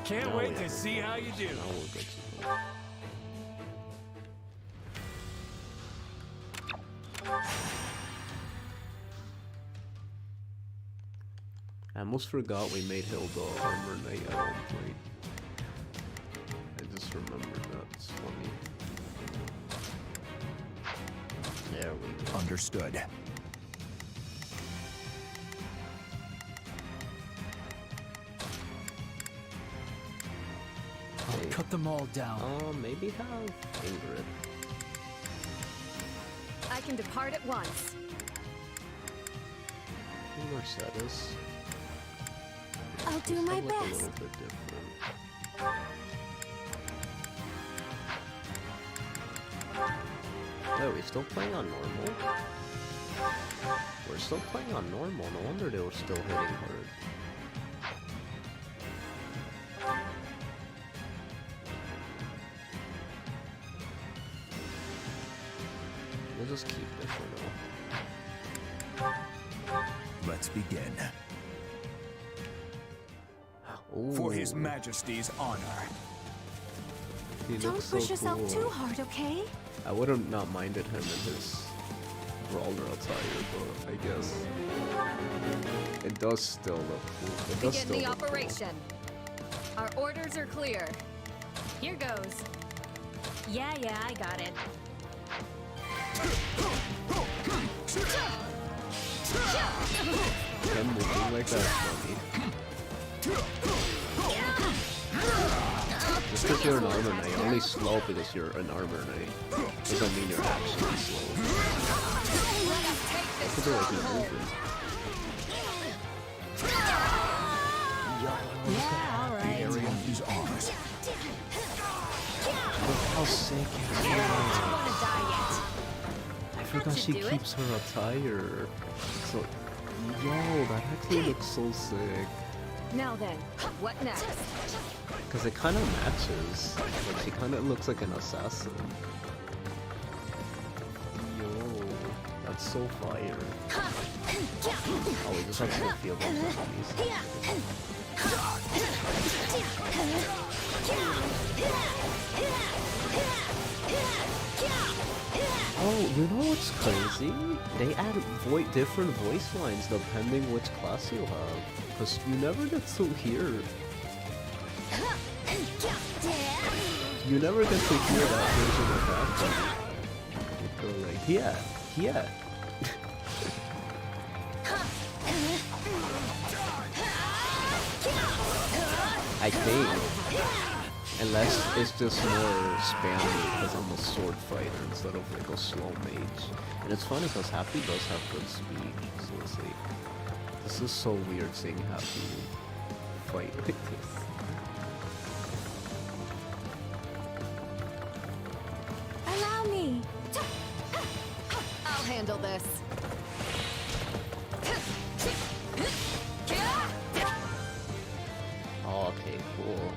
Can't Now wait we to have a see how brawler. you do. Now we're good to go. I almost forgot we made Hilda Armor Knight at one point. I just remembered that. It's funny. There we go. Understood. I'll cut them all down. Maybe have Ingrid. I can depart at once. Mercedes. I'll do my A little best. bit different. Wait, we still playing on normal? We're still playing on normal. No wonder they were still hitting hard. We'll just keep it for now. Let's begin. For His Majesty's honor. He Don't looks push so yourself cool. too hard, okay? I would have not minded him in his brawler attire, but I guess it does still look cool. It does Begin still the look cool. operation. Our orders are clear. Here goes. Yeah, I got it. Them moving like that is funny. Just because you're an armor knight, you're only slow because you're an armor knight. Doesn't mean you're actually slow. Look at the way he's moving. The area is ours. Look how sick it is. I forgot she keeps her attire. So, yo, that actually looks so sick. Now then, what next? Because it kind of matches. Like, she kind of looks like an assassin. Yo, that's so fire. Oh, we just have to feel those enemies. Oh, you know what's crazy? They add different voice lines depending which class you have. Because you never get to hear... You never get to hear that version of that. You go like, yeah. I think. Unless it's just more spammy because I'm a sword fighter instead of like a slow mage. And it's funny because Happy does have good speed, so it's like... This is so weird seeing Happy fight like this. Allow me. I'll handle this. Oh, okay, cool.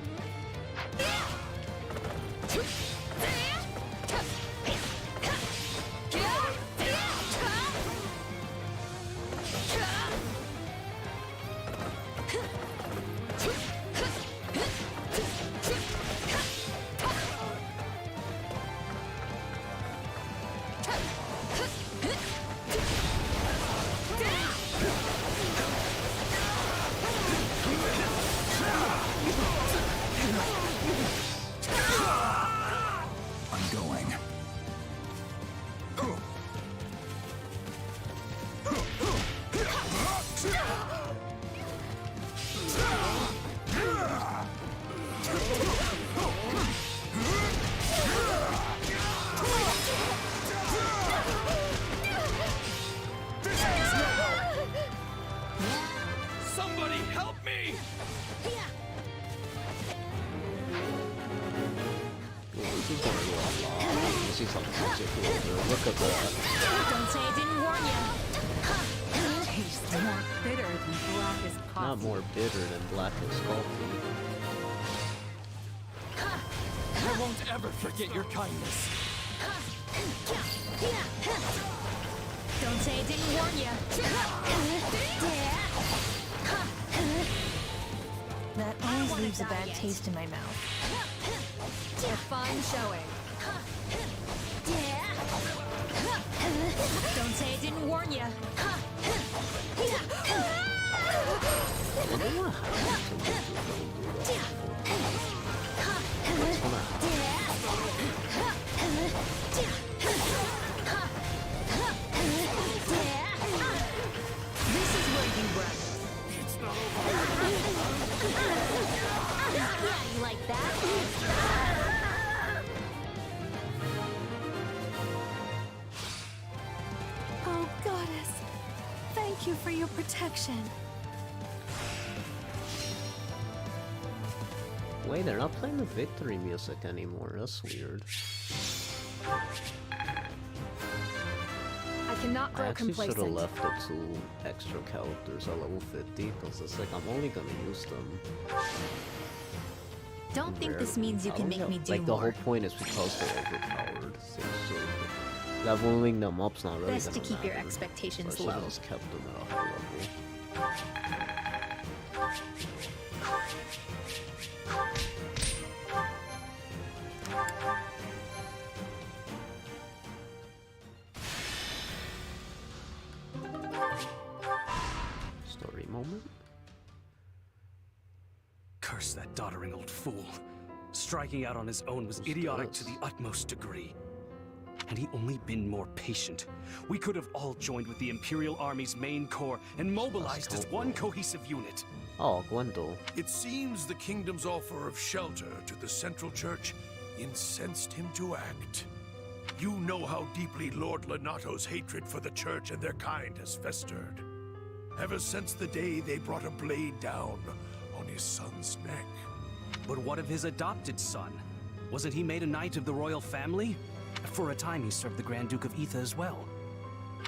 Look at that. Don't say I didn't warn you. Tastes more bitter than blackest coffee. Not more bitter than blackest coffee. I won't ever forget your kindness. Don't say I didn't warn you. That always leaves a bad taste in my mouth. A fine showing. Don't say I didn't warn you. This is where you run. Yeah, you like that? Oh, goddess. Thank you for your protection. Wait, they're not playing the victory music anymore. That's weird. I cannot grow I actually should have complacent. left the 2 extra characters at level 50 because it's like I'm only gonna use them. Don't think this means you can make me do like the more. whole point is because they're overpowered. So leveling them up's not really Best gonna to keep your matter. expectations So I should've low. just kept them at a high level. Curse that doddering old fool. Striking out on his own was idiotic to the utmost degree. Had he only been more patient, we could have all joined with the Imperial Army's main corps and mobilized as one cohesive unit. Oh, Gwendol. It seems the kingdom's offer of shelter to the Central Church incensed him to act. You know how deeply Lord Lenato's hatred for the Church and their kind has festered. Ever since the day they brought a blade down on his son's neck. But what of his adopted son? Wasn't he made a knight of the royal family? For a time he served the Grand Duke of Etha as well.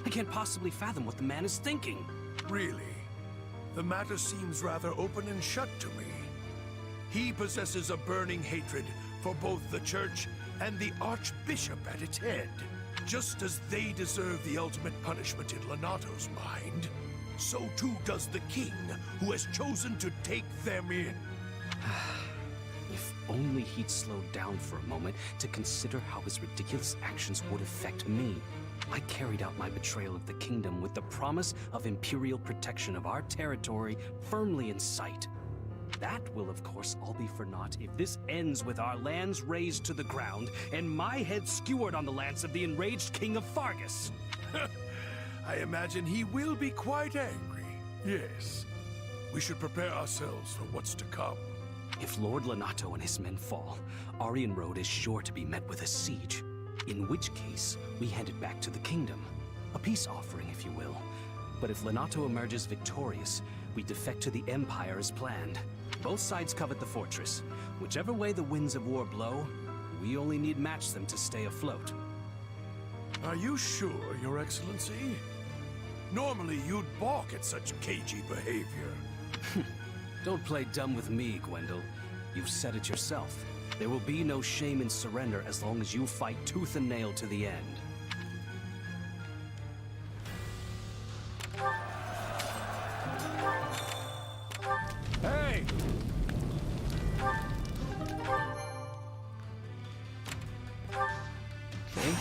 I can't possibly fathom what the man is thinking. Really? The matter seems rather open and shut to me. He possesses a burning hatred for both the Church and the Archbishop at its head. Just as they deserve the ultimate punishment in Lenato's mind, so too does the king, who has chosen to take them in. If only he'd slowed down for a moment to consider how his ridiculous actions would affect me. I carried out my betrayal of the kingdom with the promise of imperial protection of our territory firmly in sight. That will, of course, all be for naught if this ends with our lands razed to the ground and my head skewered on the lance of the enraged king of Fargus. I imagine he will be quite angry. Yes. We should prepare ourselves for what's to come. If Lord Lenato and his men fall, Aryan Road is sure to be met with a siege. In which case, we hand it back to the kingdom. A peace offering, if you will. But if Lenato emerges victorious, we defect to the Empire as planned. Both sides covet the fortress. Whichever way the winds of war blow, we only need match them to stay afloat. Are you sure, Your Excellency? Normally you'd balk at such cagey behavior. Don't play dumb with me, Gwendol. You've said it yourself. There will be no shame in surrender as long as you fight tooth and nail to the end. Hey! Okay.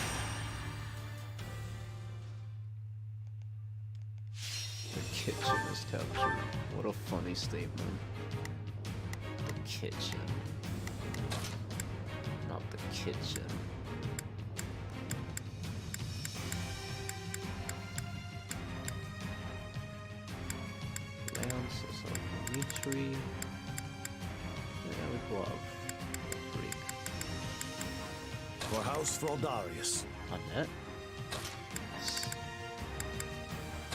The kitchen is captured. What a funny statement. The kitchen. Not the kitchen. Lance is a Dimitri. Yeah, we glove. Freak. For House Fraldarius. Annette. Yes.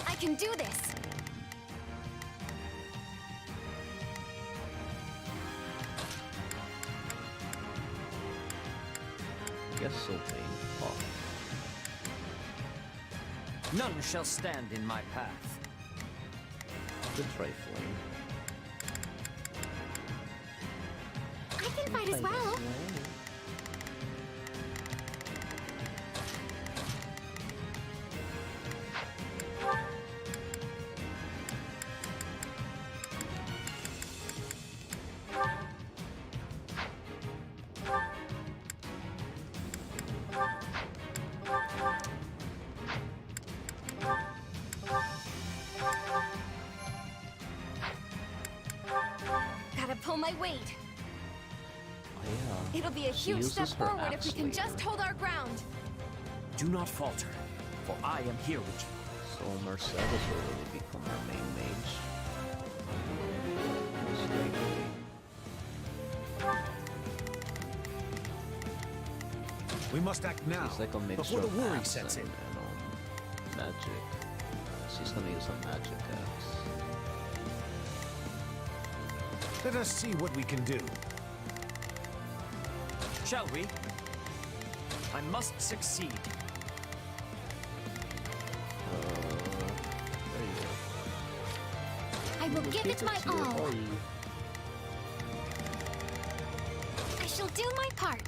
I can do this! I guess so, Bane. Oh. None shall stand in my path. Good trifling. I can fight as well. Gotta pull my weight. Oh, yeah. It'll be a She huge step uses her forward if we axe can later. just hold our ground. Do not falter, for I am here with you. So Mercedes will really become our main mage. We must act now, It's like a mixture before the of worry axe sets in. and magic. She's gonna use a magic axe. Let us see what we can do. Shall we? I must succeed. There you go. I will give it my all. Boy. I shall do my part.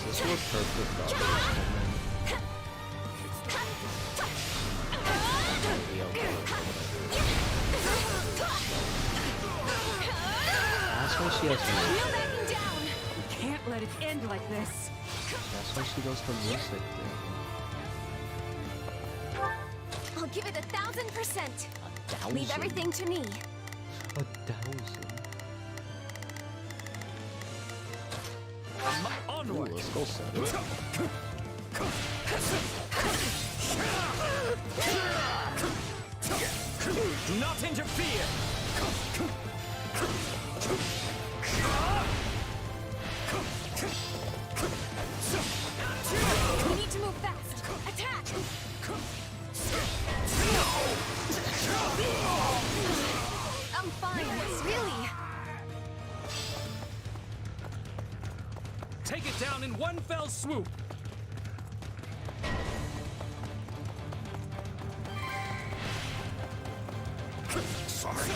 This was perfect. why she has music. No backing down. We can't let it end like this. That's why she does the music thing. I'll give it 1,000%. 1,000? Leave everything to me. 1,000. Onward. Ooh, let's go set it. Do not interfere. We need to move fast. Attack! I'm fine, really. Take it down in one fell swoop. Sorry,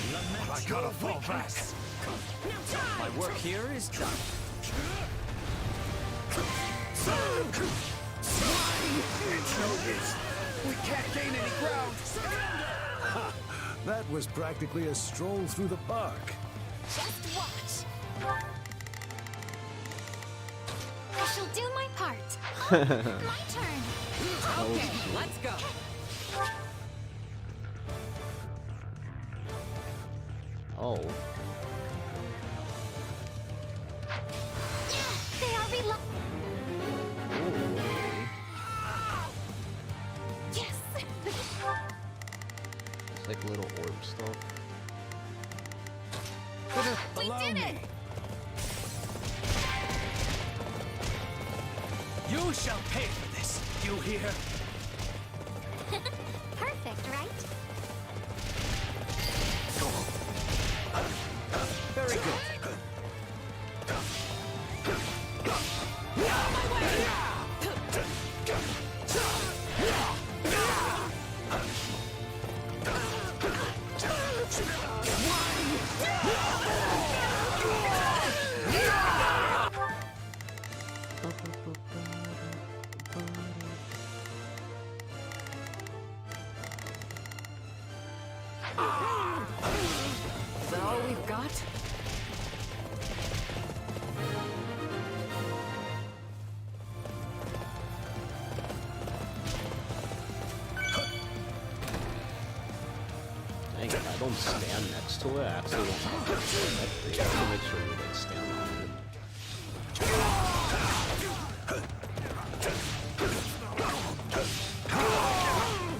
I gotta fall back. My work here is done. It's no use. We can't gain any ground. That was practically a stroll through the park. Just watch. I shall do my part. Oh, my turn. Okay, let's go. Oh. They are Yes. It's like little orb stuff. We did it. You shall pay for this. You hear? Perfect, right? Very good. Is that all we've got? Dang it, I don't stand next to it. I actually want to make sure you don't stand on it.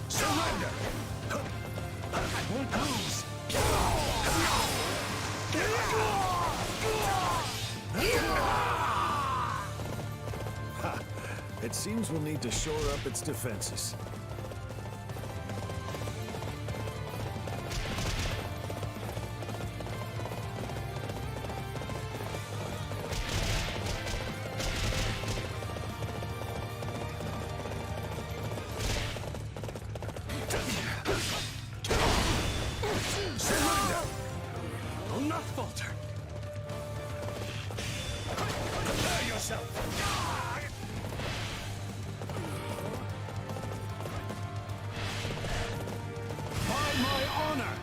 Surrender. I won't lose. Ha! It seems we'll need to shore up its defenses. Surrender. Will not falter. Prepare yourself. By my honor,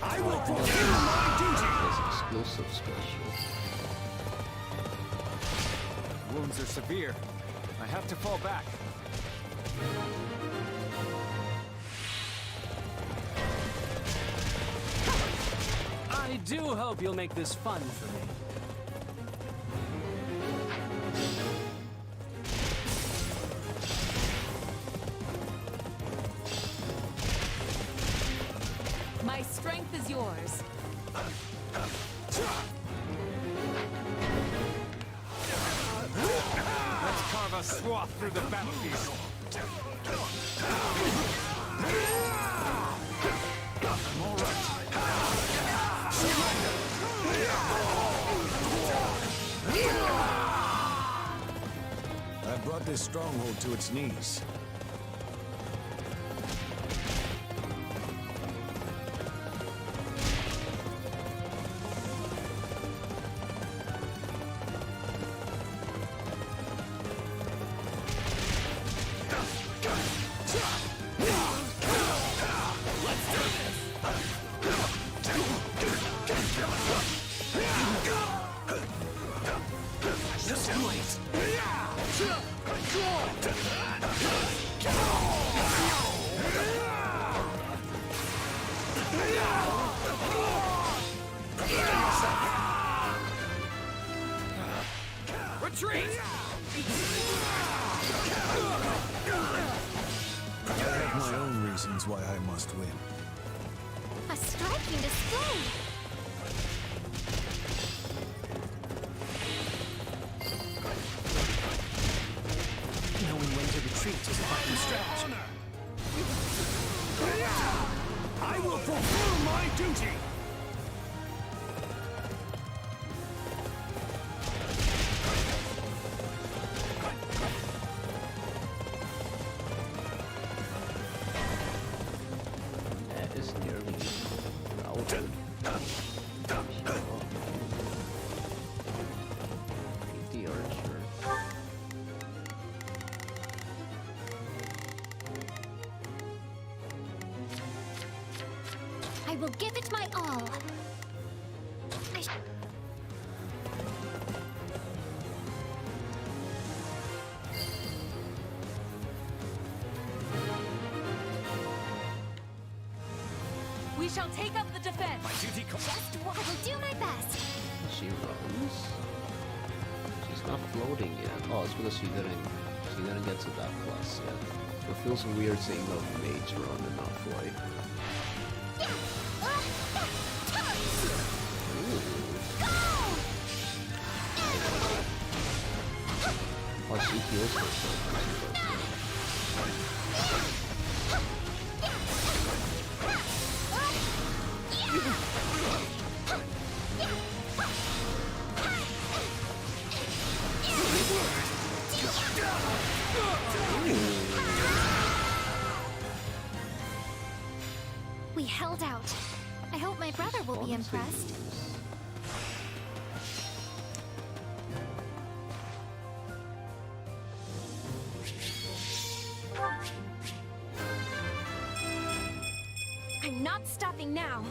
I will fulfill my duty. This exclusive special. Wounds are severe. I have to fall back. I do hope you'll make this fun for me. My strength is yours. Let's carve a swath through the battlefield. All right. I brought this stronghold to its knees. my own reasons why I must win. A striking display! Knowing when to retreat is a fighting strategy. I will fulfill my duty! That is nearly routed. The archer. I will give it my all. We shall take up the defense. My duty calls. Just what I will do my best. She runs. She's not floating yet. Oh, it's because she didn't get to that class yet. It feels weird seeing the mage run and not fly. Oh, she heals herself. We held out. I hope my brother will be impressed. I'm not stopping now.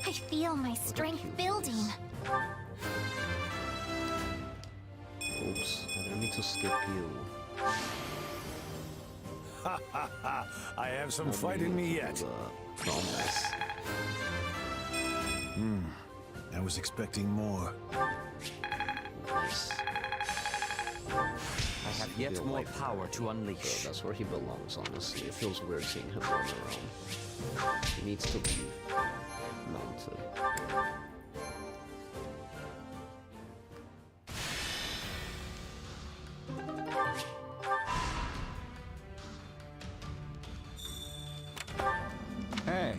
I feel my strength building. Oops, I didn't mean to skip you. Ha ha ha! I have some fight in me yet. Promise. I was expecting more. Nice. I have yet more power to unleash. So that's where he belongs, honestly. It feels weird seeing him run around. He needs to be mounted. Hey.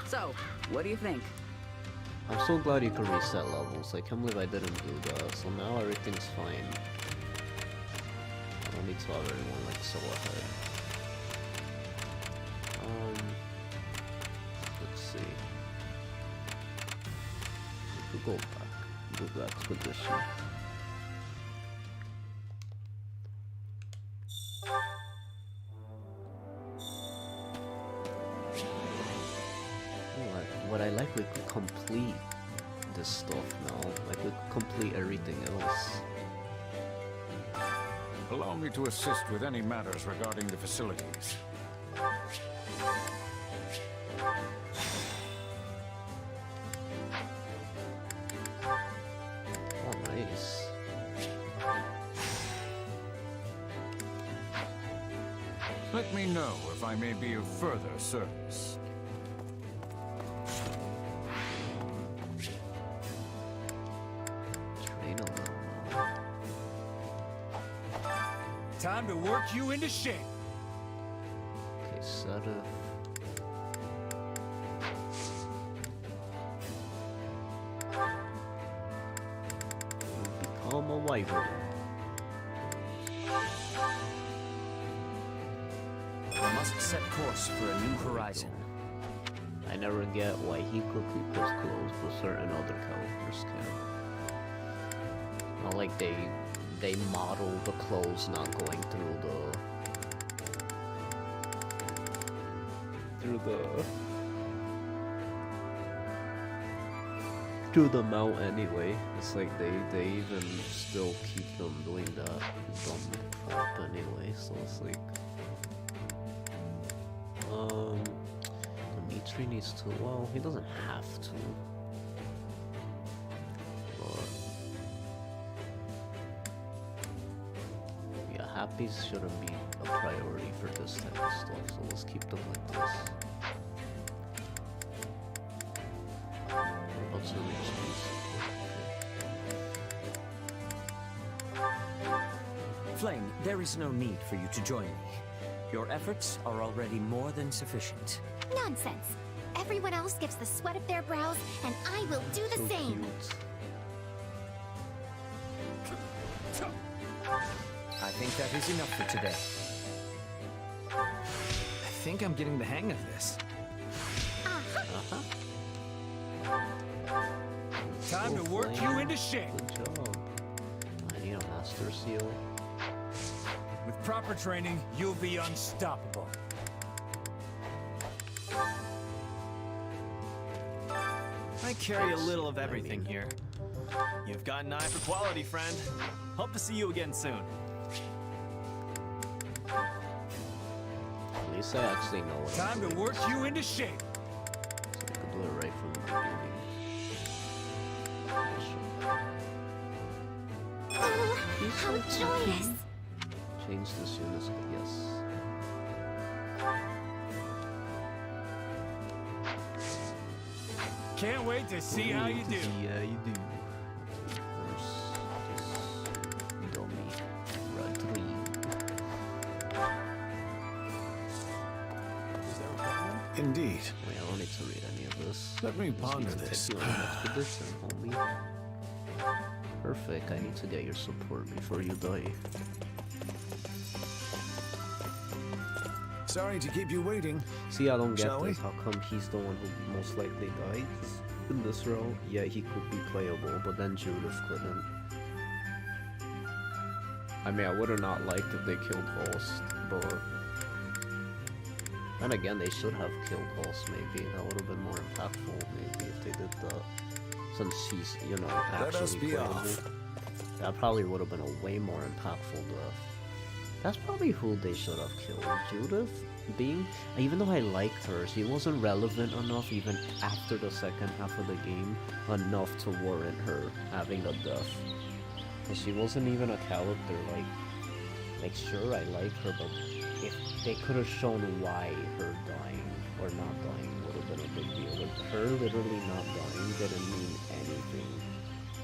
So, what do you think? I'm so glad you can reset levels. I can't believe I didn't do that. So now everything's fine. I don't need to have everyone like so ahead. Let's see. We could go back. Do the expedition. What I like, we could complete this stuff now. Like, we could complete everything else. Allow me to assist with any matters regarding the facilities. Oh, nice. Let me know if I may be of further service. Time to work you into shape. Okay, set it. Become a wyvern. I must set course for a new horizon. I never get why he could keep his clothes, but certain other characters can. Not like they model the clothes not going through the mount anyway. It's like they even still keep them doing that dumb crap anyway, so it's like Dimitri Infantry needs to, well, he doesn't have to. But yeah, happies shouldn't be a priority for this type of stuff, so let's keep them like this. We're about to reach these. Flame, there is no need for you to join me. Your efforts are already more than sufficient. Nonsense. Everyone else gets the sweat of their brows, and I will do the same. I think that is enough for today. I think I'm getting the hang of this. Time to work you into shape. Good job. I need a master seal. With proper training, you'll be unstoppable. I carry a little of everything here. You've got an eye for quality, friend. Hope to see you again soon. At least I actually know what Time to work you into shape. So we can do it right from the beginning. Oh, how joyous! Change the soonest, yes. Can't wait to see how you do. See how you do. First, just dummy. Right clean. Indeed. Wait, I don't need to read any of this. Let me ponder this. Take you on an expedition, homie. Perfect. I need to get your support before you die. Sorry to keep you waiting. See, I don't get Shall this. we? How come he's the one who most likely dies in this row? Yeah, he could be playable, but then Judith couldn't. I mean, I would have not liked if they killed Holst, but... And again, they should have killed Holst, maybe. That would have been more impactful, maybe, if they did that. Since he's, you know, actually playable. That probably would have been a way more impactful death. That's probably who they should have killed. Judith, being, even though I liked her, she wasn't relevant enough even after the second half of the game, enough to warrant her having a death. And she wasn't even a character, like sure I like her, but if they could have shown why her dying or not dying would have been a big deal. Like, her literally not dying didn't mean anything.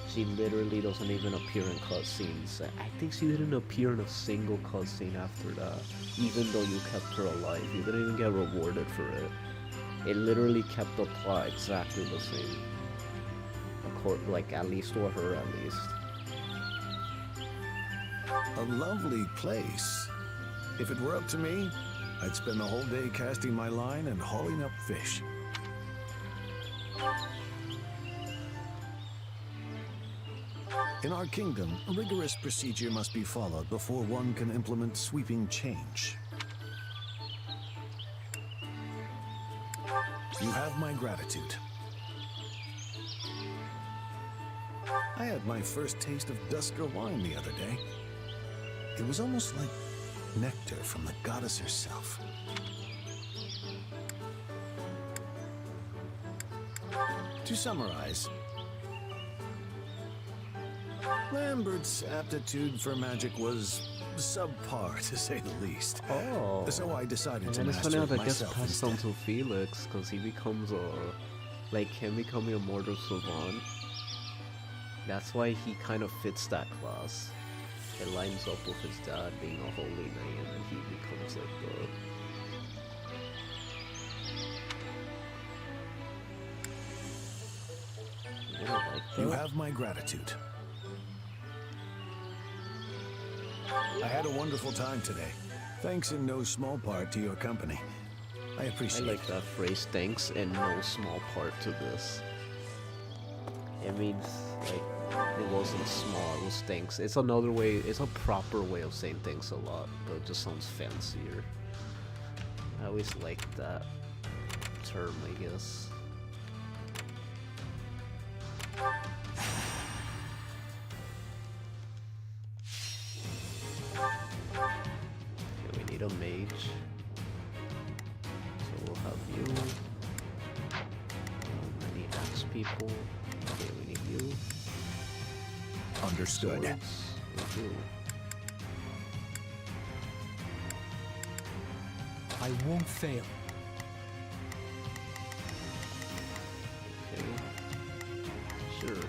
She literally doesn't even appear in cutscenes. I think she didn't appear in a single cutscene after that. Even though you kept her alive, you didn't even get rewarded for it. It literally kept the plot exactly the same. Like, at least for her, at least. A lovely place. If it were up to me, I'd spend the whole day casting my line and hauling up fish. In our kingdom, a rigorous procedure must be followed before one can implement sweeping change. You have my gratitude. I had my first taste of Dusker wine the other day. It was almost like nectar from the goddess herself. To summarize, Lambert's aptitude for magic was subpar, to say the least. Oh. So I decided to and it's funny master how it that gets myself passed instead. on to Felix, because he becomes a... like, him becoming a mortal savant. That's why he kind of fits that class. It lines up with his dad being a holy knight, and then he becomes like the... You have my gratitude. I had a wonderful time today. Thanks in no small part to your company. I appreciate I like that phrase, thanks in no small part to this. It means, like, it wasn't small, it was thanks. It's another way, it's a proper way of saying thanks a lot, but it just sounds fancier. I always liked that term, I guess. Okay, we need a mage. So we'll have you. people. Okay, we need you. Understood. Swords, we do. I won't fail. Okay. Sure.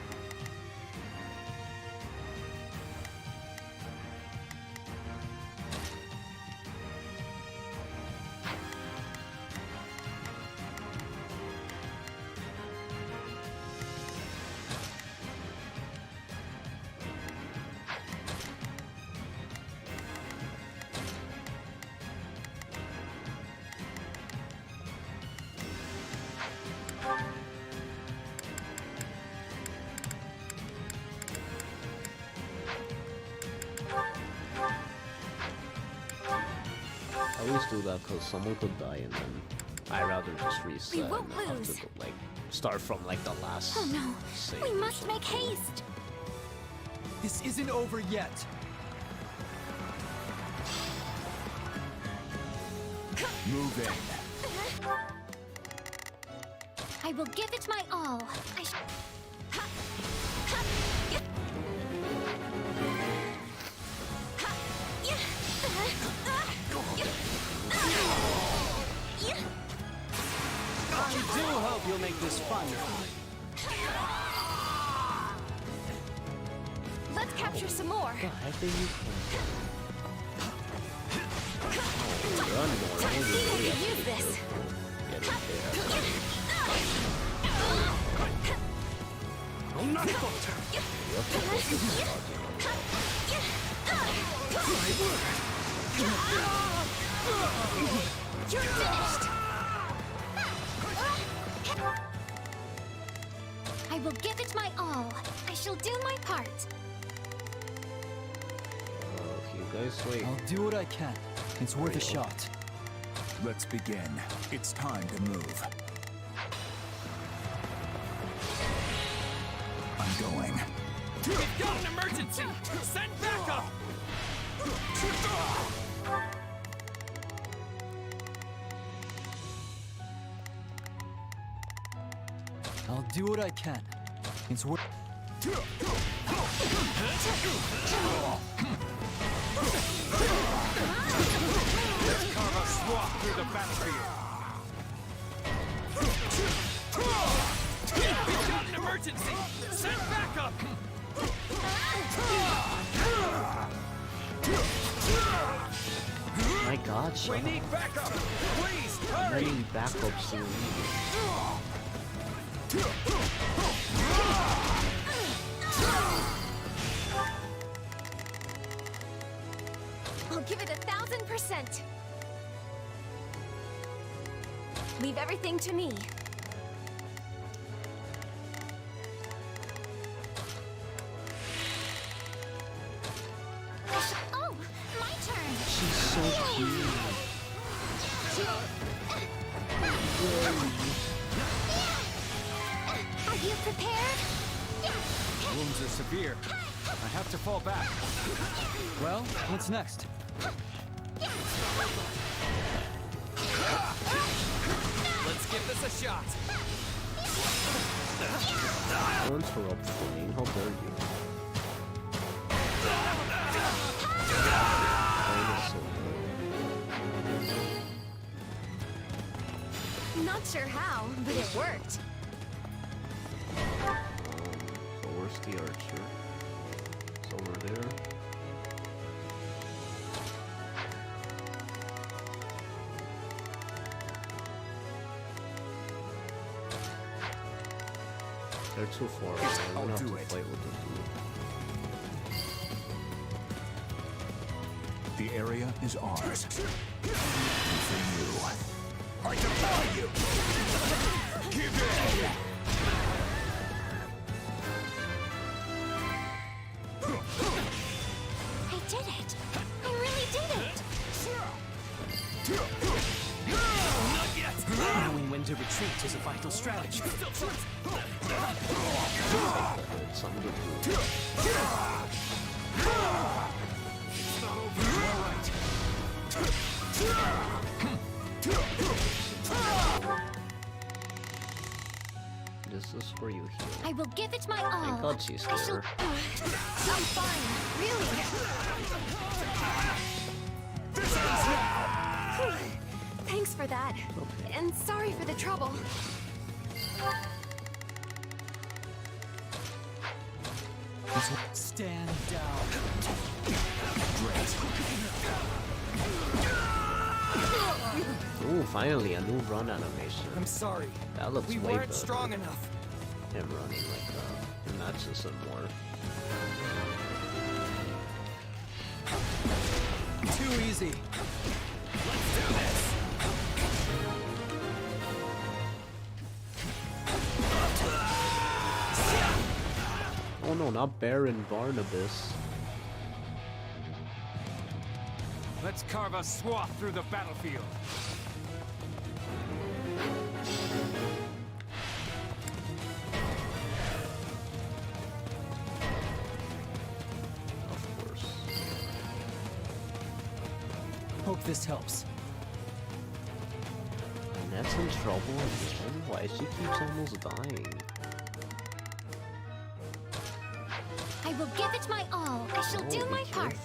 I always do that because someone could die and then I rather just reset We and won't then have lose. to go, like start from like the last. Oh no, save we or must something. make haste. This isn't over yet. Move in. I will give it my all. I do hope you'll make this fun. Let's capture some more. God, I think you can run more. Time I to really have to use be this. careful. Oh, not You're finished. I will give it my all. I shall do my part. If you guys wait. I'll do what I can. It's worth a shot. Let's begin. It's time to move. I'm going. We've got an emergency! Send backup! I'll do what I can. It's worth. Let's carve a swath through the battlefield. We've got an emergency! Send backup! My God, shut We up. need backup! Please, How hurry! many backups do we I'll give it 1000%. Leave everything to me. Oh, my turn. She's so cute. Are you prepared? Wounds are severe. I have to fall back. Well, what's next? Let's give this a shot. Don't interrupt flying. How dare you? Flying is so good. Not sure how, but it worked. So where's the archer? It's over there. They're too far away. I'm gonna have to fight with them. The area is ours. For you. I defy you! Give in! I did it. I really did it. Not yet! Knowing when to retreat is a vital strategy. Something to do. This This is for you here. I will give it my all. Thank God she's there. I'm fine, really. Thanks for that. Okay. And sorry for the trouble. Stand down. Ooh, finally a new run animation. I'm sorry. That looks We way weren't better. strong enough. Him running like that. It matches him more. Too easy. Let's do this. Oh no, not Baron Barnabas. Let's carve a swath through the battlefield. Of course. Hope this helps. Annette's in trouble again? Why she keeps almost dying? I will give it my all. I shall do my part.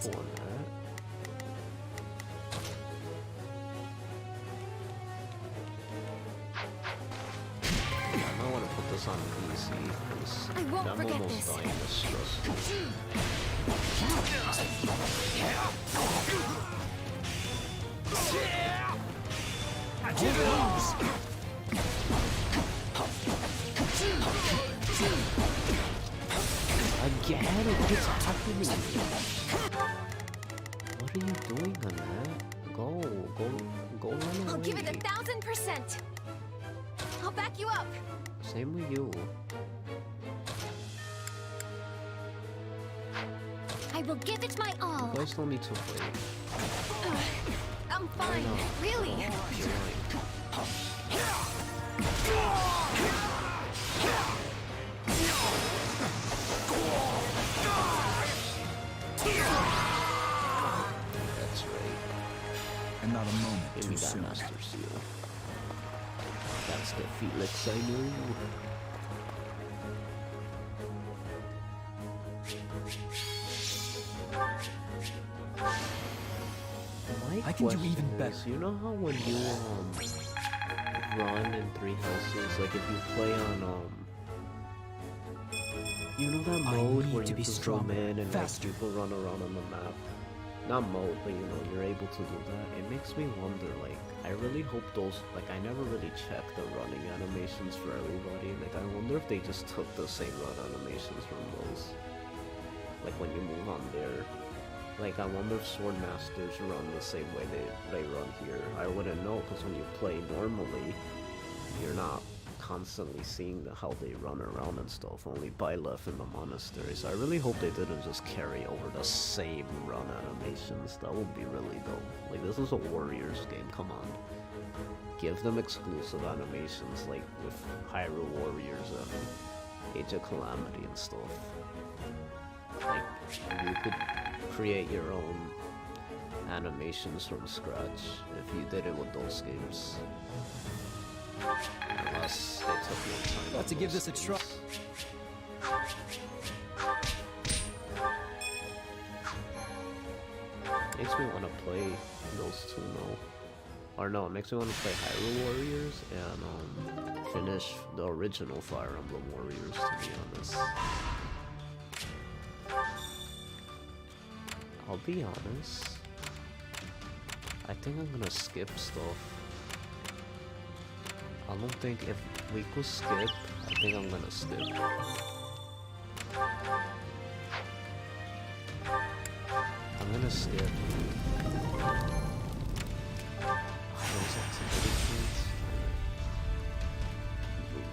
I want to put this on PC because I won't I'm forget almost this. dying of stress. Again, what's happening? What are you doing, Annette? Go run away. I'll give it 1000%. I'll back you up. Same with you. I will give it my all. You guys don't need to play. I'm fine, really. That's right. And not a moment Give too me that soon. Master Seal. That's the Felix I know. I can do even better. You know how when you run in Three Houses, like if you play on you know that mode where you just zoom in and like people run around on the map? Not mode, but you know, you're able to do that. It makes me wonder, like, I really hope those, like, I never really checked the running animations for everybody. Like, I wonder if they just took the same run animations from those. Like, when you move on there. Like, I wonder if Sword Masters run the same way they run here. I wouldn't know, because when you play normally, you're not constantly seeing how they run around and stuff. Only Byleth in the monastery. So I really hope they didn't just carry over the same run animations. That would be really dope. Like, this is a Warriors game, come on. Give them exclusive animations, like with Hyrule Warriors and Age of Calamity and stuff. Like, you could create your own animations from scratch if you did it with those games. Unless they took more time. Got to give this a try. Makes me want to play those two now. Or no, it makes me want to play Hyrule Warriors and finish the original Fire Emblem Warriors, to be honest. I'll be honest. I think I'm gonna skip stuff. I don't think if we could skip, I think I'm gonna skip. I'm gonna skip.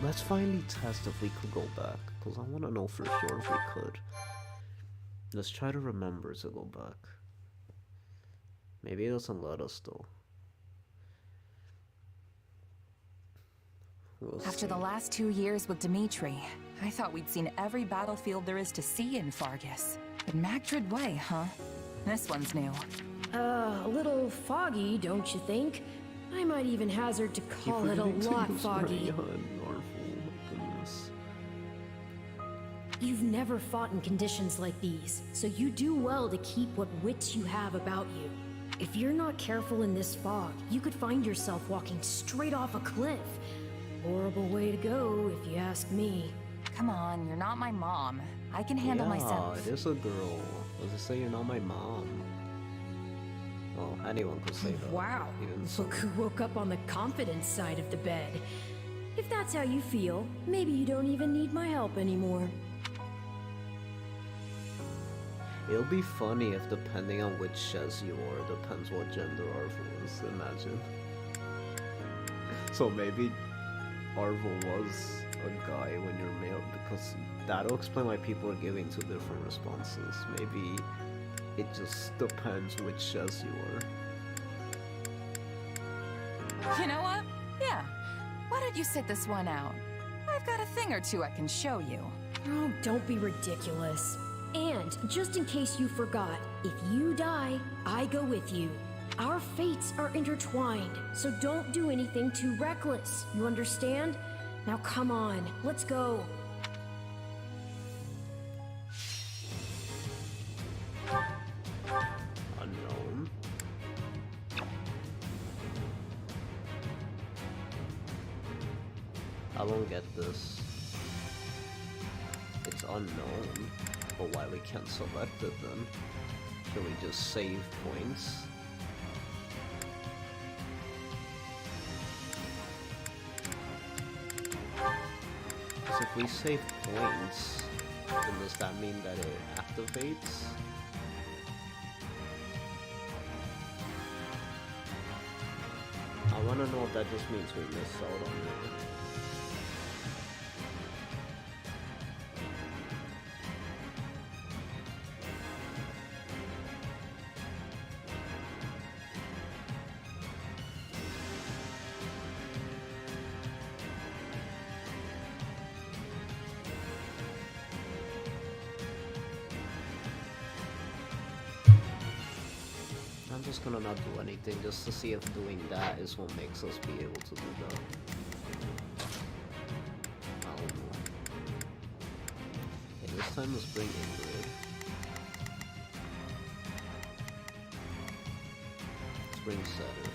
Let's finally test if we could go back, because I want to know for sure if we could. Let's try to remember to go back. Maybe it doesn't let us though. After the last 2 years with Dimitri, I thought we'd seen every battlefield there is to see in Fargus. But Magdred Way, huh? This one's new. A little foggy, don't you think? I might even hazard to call it a lot foggy. You've never fought in conditions like these, so you do well to keep what wits you have about you. If you're not careful in this fog, you could find yourself walking straight off a cliff. Horrible way to go, if you ask me. Come on, you're not my mom. I can handle myself. Yeah, it is a girl. Does it say you're not my mom? Well, anyone could say that. Wow, look who woke up on the confidence side of the bed. If that's how you feel, maybe you don't even need my help anymore. It'll be funny if depending on which Shez you are, depends what gender Arvel is, imagine. So maybe Arvel was a guy when you're male, because that'll explain why people are giving two different responses. Maybe it just depends which Shez you are. You know what? Yeah. Why don't you sit this one out? I've got a thing or two I can show you. Oh, don't be ridiculous. And, just in case you forgot, if you die, I go with you. Our fates are intertwined, so don't do anything too reckless. You understand? Now come on, let's go. Unknown. I won't get this. It's unknown. But why we can't select it then? Can we just save points? Because if we save points, then does that mean that it activates? I wanna know if that just means we miss out on it. I'm just gonna not do anything just to see if doing that is what makes us be able to do that. I don't know. Okay, this time let's bring Ingrid. Let's bring Setter.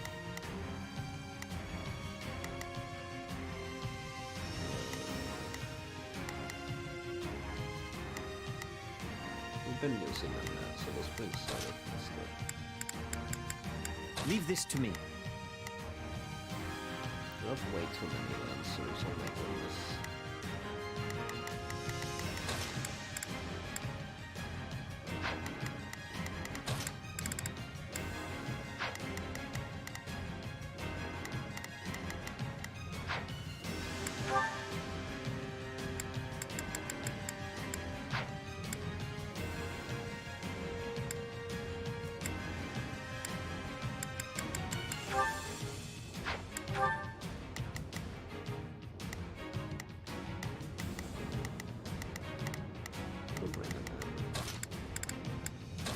We've been using them now, so let's bring Setter instead. Leave this to me. You have way too many answers, oh my goodness.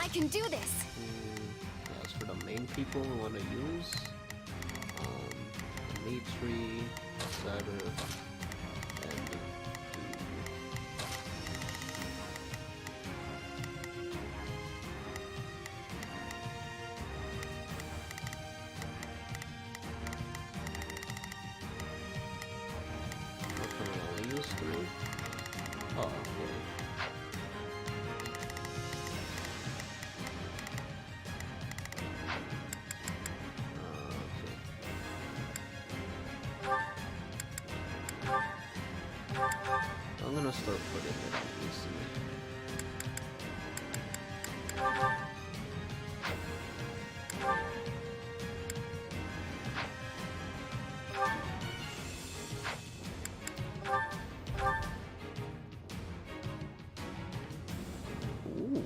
I can do this! As for the main people we want to use, Dimitri, Setter, and what can we only use 3? Oh, okay. I'm gonna start putting it on easy.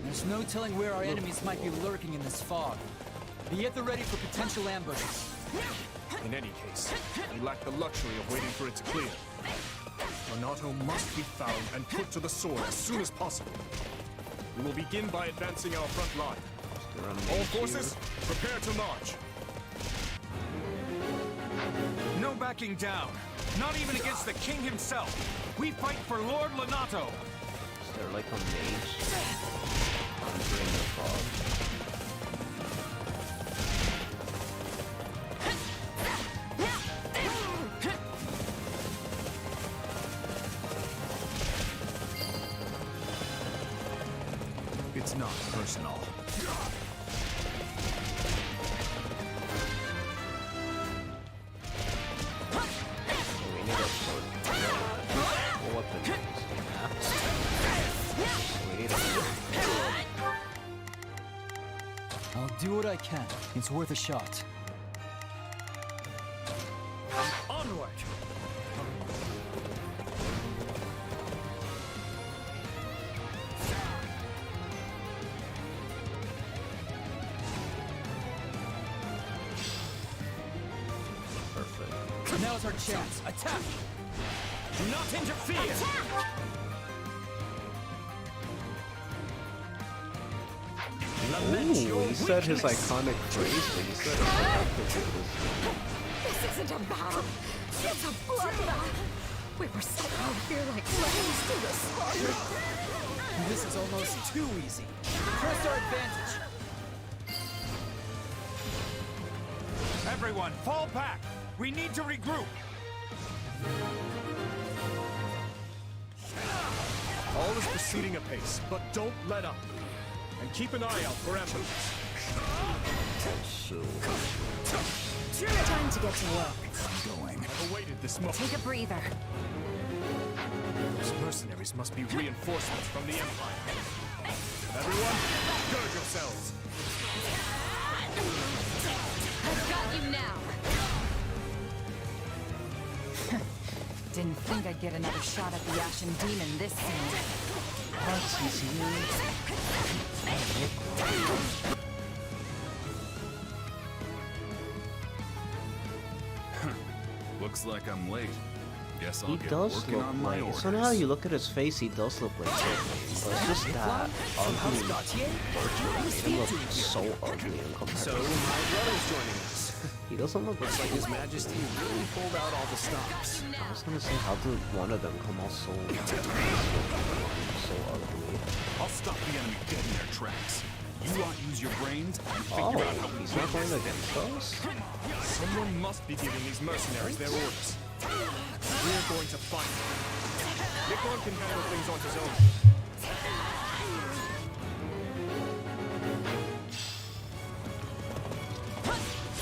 There's no telling where our enemies might be lurking in this fog. Be at the ready for potential ambushes. In any case, we lack the luxury of waiting for it to clear. Renato must be found and put to the sword as soon as possible. We will begin by advancing our front line. All forces, prepare to march. No backing down. Not even against the king himself. We fight for Lord Renato. They're like a mage. Conjuring the fog. It's not personal. We need a sword. A weapon. We need a I'll do what I can. It's worth a shot. Onward! perfect. Now's our chance. Attack! Do not interfere! Ooh, he said his iconic phrase, but he said it afterwards. This isn't a battle. It's a bloodbath. We were set out here like lambs to the slaughter. This is almost too easy. Press our advantage. Everyone, fall back! We need to regroup! All is proceeding apace, but don't let up. And keep an eye out for Emblem. Time to get to work. I've awaited this moment. Take a breather. Those mercenaries must be reinforcements from the Empire. Everyone, gird yourselves. I've got you now. Didn't think I'd get another shot at the Ashen Demon this soon. What's he's here? Looks like I'm late. Guess I'll He get does working look on my like. orders. So now you look at his face, he does look like Batman. But it's just that ugly portrait. He looks so ugly in comparison. So my brother's joining us. He doesn't look Looks like His Majesty really pulled out all the stops. I was gonna say, how did one of them come out so ugly? I'll stop the enemy dead in their tracks. You lot use your brains and figure Oh, out how we he's win not going this. against us? Someone must be giving these mercenaries their orders. We're going to find them. Nickon can handle things on his own.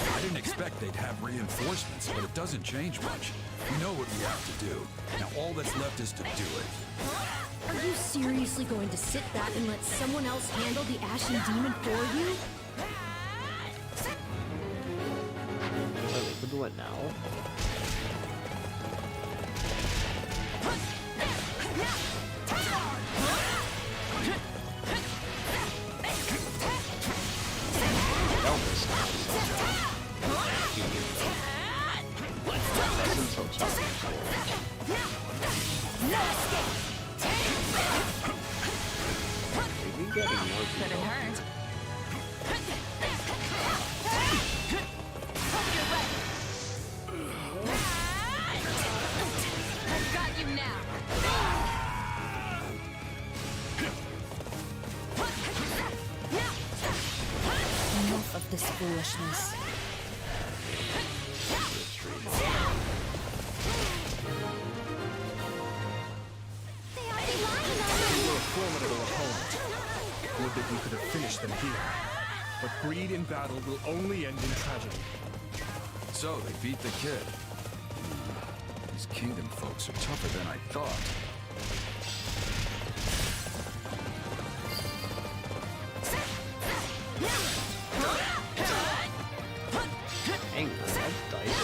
I didn't expect they'd have reinforcements, but it doesn't change much. We know what we have to do. Now all that's left is to do it. Are you seriously going to sit back and let someone else handle the Ashen Demon for you? Well, we could do it now. Couldn't hurt. I've got you now. Enough of this foolishness. They were a formidable opponent. Would that we could have finished them here. But greed in battle will only end in tragedy. So they beat the kid. These kingdom folks are tougher than I thought. Dang, I love dice.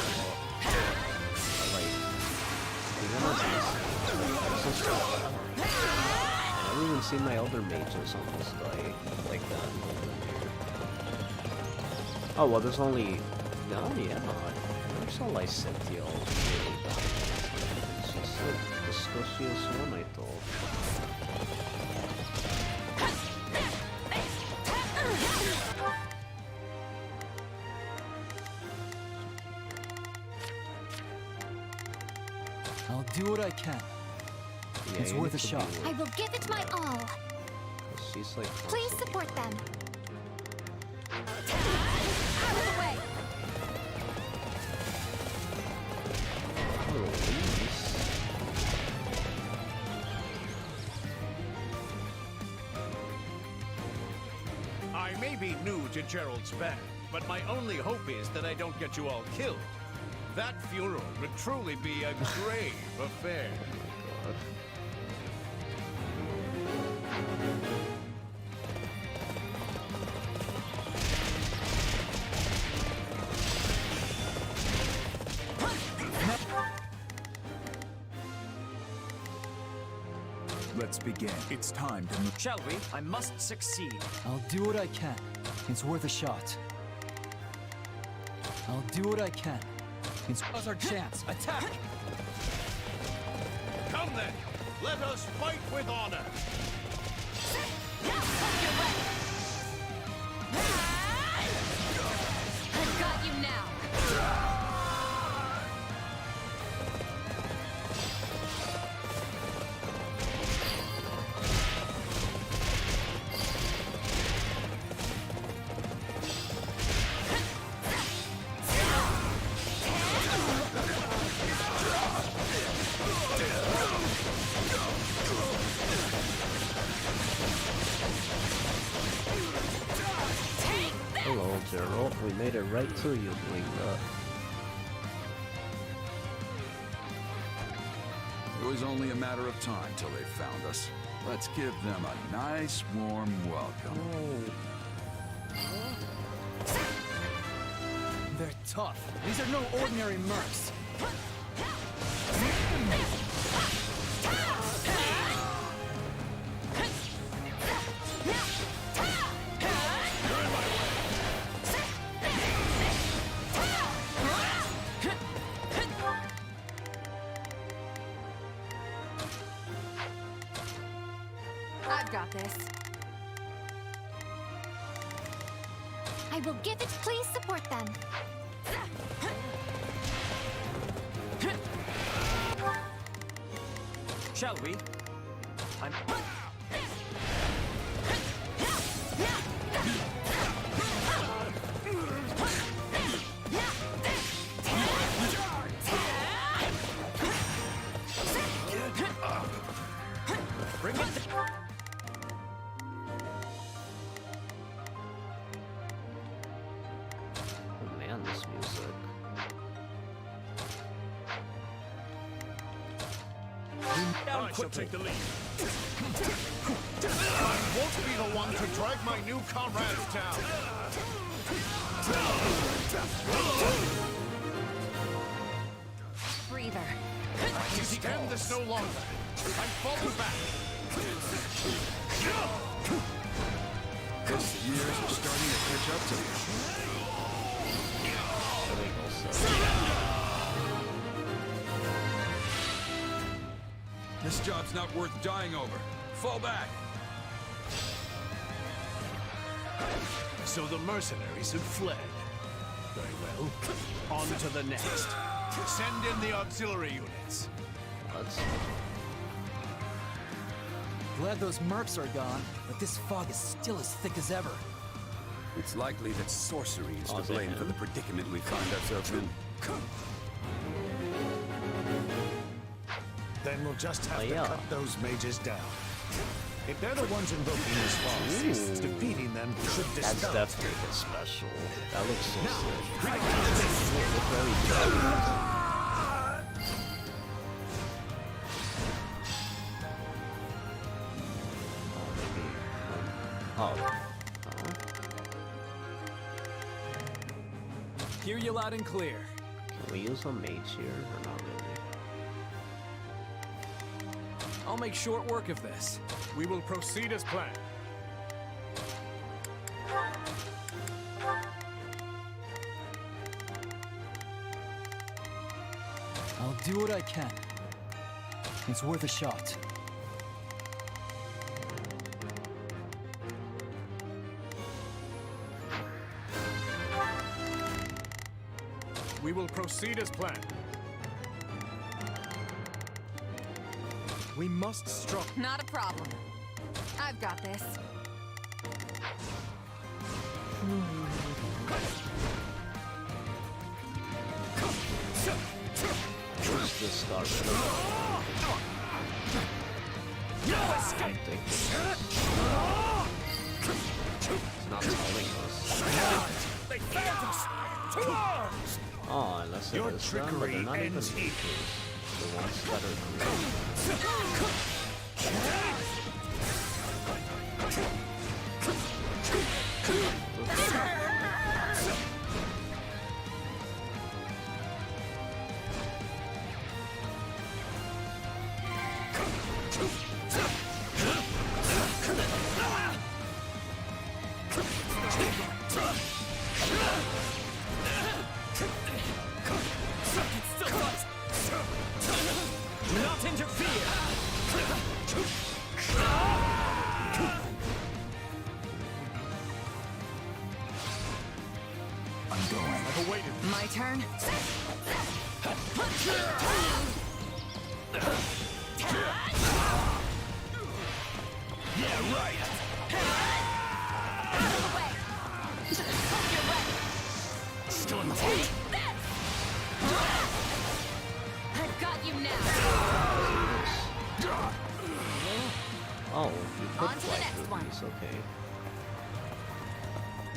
I've never even seen my other mages almost die like that. Oh, well, there's only... No, yeah, there's a Lysithia really bad. It's just a discussious one, I thought. I'll do what I can. Yeah, it's worth a shot. I will give it my all. She's like. Please support them. Out of the way. I may be new to Gerald's band, but my only hope is that I don't get you all killed. That funeral would truly be a grave affair. Let's begin. It's time to move. Shall we? I must succeed. I'll do what I can. It's worth a shot. I'll do what I can. It's our chance. Attack! Come then, let us fight with honor. I've got you now. Hello, Gerald. We made it right to you, Gleam. It was only a matter of time till they found us. Let's give them a nice, warm welcome. They're tough. These are no ordinary mercs. I've got this. I will give it. Please support them. Shall we? I'm... Bring it. Oh man, this music. I shall take the lead. I won't be the one to drag my new comrades down. Breather. I can stand this no longer. I'm falling back. Guess the years are starting to catch up to me. This job's not worth dying over. Fall back. So the mercenaries had fled. Very well. On to the next. Send in the auxiliary units. Glad those mercs are gone, but this fog is still as thick as ever. It's likely that sorcery is to blame for the predicament we find ourselves in. Then we'll just have to cut those mages down. If they're the ones invoking this fog, defeating them should dispel. That's definitely special. That looks so sick. Very good. Hear you loud and clear. Can we use a mage here or not really? I'll make short work of this. We will proceed as planned. I'll do what I can. It's worth a shot. We will proceed as planned. We must struggle. Not a problem. I've got this. Where's the start? It's not telling us. They failed us! To arms! Oh, unless it Your is them, but they're not even ends here. the ones that are Do not interfere! I'm going. I've awaited. My turn. Yeah, right! Still in the fight? I've got you now. Oh, you could On to the fly next through one. these, okay.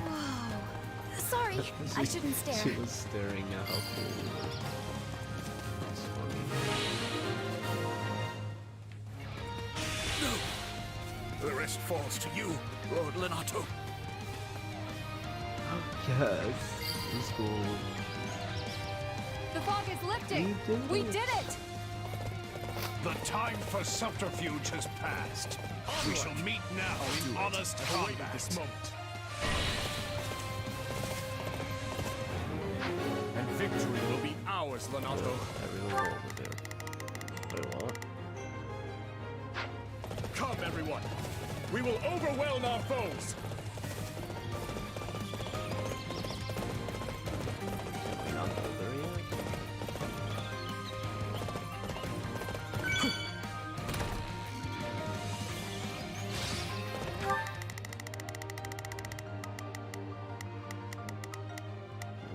Whoa. Sorry, I shouldn't stare. She was staring at how cool. That's funny. The rest falls to you, Lord Lenato. Yes, it's cool. The fog is lifting. We did it. The time for subterfuge has passed. We shall meet now in honest combat. This moment. And victory will be ours, Lenato. Everyone go over there. Wait, what? Come, everyone. We will overwhelm our foes. Can we not go there yet?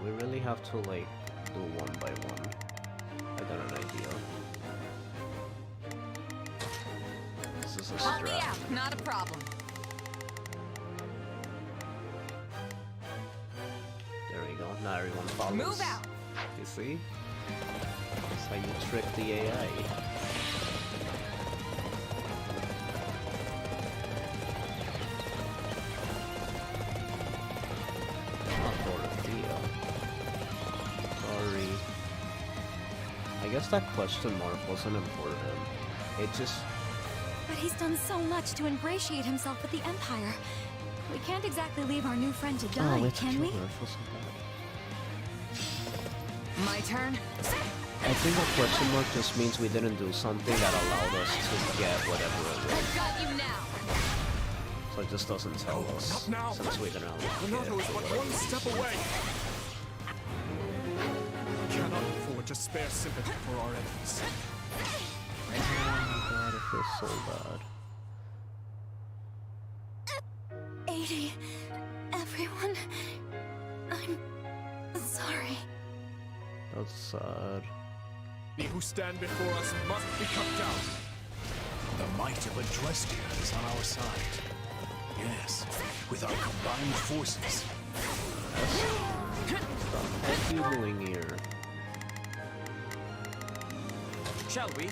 We really have to like do one by one. I got an idea. This is a Help me strat. out. Not a problem. There we go. Now everyone follows. Move out. You see? That's how you trick the AI. Sorry. I guess that question mark wasn't important. It just... But he's done so much to ingratiate himself with the Empire. We can't exactly leave our new friend to die, it's can we? true, I feel so bad. My turn. I think a question mark just means we didn't do something that allowed us to get whatever it was. I've got you now. So it just doesn't tell us, not now. since we didn't Lenato is but one step away. We cannot afford to spare sympathy for our enemies. Oh my god, I feel so bad. 80. Everyone. I'm sorry. That's sad. We who stand before us must be cut down. The might of Adrestia is on our side. Yes, with our combined forces. What are you doing here? Shall we?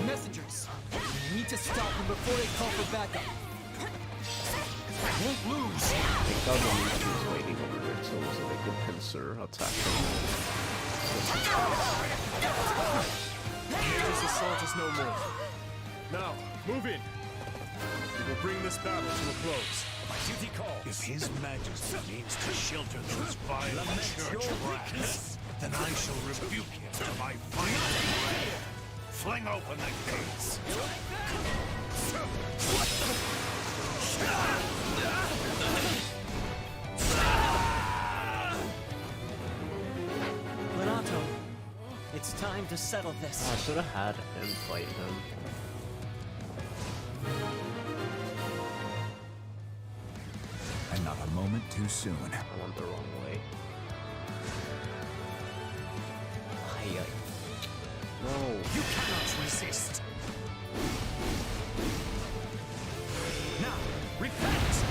Messengers! We need to stop them before they call for backup. We won't lose! I think that was was waiting over there so they could pincer attack them. This assault is no more. Now, move in. We will bring this battle to a close. My duty calls. If His Majesty means to shelter those vile church rats, then I shall rebuke him to my final blade. Fling open the gates. Lenato, It's time to settle this. I should have had him fight him. And not a moment too soon. I went the wrong way. No. You cannot resist. Now, repent!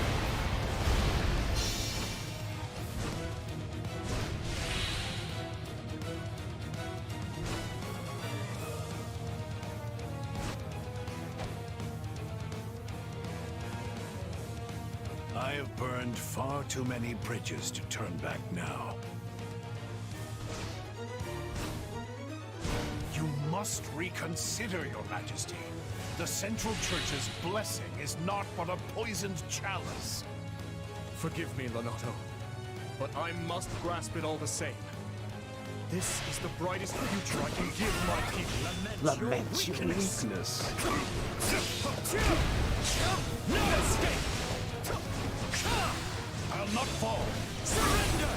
I have burned far too many bridges to turn back now. You must reconsider, Your Majesty. The Central Church's blessing is not but a poisoned chalice. Forgive me, Lonato, but I must grasp it all the same. This is the brightest future I can give my people. Lament your weakness. No escape! I'll not fall. Surrender!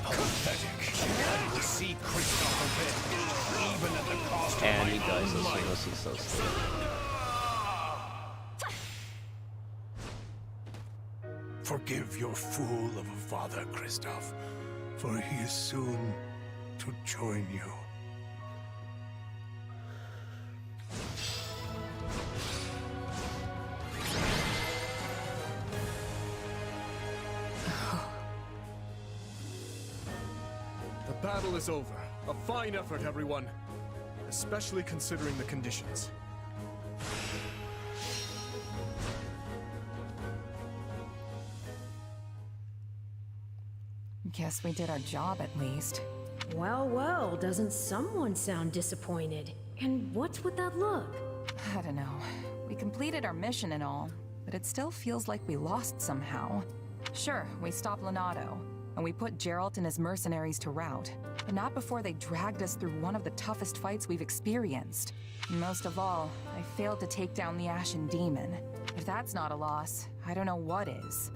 Pathetic. To see Kristoff avenged, even at the cost of And my he dies own as soon life. as he says that. Forgive your fool of a father, Kristoff, for he is soon to join you. The battle is over. A fine effort, everyone. Especially considering the conditions. Guess we did our job at least. Well, well, doesn't someone sound disappointed? And what's with that look? I don't know. We completed our mission and all, but it still feels like we lost somehow. Sure, we stopped Lonato, and we put Geralt and his mercenaries to rout, but not before they dragged us through one of the toughest fights we've experienced. Most of all, I failed to take down the Ashen Demon. If that's not a loss, I don't know what is.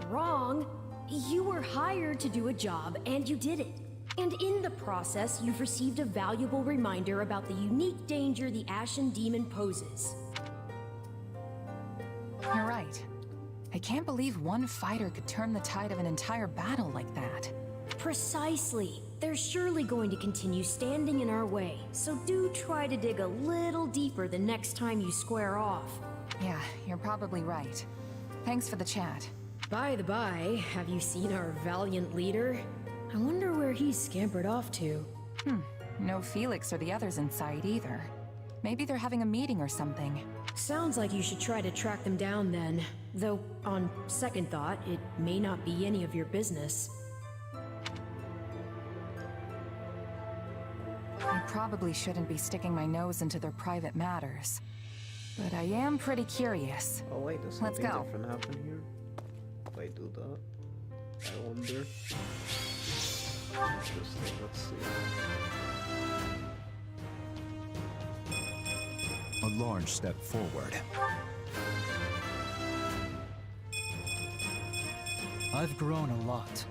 Wrong. You were hired to do a job, and you did it. And in the process, you've received a valuable reminder about the unique danger the Ashen Demon poses. You're right. I can't believe one fighter could turn the tide of an entire battle like that. Precisely. They're surely going to continue standing in our way, so do try to dig a little deeper the next time you square off. Yeah, you're probably right. Thanks for the chat. By the by, have you seen our valiant leader? I wonder where he's scampered off to. No Felix or the others in sight either. Maybe they're having a meeting or something. Sounds like you should try to track them down then. Though, on second thought, it may not be any of your business. I probably shouldn't be sticking my nose into their private matters. But I am pretty curious. Oh wait, does Let's something go. different happen here? If I do that, I wonder. Interesting, let's see. A large step forward. I've grown a lot.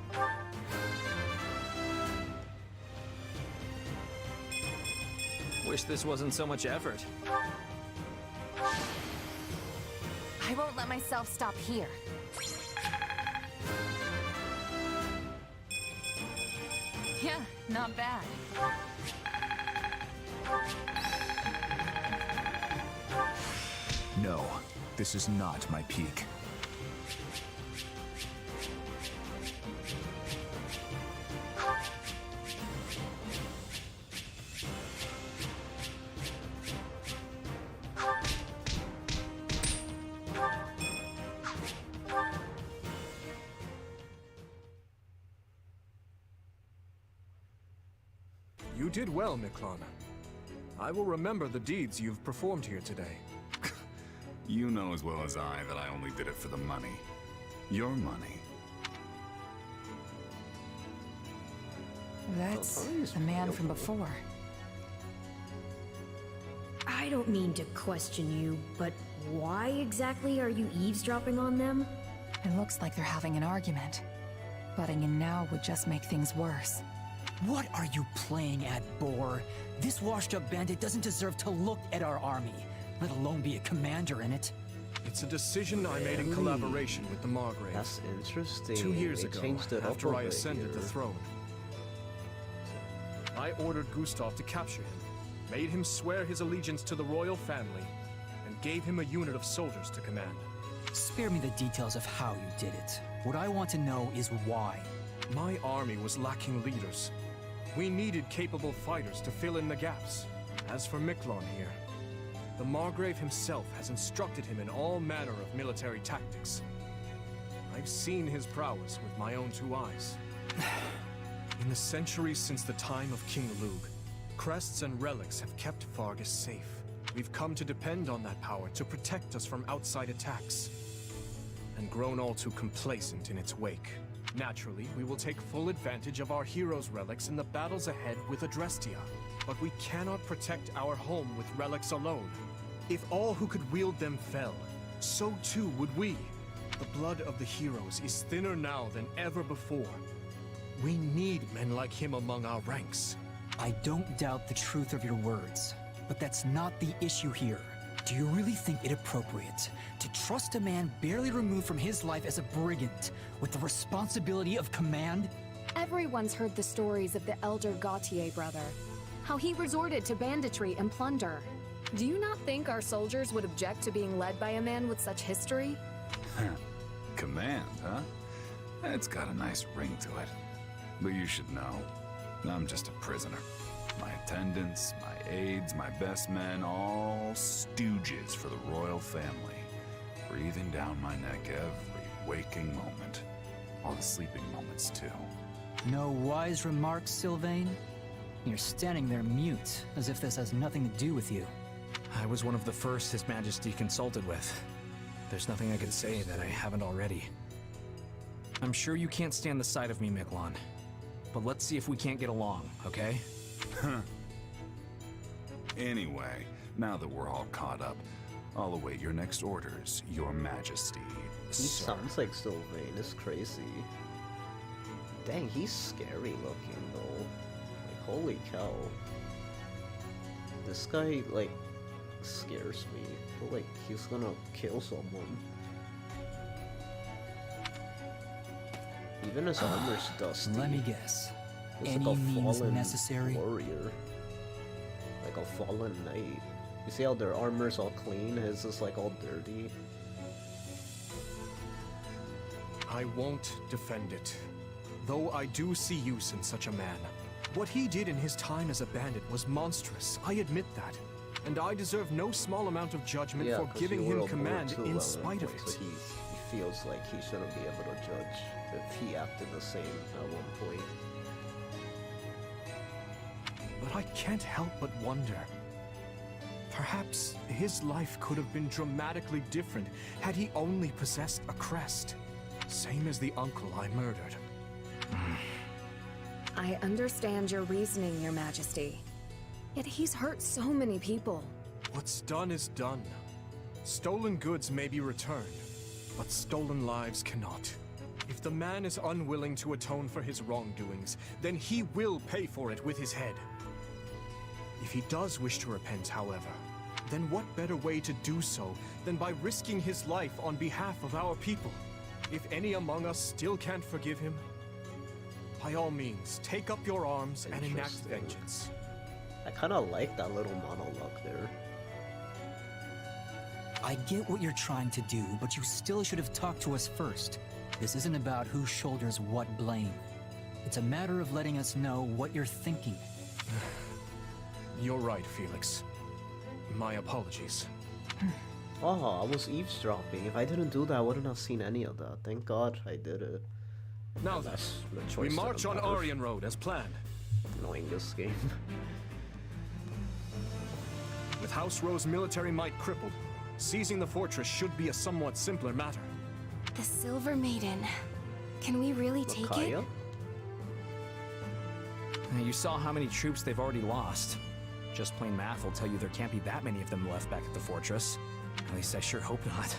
Wish this wasn't so much effort. I won't let myself stop here. Yeah, not bad. No, this is not my peak. You did well, Miklana. I will remember the deeds you've performed here today. You know as well as I that I only did it for the money. Your money. That's the man from before. I don't mean to question you, but why exactly are you eavesdropping on them? It looks like they're having an argument. Butting in now would just make things worse. What are you playing at, Boar? This washed-up bandit doesn't deserve to look at our army, let alone be a commander in it. It's a decision I made in collaboration with the Margrave. That's interesting. 2 years They ago, changed it up after a I bit ascended here. the throne. I ordered Gustav to capture him, made him swear his allegiance to the royal family, and gave him a unit of soldiers to command. Spare me the details of how you did it. What I want to know is why. My army was lacking leaders. We needed capable fighters to fill in the gaps. As for Miklon here, the Margrave himself has instructed him in all manner of military tactics. I've seen his prowess with my own 2 eyes. In the centuries since the time of King Lug, crests and relics have kept Fargus safe. We've come to depend on that power to protect us from outside attacks, and grown all too complacent in its wake. Naturally, we will take full advantage of our heroes' relics in the battles ahead with Adrestia, but we cannot protect our home with relics alone. If all who could wield them fell, so too would we. The blood of the heroes is thinner now than ever before. We need men like him among our ranks. I don't doubt the truth of your words, but that's not the issue here. Do you really think it appropriate to trust a man barely removed from his life as a brigand with the responsibility of command? Everyone's heard the stories of the elder Gautier brother, how he resorted to banditry and plunder. Do you not think our soldiers would object to being led by a man with such history? Command, huh? It's got a nice ring to it. But you should know, I'm just a prisoner. My attendants, my aides, my best men, all stooges for the royal family. Breathing down my neck every waking moment. All the sleeping moments, too. No wise remarks, Sylvain? You're standing there mute, as if this has nothing to do with you. I was one of the first His Majesty consulted with. There's nothing I could say that I haven't already. I'm sure you can't stand the sight of me, Miklon. But let's see if we can't get along, okay? Anyway, now that we're all caught up, I'll await your next orders, Your Majesty. He sounds like Sylvain. It's crazy. Dang, he's scary looking though. Like, holy cow. This guy, like, scares me. I feel like he's gonna kill someone. Even his armor's dusty. Let me guess. He's Any like a means fallen necessary? warrior. Like a fallen knight. You see how their armor's all clean? His is like all dirty. I won't defend it, though I do see use in such a man. What he did in his time as a bandit was monstrous, I admit that. And I deserve no small amount of judgment for 'cause giving you were him a command board too, in well, spite of so it. he feels like he shouldn't be able to judge if he acted the same at one point. But I can't help but wonder. Perhaps his life could have been dramatically different had he only possessed a crest. Same as the uncle I murdered. I understand your reasoning, Your Majesty. Yet he's hurt so many people. What's done is done. Stolen goods may be returned, but stolen lives cannot. If the man is unwilling to atone for his wrongdoings, then he will pay for it with his head. If he does wish to repent, however, then what better way to do so than by risking his life on behalf of our people? If any among us still can't forgive him, by all means, take up your arms and enact vengeance. I kind of like that little monologue there. I get what you're trying to do, but you still should have talked to us first. This isn't about who shoulders what blame. It's a matter of letting us know what you're thinking. You're right, Felix. My apologies. Oh, I was eavesdropping. If I didn't do that, I wouldn't have seen any of that. Thank God I did it. Now then, we march on Aryan Road as planned. Annoying this game. With House Rose military might crippled, seizing the fortress should be a somewhat simpler matter. The Silver Maiden. Can we really take it? You saw how many troops they've already lost. Just plain math will tell you there can't be that many of them left back at the fortress. At least I sure hope not.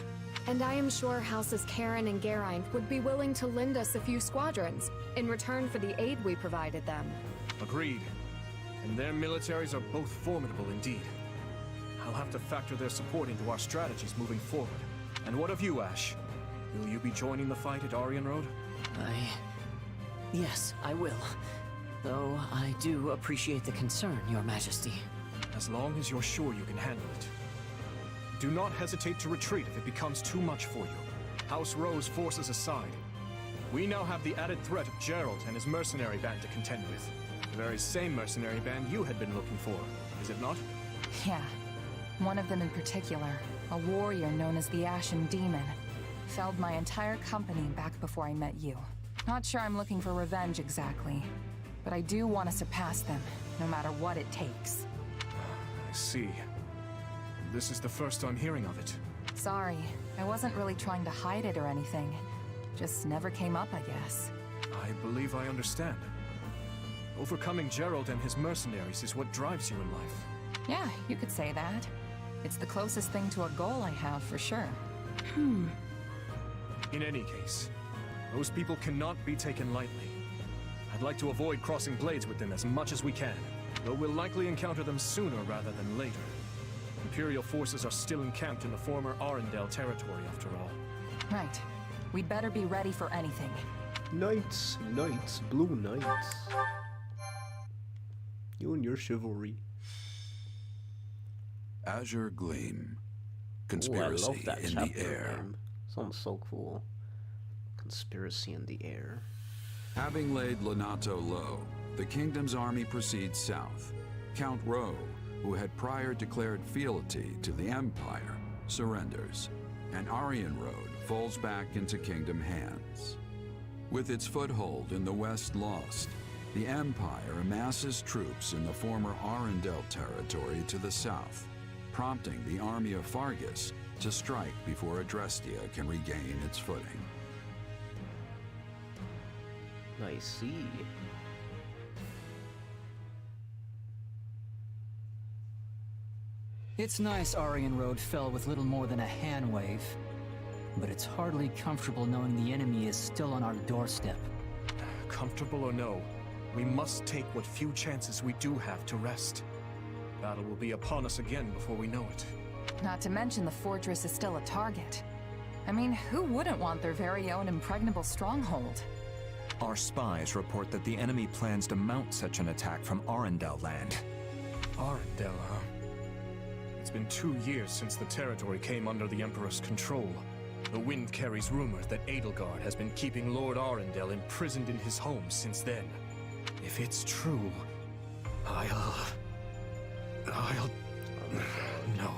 And I am sure Houses Karen and Geraint would be willing to lend us a few squadrons in return for the aid we provided them. Agreed. And their militaries are both formidable indeed. I'll have to factor their support into our strategies moving forward. And what of you, Ash? Will you be joining the fight at Aryan Road? Yes, I will. Though I do appreciate the concern, Your Majesty. As long as you're sure you can handle it. Do not hesitate to retreat if it becomes too much for you. House Rose forces aside. We now have the added threat of Gerald and his mercenary band to contend with. The very same mercenary band you had been looking for, is it not? Yeah. One of them in particular, a warrior known as the Ashen Demon, felled my entire company back before I met you. Not sure I'm looking for revenge exactly, but I do want to surpass them, no matter what it takes. I see. This is the first I'm hearing of it. Sorry, I wasn't really trying to hide it or anything. Just never came up, I guess. I believe I understand. Overcoming Gerald and his mercenaries is what drives you in life. Yeah, you could say that. It's the closest thing to a goal I have, for sure. In any case, those people cannot be taken lightly. I'd like to avoid crossing blades with them as much as we can, though we'll likely encounter them sooner rather than later. Imperial forces are still encamped in the former Arendelle territory, after all. Right. We'd better be ready for anything. Knights, knights, blue knights. You and your chivalry. Azure Gleam. Ooh, I Conspiracy love that in the chapter air. name. Sounds so cool. Conspiracy in the air. Having laid Lonato low, the kingdom's army proceeds south. Count Rowe, who had prior declared fealty to the Empire, surrenders, and Aryan Road falls back into kingdom hands. With its foothold in the west lost, the Empire amasses troops in the former Arendelle territory to the south, prompting the army of Fargus to strike before Adrestia can regain its footing. I see. It's nice Aryan Road fell with little more than a hand wave, but it's hardly comfortable knowing the enemy is still on our doorstep. Comfortable or no, we must take what few chances we do have to rest. Battle will be upon us again before we know it. Not to mention the fortress is still a target. I mean, who wouldn't want their very own impregnable stronghold? Our spies report that the enemy plans to mount such an attack from Arendelle land. Arendelle, huh? It's been 2 years since the territory came under the Emperor's control. The wind carries rumor that Edelgard has been keeping Lord Arendelle imprisoned in his home since then. If it's true, I'll... No.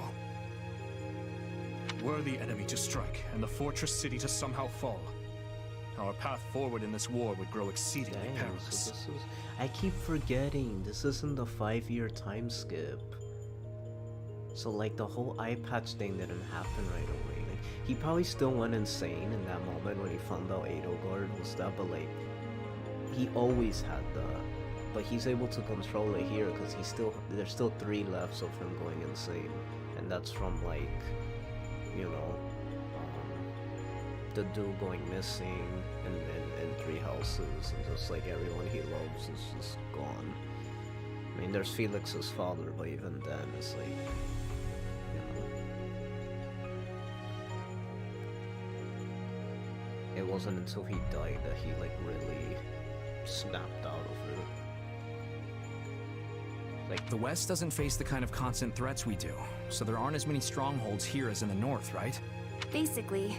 Were the enemy to strike and the fortress city to somehow fall, our path forward in this war would grow exceedingly perilous. So this is... I keep forgetting, this isn't the 5-year time skip. So like the whole eye patch thing didn't happen right away. Like, he probably still went insane in that moment when he found out Edelgard was that, but like, he always had that. But he's able to control it here because there's still 3 left of him going insane. And that's from like, you know, the dude going missing in 3 houses, and just like everyone he loves is just gone. I mean, there's Felix's father, but even then it's like, you know. It wasn't until he died that he like really snapped out of it. Like, the West doesn't face the kind of constant threats we do, so there aren't as many strongholds here as in the North, right? Basically.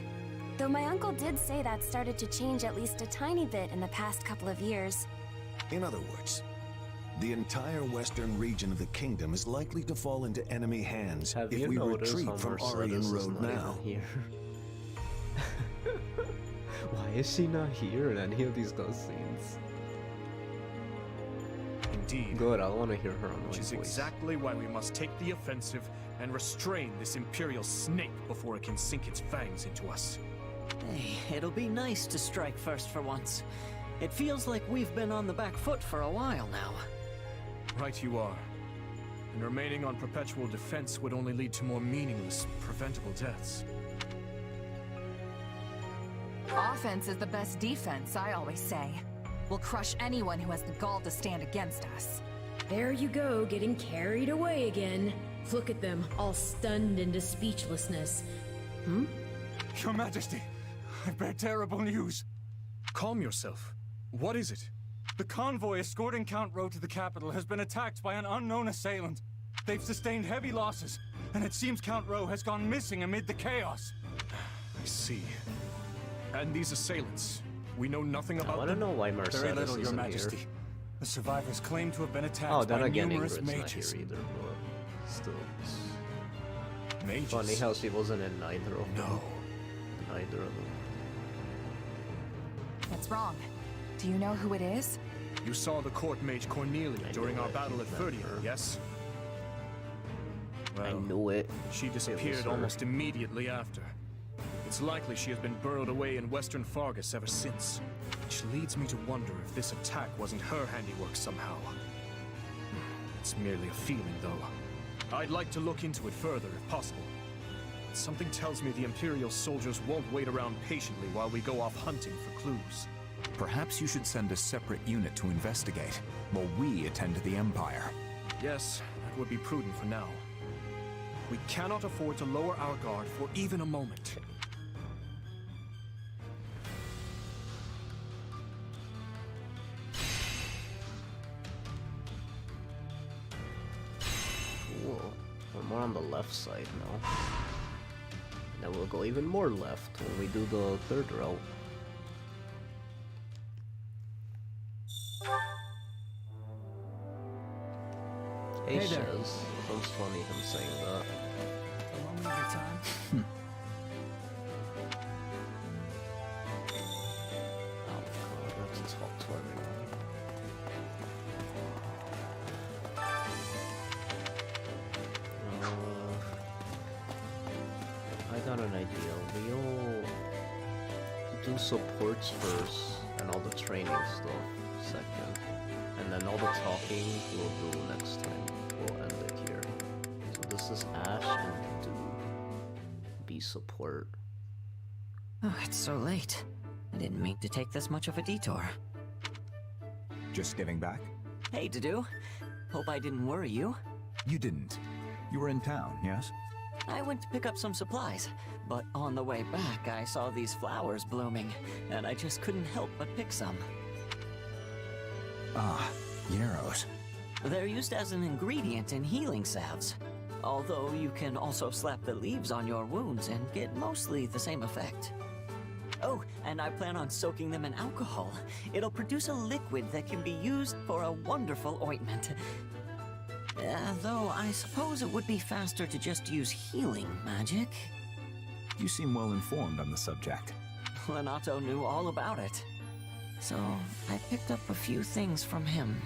Though my uncle did say that started to change at least a tiny bit in the past couple of years. In other words, the entire western region of the kingdom is likely to fall into enemy hands if we retreat from Aryan Road now. Here. Why is she not here in any of these cutscenes? Indeed. Good, I want to hear her on Which is exactly why we must take the offensive and restrain this Imperial snake before it can sink its fangs into us. Hey, it'll be nice to strike first for once. It feels like we've been on the back foot for a while now. Right you are. and remaining on perpetual defense would only lead to more meaningless, preventable deaths. Offense is the best defense, I always say. We'll crush anyone who has the gall to stand against us. There you go, getting carried away again. Look at them, all stunned into speechlessness. Hmm? Your Majesty, I bear terrible news. Calm yourself. What is it? The convoy escorting Count Rowe to the capital has been attacked by an unknown assailant. They've sustained heavy losses, and it seems Count Rowe has gone missing amid the chaos. I see. And these assailants, we know nothing about them? I want to know why Mercedes Very little, Your isn't Majesty. here. The survivors claim to have been attacked Oh, then by again, numerous Ingrid's mages. not here either, but still. It's mages? Funny how she wasn't in neither of them. Neither of them. What's wrong? Do you know who it is? You saw the court mage Cornelia during our battle at Thre, yes? Well, I knew it. She disappeared almost immediately after. It's likely she has been burrowed away in western Fargus ever since. Which leads me to wonder if this attack wasn't her handiwork somehow. It's merely a feeling, though. I'd like to look into it further, if possible. Something tells me the Imperial soldiers won't wait around patiently while we go off hunting for clues. Perhaps you should send a separate unit to investigate, while we attend to the Empire. Yes, that would be prudent for now. We cannot afford to lower our guard for even a moment. Cool. We're more on the left side now. Now we'll go even more left when we do the third route. Hey, Hey there. Shaz. Sounds funny him saying that. A moment of your time? Oh god, I have to talk to everyone. I got an idea. We'll do supports first, and all the training stuff second. And then all the talking we'll do next time. We'll end it here. So this is Ash and do be support. Oh, it's so late. I didn't mean to take this much of a detour. Just getting back? Hey, Dudu. Hope I didn't worry you. You didn't. You were in town, yes? I went to pick up some supplies, but on the way back I saw these flowers blooming, and I just couldn't help but pick some. Ah, yarrows. They're used as an ingredient in healing salves, although you can also slap the leaves on your wounds and get mostly the same effect. Oh, and I plan on soaking them in alcohol. It'll produce a liquid that can be used for a wonderful ointment. Though I suppose it would be faster to just use healing magic. You seem well informed on the subject. Lenato knew all about it. So I picked up a few things from him.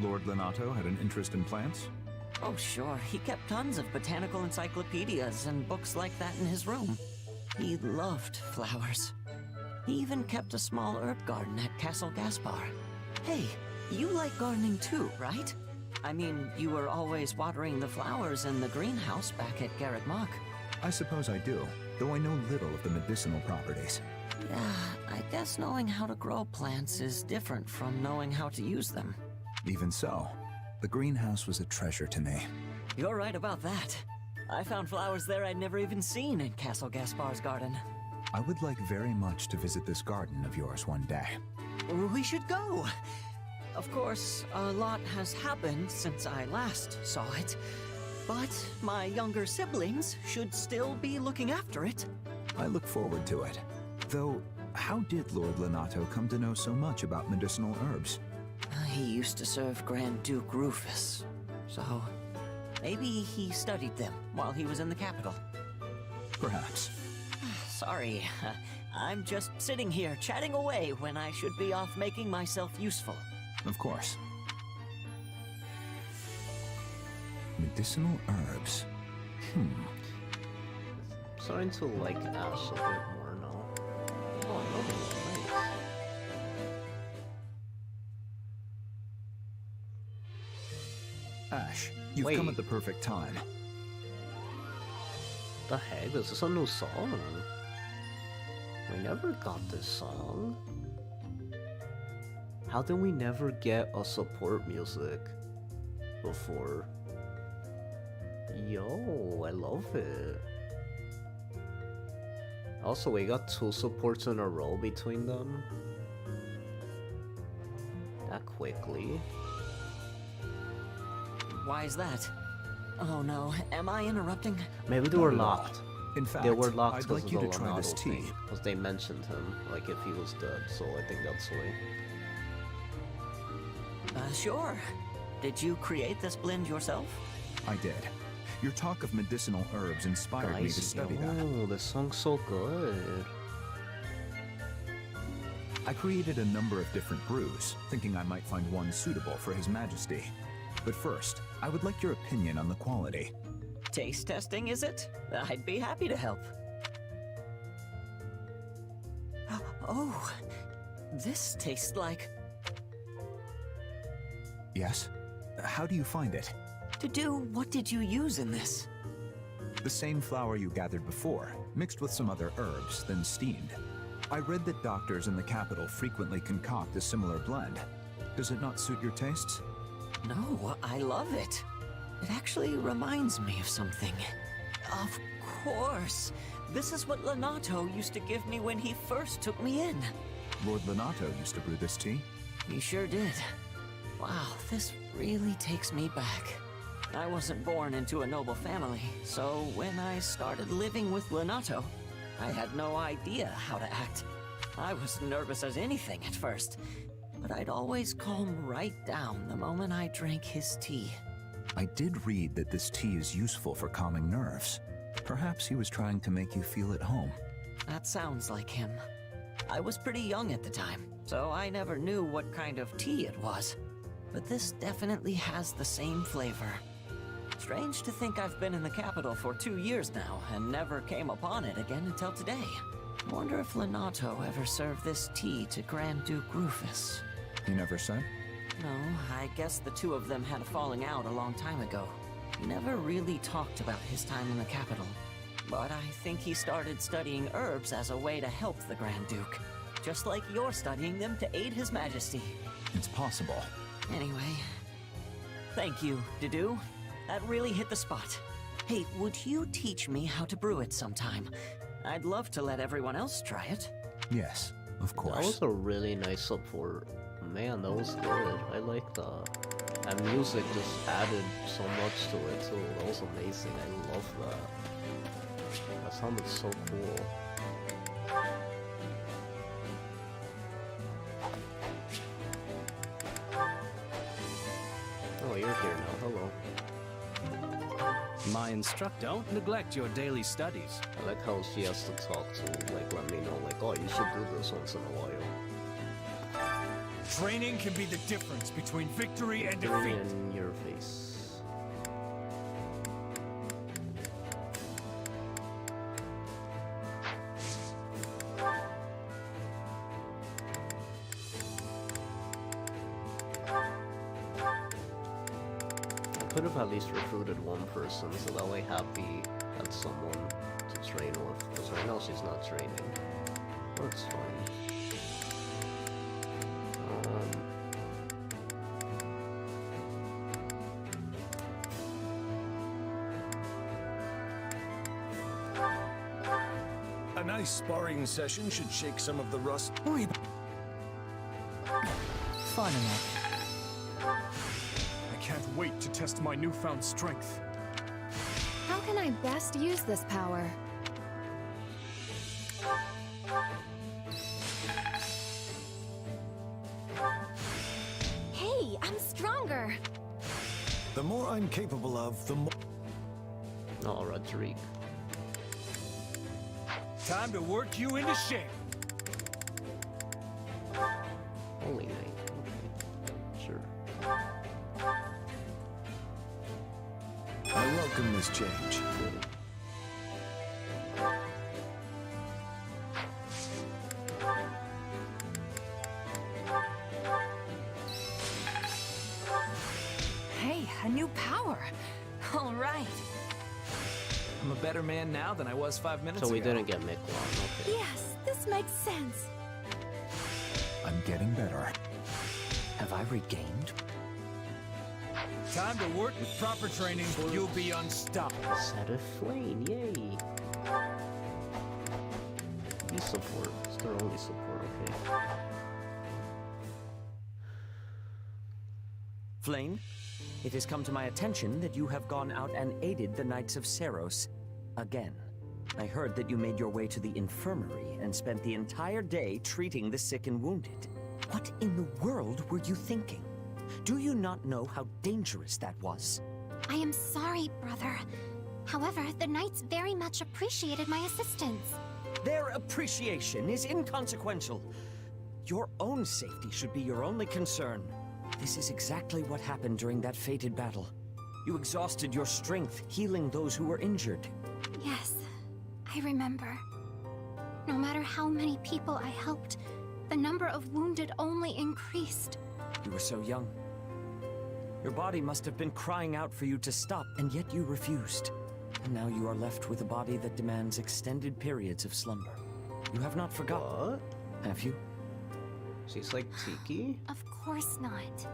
Lord Lenato had an interest in plants? Oh sure, he kept tons of botanical encyclopedias and books like that in his room. He loved flowers. He even kept a small herb garden at Castle Gaspar. Hey, you like gardening too, right? I mean, you were always watering the flowers in the greenhouse back at Garrett Mock. I suppose I do, though I know little of the medicinal properties. Yeah, I guess knowing how to grow plants is different from knowing how to use them. Even so, the greenhouse was a treasure to me. You're right about that. I found flowers there I'd never even seen in Castle Gaspar's garden. I would like very much to visit this garden of yours one day. We should go! Of course, a lot has happened since I last saw it, but my younger siblings should still be looking after it. I look forward to it. Though, how did Lord Lenato come to know so much about medicinal herbs? He used to serve Grand Duke Rufus, so maybe he studied them while he was in the capital. Perhaps. Sorry, I'm just sitting here chatting away when I should be off making myself useful. Of course. Medicinal herbs. Starting to like Ash a bit more now. Oh, no, nice. Ash, you've Wait. come at the perfect time. The heck? Is this a new song? We never got this song. How did we never get a support music before? Yo, I love it. Also, we got 2 supports in a row between them. That quickly. Why is that? Oh no, am I interrupting? Maybe they were locked. In fact, they were locked I'd because like you of to the try this Leonardo tea. thing, because they mentioned him, like if he was dead, so I think that's why. Sure. Did you create this blend yourself? I did. Your talk of medicinal herbs inspired me to study that. Oh, this song's so good. I created a number of different brews, thinking I might find one suitable for His Majesty. But first, I would like your opinion on the quality. Taste testing, is it? I'd be happy to help. Oh, this tastes like... Yes? How do you find it? To do, what did you use in this? The same flour you gathered before, mixed with some other herbs, then steamed. I read that doctors in the capital frequently concoct a similar blend. Does it not suit your tastes? No, I love it. It actually reminds me of something. Of course. This is what Leonardo used to give me when he first took me in. Lord Leonardo used to brew this tea? He sure did. Wow, this really takes me back. I wasn't born into a noble family, so when I started living with Leonardo, I had no idea how to act. I was nervous as anything at first, but I'd always calm right down the moment I drank his tea. I did read that this tea is useful for calming nerves. Perhaps he was trying to make you feel at home. That sounds like him. I was pretty young at the time, so I never knew what kind of tea it was. But this definitely has the same flavor. Strange to think I've been in the capital for 2 years now and never came upon it again until today. I wonder if Leonardo ever served this tea to Grand Duke Rufus. He never said? No, I guess the two of them had a falling out a long time ago. He never really talked about his time in the capital. But I think he started studying herbs as a way to help the Grand Duke. Just like you're studying them to aid His Majesty. It's possible. Anyway, thank you, Dedu. That really hit the spot. Hey, would you teach me how to brew it sometime? I'd love to let everyone else try it. Yes, of course. That was a really nice support. Man, that was good. I like that. And music just added so much to it too. That was amazing. I love that. That sounded so cool. Oh, you're here now. Hello. My instructor, don't neglect your daily studies. I like how she has to talk to, like, let me know, like, oh, you should do this once in a while. Training can be the difference between victory and Victory defeat. in your face. I could have at least recruited one person, so that way Happy had someone to train with. Because right now she's not training. That's fine. A nice sparring session should shake some of the rust. Fun enough. I can't wait to test my newfound strength. How can I best use this power? Hey, I'm stronger. The more I'm capable of, the more... Oh, Rodrigue. Time to work you into shape. Holy night. Okay. Sure. I welcome this change. Hey, a new I'm a better man now than I was 5 minutes ago. So we didn't get Miquelon, okay. Yes, this makes sense. I'm getting better. Have I regained? Time to work with proper training. You'll be unstoppable. Set of flame, yay. You support. It's their only support, okay. Flame, it has come to my attention that you have gone out and aided the Knights of Seros again. I heard that you made your way to the infirmary and spent the entire day treating the sick and wounded. What in the world were you thinking? Do you not know how dangerous that was? I am sorry, brother. However, the Knights very much appreciated my assistance. Their appreciation is inconsequential. Your own safety should be your only concern. This is exactly what happened during that fated battle. You exhausted your strength healing those who were injured. Yes, I remember. No matter how many people I helped, the number of wounded only increased. You were so young. Your body must have been crying out for you to stop, and yet you refused. And now you are left with a body that demands extended periods of slumber. You have not forgotten, what? Have you? She's like Tiki? Of course not.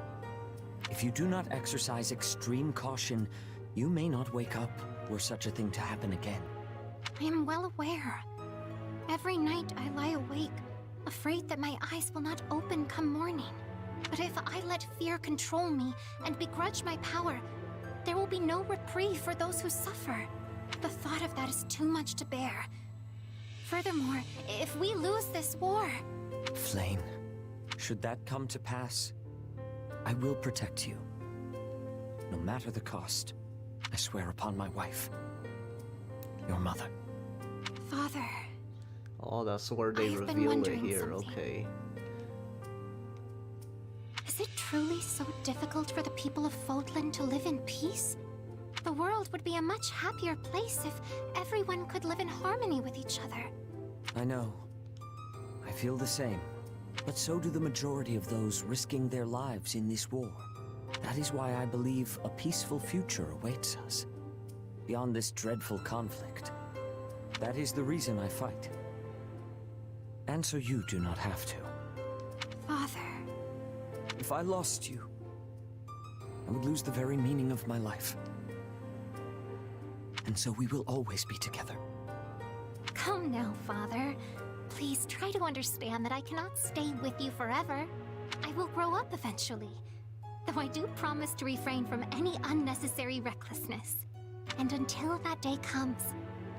If you do not exercise extreme caution, you may not wake up were such a thing to happen again. I am well aware. Every night I lie awake, afraid that my eyes will not open come morning. But if I let fear control me and begrudge my power, there will be no reprieve for those who suffer. The thought of that is too much to bear. Furthermore, if we lose this war... Flame, should that come to pass, I will protect you. No matter the cost, I swear upon my wife, your mother. Father... Oh, that's where they I've been reveal it wondering here, something. okay. Is it truly so difficult for the people of Fodlan to live in peace? The world would be a much happier place if everyone could live in harmony with each other. I know. I feel the same. But so do the majority of those risking their lives in this war. That is why I believe a peaceful future awaits us. Beyond this dreadful conflict. That is the reason I fight. And so you do not have to. Father... If I lost you, I would lose the very meaning of my life. And so we will always be together. Come now, Father. Please try to understand that I cannot stay with you forever. I will grow up eventually. Though I do promise to refrain from any unnecessary recklessness. And until that day comes,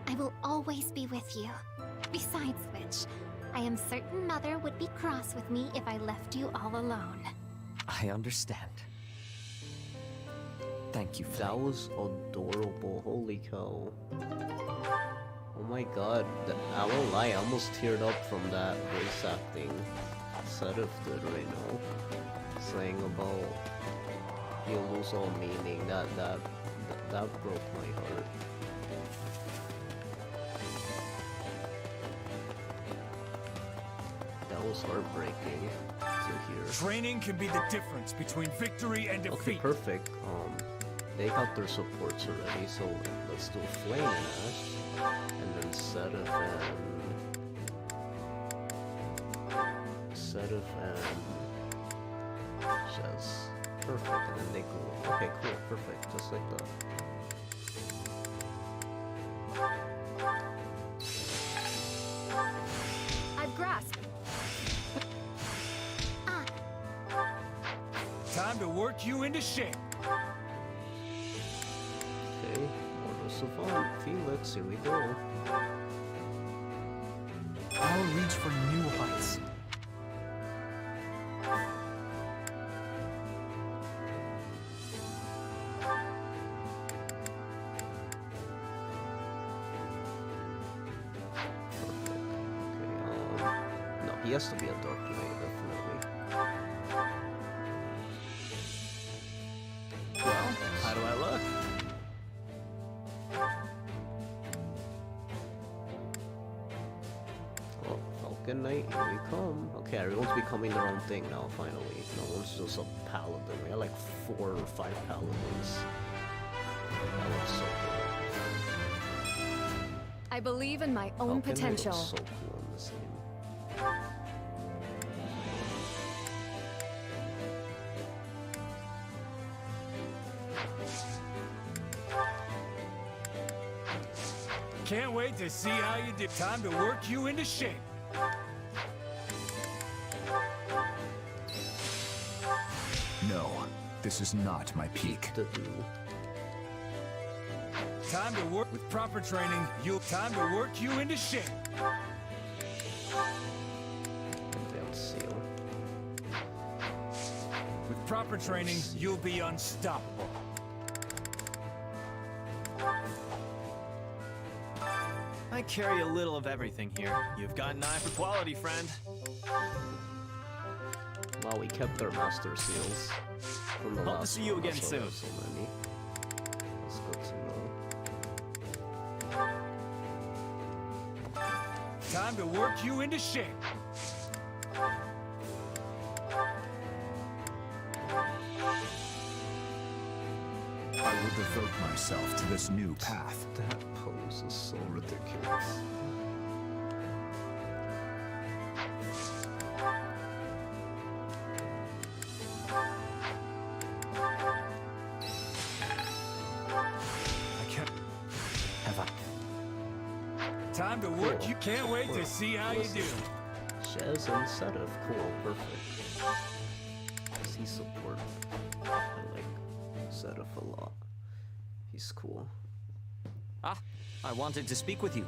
I will always be with you. Besides which, I am certain Mother would be cross with me if I left you all alone. I understand. Thank you, Flame. That was adorable, holy cow. Oh my god, I won't lie, I almost teared up from that voice acting Seraph did right now. Saying about you lose all meaning, that broke my heart. That was heartbreaking to hear. Training can be the difference between victory and defeat. Okay, perfect. They got their supports already, so let's do Flame and Ash. And then Seraph and Jess. Perfect, and then they go. Okay, cool, perfect, just like that. I've grasped. Time to work you into shape. Okay, Mortal Savant, Felix, here we go. I'll reach for new heights. No, he has to be a Dark Knight, definitely. Well, how do I look? Oh, Falcon Knight, here we come. Okay, everyone's becoming their own thing now, finally. No one's just a paladin. We got like 4 or 5 paladins. That looks so cool. I believe in my own potential. So cool in this game. Can't wait to see how you do. Time to work you into shape. No, this is not my peak. Time to work with proper training. Time to work you into shape. Advanced seal. With proper training, you'll be unstoppable. I carry a little of everything here. You've got an eye for quality, friend. Well, we kept our master seals from the Hope to last see you one. again Also soon. have so many. That's good to know. Time to work you into shape. I will devote myself to this new path. That pose is so ridiculous. Time to work. You can't wait to see how you do. Shez and Sedif, cool, perfect. C support. I like Sedif a lot. He's cool. Ah, I wanted to speak with you.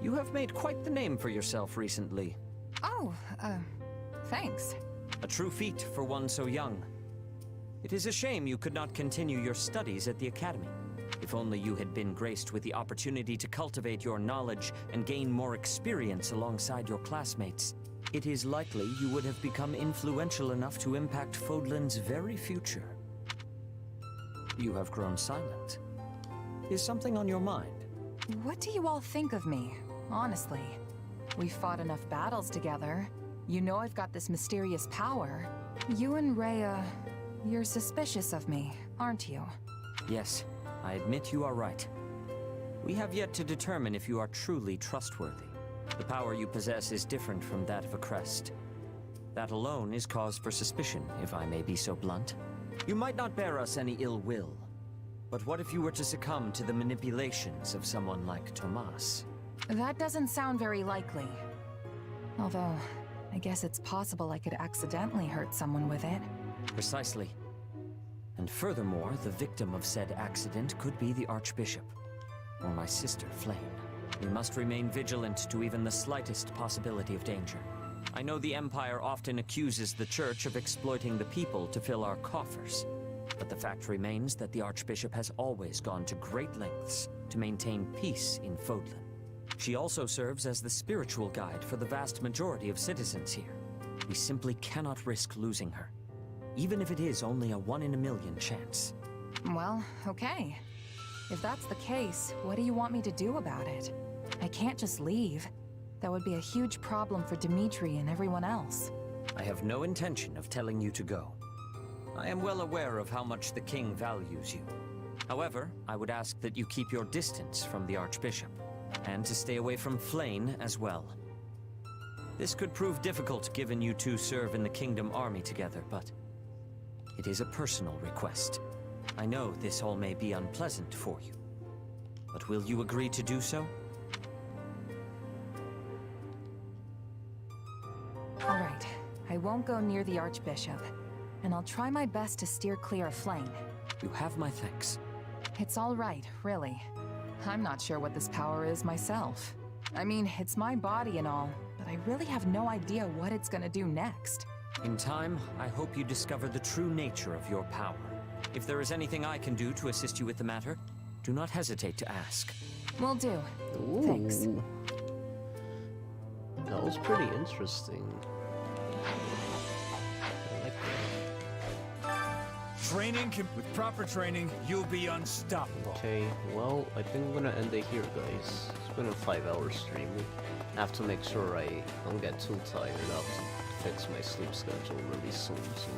You have made quite the name for yourself recently. Oh, thanks. A true feat for one so young. It is a shame you could not continue your studies at the academy. If only you had been graced with the opportunity to cultivate your knowledge and gain more experience alongside your classmates, it is likely you would have become influential enough to impact Fodlan's very future. You have grown silent. Is something on your mind? What do you all think of me, honestly? We've fought enough battles together. You know I've got this mysterious power. You and Rhea, you're suspicious of me, aren't you? Yes, I admit you are right. We have yet to determine if you are truly trustworthy. The power you possess is different from that of a crest. That alone is cause for suspicion, if I may be so blunt. You might not bear us any ill will, but what if you were to succumb to the manipulations of someone like Tomas? That doesn't sound very likely. Although, I guess it's possible I could accidentally hurt someone with it. Precisely. And furthermore, the victim of said accident could be the Archbishop, or my sister, Flame. We must remain vigilant to even the slightest possibility of danger. I know the Empire often accuses the Church of exploiting the people to fill our coffers, but the fact remains that the Archbishop has always gone to great lengths to maintain peace in Fodlan. She also serves as the spiritual guide for the vast majority of citizens here. We simply cannot risk losing her, even if it is only a 1 in a million chance. Well, okay. If that's the case, what do you want me to do about it? I can't just leave. That would be a huge problem for Dimitri and everyone else. I have no intention of telling you to go. I am well aware of how much the king values you. However, I would ask that you keep your distance from the Archbishop, and to stay away from Flame as well. This could prove difficult given you two serve in the Kingdom Army together, but it is a personal request. I know this all may be unpleasant for you, but will you agree to do so? All right, I won't go near the Archbishop, and I'll try my best to steer clear of Flame. You have my thanks. It's all right, really. I'm not sure what this power is myself. I mean, it's my body and all, but I really have no idea what it's gonna do next. In time, I hope you discover the true nature of your power. If there is anything I can do to assist you with the matter, do not hesitate to ask. Will do. Ooh. Thanks. That was pretty interesting. I like that. Training with proper training, you'll be unstoppable. Okay, well, I think I'm gonna end it here, guys. It's been a 5-hour stream. I have to make sure I don't get too tired. I have to fix my sleep schedule really soon, so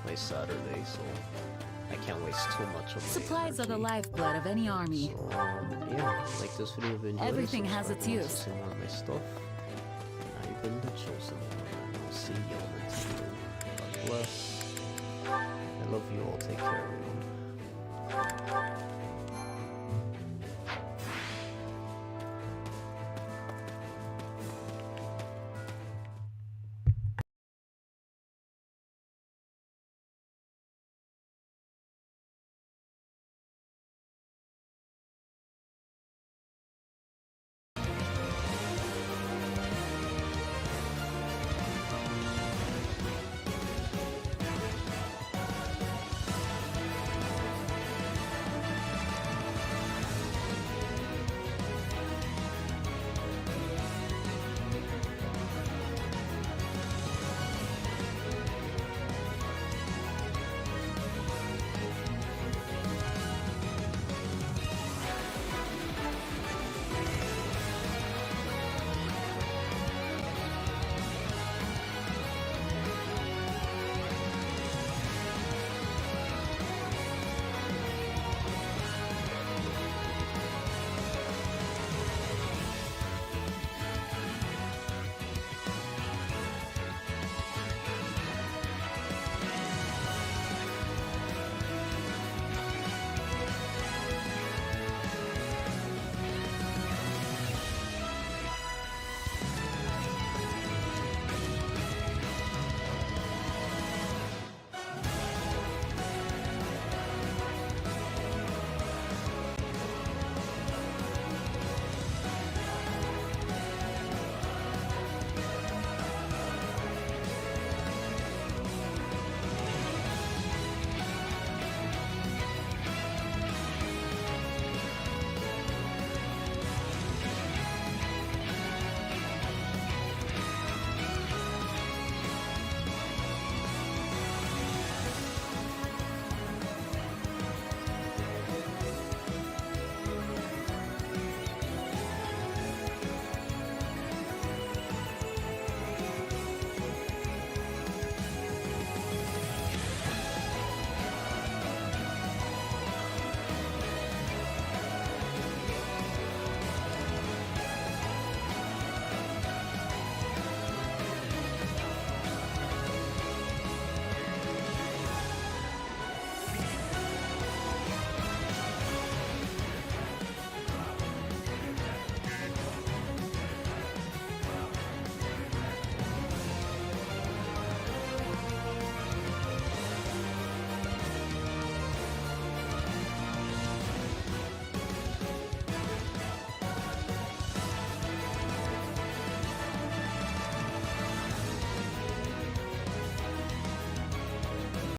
my Saturday, so I can't waste too much of my Supplies are the energy. lifeblood of any army. So, yeah, like this video, enjoy. Everything has its use. On my stuff. And I've been the chosen one, and I'll see you on the video. God bless. I love you all. Take care, everyone.